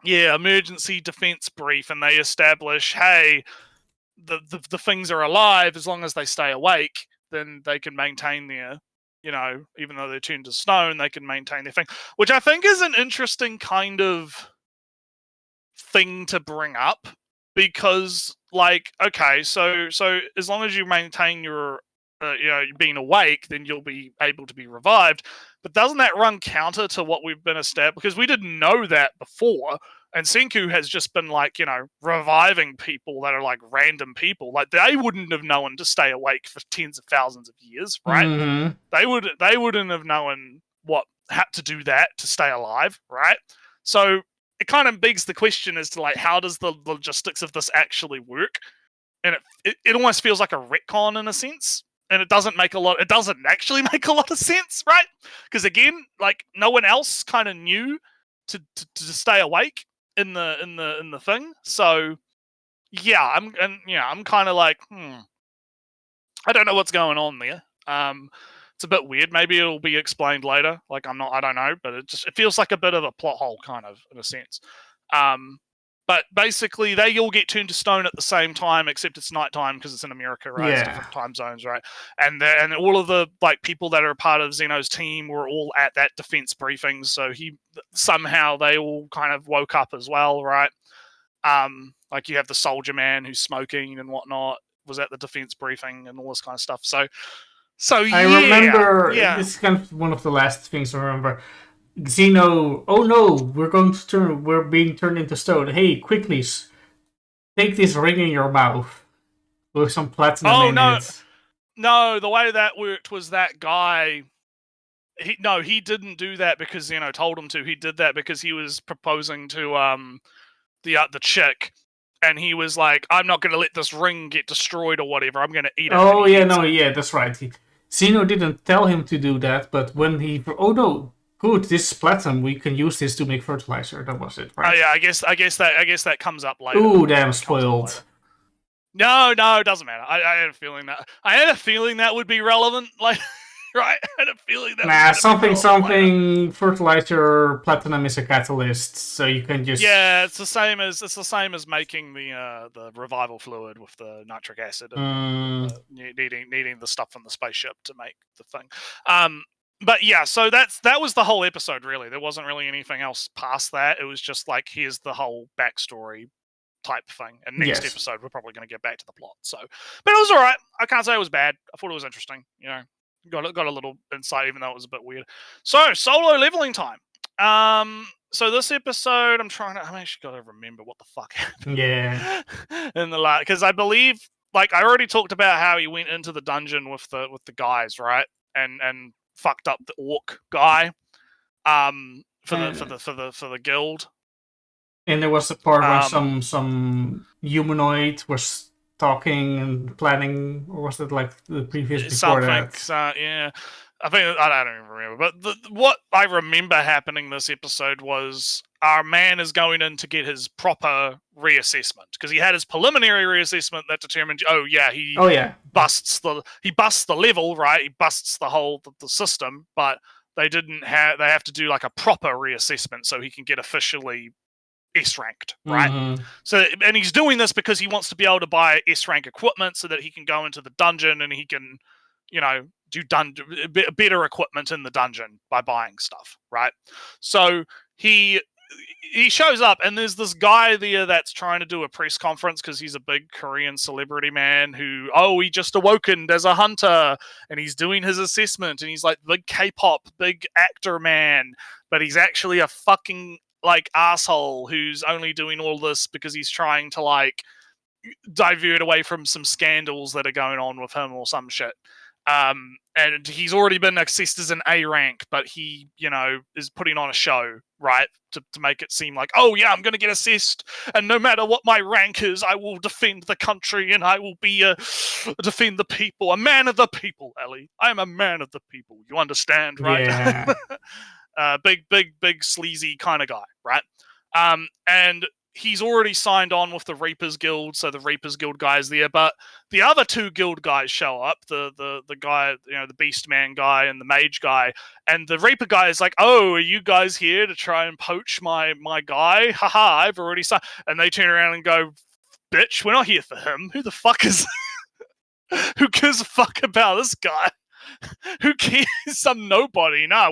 Yeah, emergency defense brief, and they establish, hey, the things are alive as long as they stay awake, then they can maintain their, even though they're turned to stone, they can maintain their thing, which I think is an interesting kind of thing to bring up, because, like, okay, so as long as you maintain your, being awake, then you'll be able to be revived. But doesn't that run counter to what we've been established? Because we didn't know that before, and Senku has just been like, reviving people that are like random people. Like they wouldn't have known to stay awake for tens of thousands of years, right? Mm-hmm. They wouldn't have known what had to do that to stay alive, right? So it kind of begs the question as to like, how does the logistics of this actually work? And it almost feels like a retcon in a sense, and it doesn't actually make a lot of sense, right? Because again, like no one else kind of knew to stay awake in the thing. So yeah, I'm kind of like, I don't know what's going on there. It's a bit weird. Maybe it'll be explained later. Like I don't know, but it feels like a bit of a plot hole, kind of, in a sense. But basically, they all get turned to stone at the same time, except it's nighttime because it's in America, right? It's different time zones, right? And all of the like people that are part of Zeno's team were all at that defense briefing. So somehow they all kind of woke up as well, right? Like you have the soldier man who's smoking and whatnot was at the defense briefing and all this kind of stuff. So yeah, I remember. Yeah. This is kind of one of the last things I remember. Zeno, oh no, we're being turned into stone. Hey, quickly, take this ring in your mouth with some platinum in it. No, the way that worked was that guy. He didn't do that because told him to. He did that because he was proposing to the chick, and he was like, "I'm not going to let this ring get destroyed or whatever. I'm going to eat it." Oh yeah, that's right. Zeno didn't tell him to do that, but when he good, this is platinum. We can use this to make fertilizer. That was it, right? Oh yeah, I guess that comes up later. Ooh, damn spoiled. No, it doesn't matter. I had a feeling that would be relevant. Like, right? I had a feeling that. Something. Fertilizer platinum is a catalyst, so you can just. Yeah, it's the same as making the revival fluid with the nitric acid and needing the stuff from the spaceship to make the thing. But yeah, so that was the whole episode. Really, there wasn't really anything else past that. It was just like, here's the whole backstory type thing, and next episode we're probably going to get back to the plot. So, but it was all right. I can't say it was bad. I thought it was interesting. Got a little insight, even though it was a bit weird. So, solo leveling time. So this episode, I'm actually got to remember what the fuck happened. Yeah. In the because I believe, like, I already talked about how he went into the dungeon with the guys, right, and fucked up the orc guy, for the guild. And there was a part where some humanoid was talking and planning, or was it like the previous before that? Yeah, I don't even remember. But what I remember happening this episode was our man is going in to get his proper reassessment, because he had his preliminary reassessment that determined, he busts the level, right? He busts the whole the system, but they have to do like a proper reassessment so he can get officially S-ranked, right? Mm-hmm. So, and he's doing this because he wants to be able to buy S-rank equipment so that he can go into the dungeon and he can, do better equipment in the dungeon by buying stuff, right? So he shows up, and there's this guy there that's trying to do a press conference because he's a big Korean celebrity man who, he just awokened as a hunter, and he's doing his assessment, and he's like big K-pop, big actor man, but he's actually a fucking like asshole who's only doing all this because he's trying to like divert away from some scandals that are going on with him or some shit. And he's already been assessed as an A rank, but he, is putting on a show, right? To make it seem like, I'm going to get assessed, and no matter what my rank is, I will defend the country, and I will be defend the people, a man of the people, Ellie. I am a man of the people. You understand, right? Yeah. Big sleazy kind of guy, right? And he's already signed on with the Reapers Guild, so the Reapers Guild guy is there, but the other two guild guys show up, the guy, the Beast Man guy and the Mage guy, and the Reaper guy is like, are you guys here to try and poach my guy? Haha, I've already signed. And they turn around and go, bitch, we're not here for him. Who the fuck is... Who gives a fuck about this guy? Who cares? Some nobody. Nah.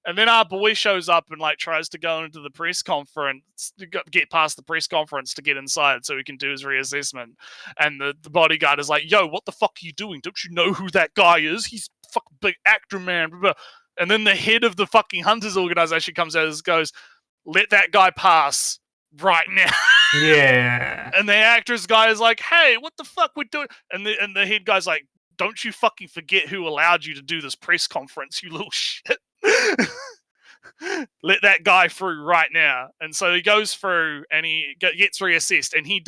And then our boy shows up and like tries to go into the press conference, to get past the press conference to get inside so he can do his reassessment. And the bodyguard is like, yo, what the fuck are you doing? Don't you know who that guy is? He's a fucking big actor, man. And then the head of the fucking Hunters organization comes out and goes, let that guy pass right now. Yeah. And the actors guy is like, hey, what the fuck we're doing? And the head guy's like, don't you fucking forget who allowed you to do this press conference, you little shit. Let that guy through right now. And so he goes through and he gets reassessed, and he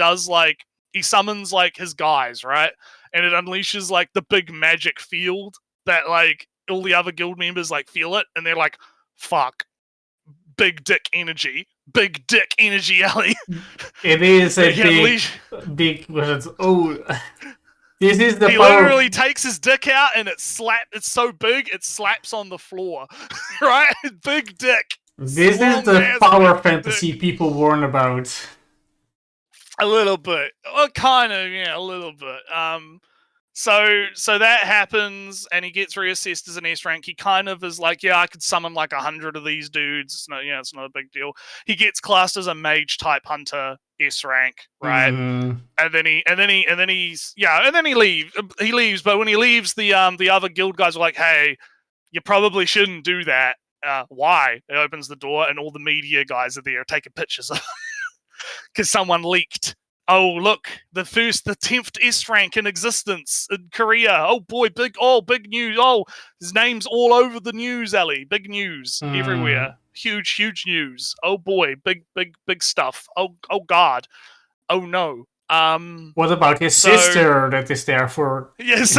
summons like his guys, right? And it unleashes like the big magic field that like all the other guild members like feel it, and they're like, fuck, big dick energy, Ellie. It is a big this is the he power. Literally takes his dick out and it's so big it slaps on the floor. Right? Big dick. This is the power fantasy dick. People warn about. A little bit. Well, kind of, yeah, a little bit. So that happens, and he gets reassessed as an S rank. He kind of is like, I could summon like 100 of these dudes. It's not a big deal. He gets classed as a mage type hunter, S rank, right? Mm. And then he leaves. He leaves, but when he leaves, the other guild guys are like, hey, you probably shouldn't do that. Why? It opens the door, and all the media guys are there taking pictures of him because someone leaked oh look, the 10th S rank in existence in Korea. Oh boy, big news. Oh, his name's all over the news, Ellie. Big news everywhere. Huge news. Oh boy, big stuff. Oh god. Oh no. What about his sister that is there for? Yeah, his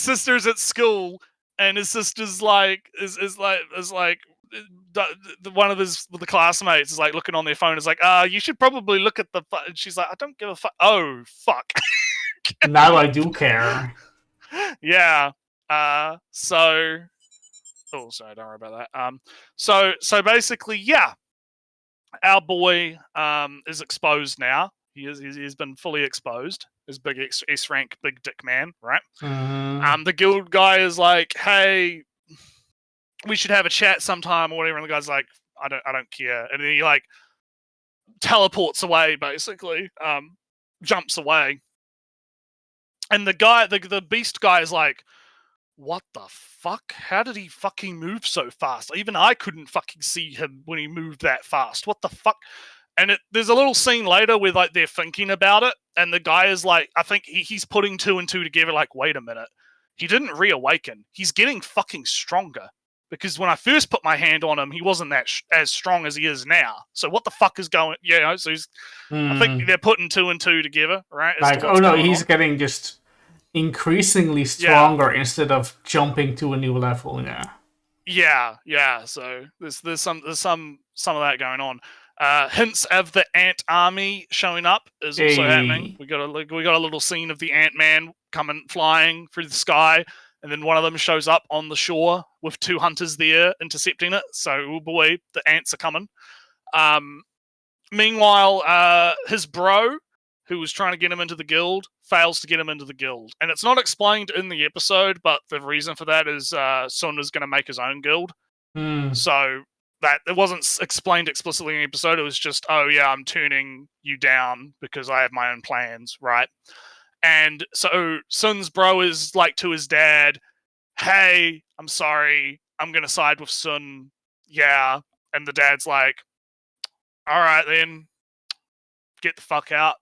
sister's at school, and his sister's like is like one of the classmates is like looking on their phone. Is like, you should probably look at the. And she's like, I don't give a fuck. Oh fuck. Now I do care. Yeah. So. Oh, sorry. Don't worry about that. So basically, yeah, our boy is exposed now. He's been fully exposed. His big S rank, big dick man, right? The guild guy is like, hey, we should have a chat sometime or whatever. And the guy's like, I don't care. And then he like teleports away, basically, jumps away. And the guy, the beast guy, is like, what the fuck? How did he fucking move so fast? Even I couldn't fucking see him when he moved that fast. What the fuck? And there's a little scene later where like they're thinking about it, and the guy is like, I think he's putting 2 and 2 together. Like, wait a minute, he didn't reawaken. He's getting fucking stronger. Because when I first put my hand on him, he wasn't that as strong as he is now. So what the fuck is going? You know, so I think they're putting 2 and 2 together, right? Like, oh no, he's getting just increasingly stronger instead of jumping to a new level. Yeah. So there's some of that going on. Hints of the ant army showing up is also happening. We got a little scene of the Ant-Man coming flying through the sky, and then one of them shows up on the shore with 2 hunters there intercepting it. So, oh boy, the ants are coming. Meanwhile, his bro, who was trying to get him into the guild, fails to get him into the guild. And it's not explained in the episode, but the reason for that is Sun is going to make his own guild. So that it wasn't explained explicitly in the episode. It was just, oh yeah, I'm turning you down because I have my own plans, right? And so Sun's bro is like to his dad, hey, I'm sorry, I'm going to side with Sun. Yeah. And the dad's like, all right then, get the fuck out.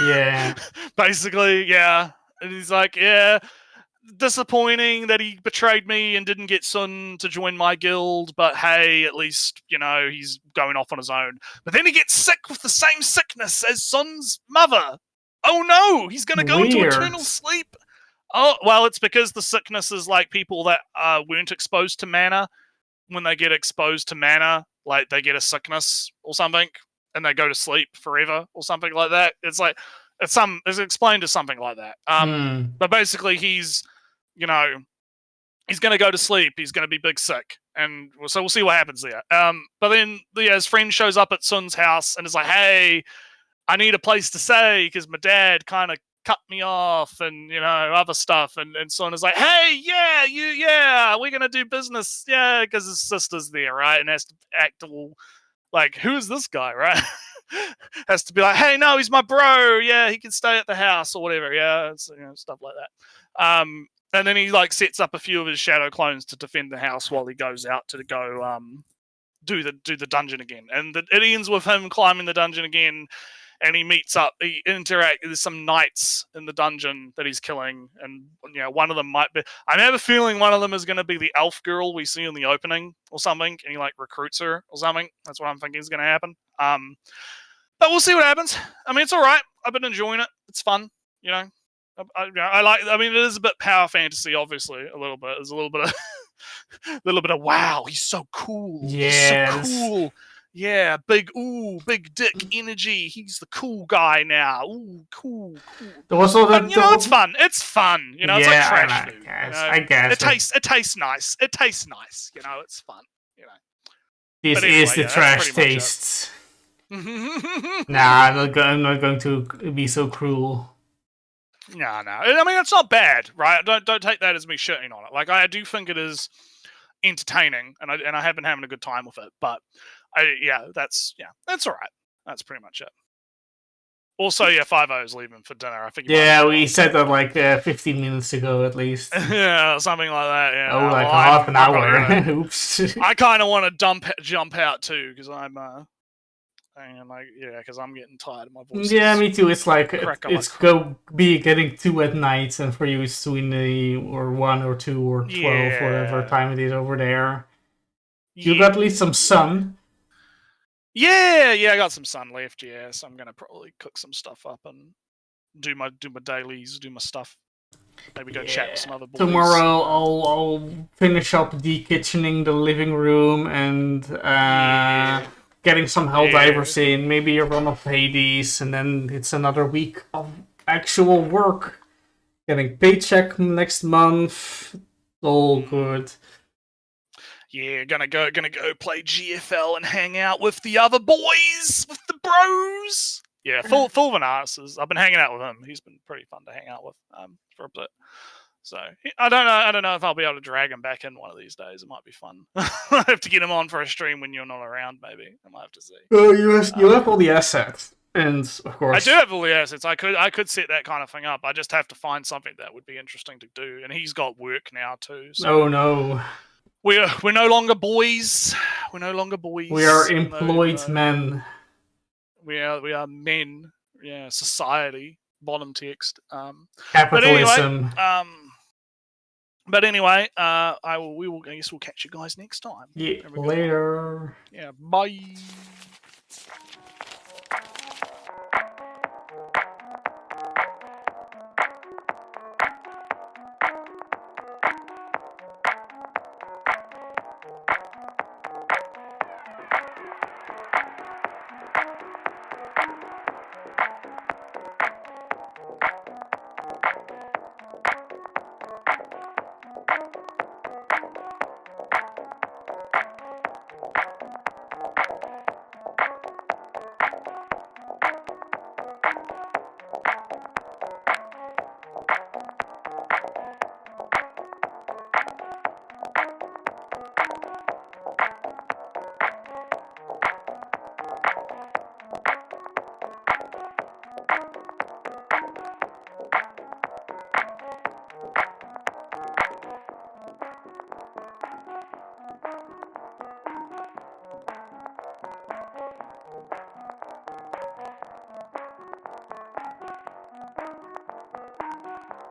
Yeah. Basically, yeah. And he's like, yeah, disappointing that he betrayed me and didn't get Sun to join my guild, but hey, at least, you know, he's going off on his own. But then he gets sick with the same sickness as Sun's mother. Oh no, he's going to go into eternal sleep. Oh, well, it's because the sickness is like people that weren't exposed to mana. When they get exposed to mana, like they get a sickness or something, and they go to sleep forever or something like that. It's like it's explained as something like that. But basically, he's going to go to sleep. He's going to be big sick, and so we'll see what happens there. But then his friend shows up at Sun's house and is like, "Hey, I need a place to stay because my dad kind of cut me off and other stuff." And Sun is like, "Hey, we're gonna do business, yeah," because his sister's there, right, and has to act all like, who is this guy, right? Has to be like, hey, no, he's my bro. Yeah, he can stay at the house or whatever. Yeah, it's, stuff like that. And then he like sets up a few of his shadow clones to defend the house while he goes out to go do the dungeon again. And it ends with him climbing the dungeon again. And he meets up. There's some knights in the dungeon that he's killing, and one of them might be. I have a feeling one of them is going to be the elf girl we see in the opening or something, and he like recruits her or something. That's what I'm thinking is going to happen. But we'll see what happens. I mean, it's all right. I've been enjoying it. It's fun. I like. I mean, it is a bit power fantasy, obviously, a little bit. There's a little bit of wow. He's so cool. Yes. He's so cool. Yeah, big dick energy. He's the cool guy now. Ooh, cool. But it's fun. It's fun. It's like trash food. I guess. It tastes nice. It's fun. This anyway, is the trash tastes. Nah, I'm not going to be so cruel. No. I mean, it's not bad, right? Don't take that as me shitting on it. Like, I do think it is entertaining, and I have been having a good time with it. But that's all right. That's pretty much it. Also, 5-0's leaving for dinner. I think. Yeah, we said that like 15 minutes ago at least. Yeah, something like that. Yeah. Oh, like half an hour. Oops. I kind of want to jump out too because I'm and like because I'm getting tired of my voice. Yeah, me too. It's like Crack it's getting 2 at night, and for you it's 2 in the or 1 or 2 or 12, whatever time it is over there. You got at least some sun. Yeah, I got some sun left. Yeah, so I'm gonna probably cook some stuff up and do my dailies, do my stuff. Maybe go chat with some other boys. Tomorrow I'll finish up de-kitchening the living room and getting some Helldivers in. Maybe a run of Hades, and then it's another week of actual work. Getting paycheck next month. All good. Yeah, gonna go play GFL and hang out with the other boys, with the bros. Yeah, full Vanasis. I've been hanging out with him. He's been pretty fun to hang out with for a bit. So I don't know if I'll be able to drag him back in one of these days. It might be fun. I have to get him on for a stream when you're not around. Maybe I might have to see. Well, you have all the assets, and of course I do have all the assets. I could set that kind of thing up. I just have to find something that would be interesting to do. And he's got work now too. So oh no. We're no longer boys. We're no longer boys. We are employed men. We are men. Yeah, society. Bottom text. Capitalism. But anyway, I guess we'll catch you guys next time. Yeah, later. Yeah, bye.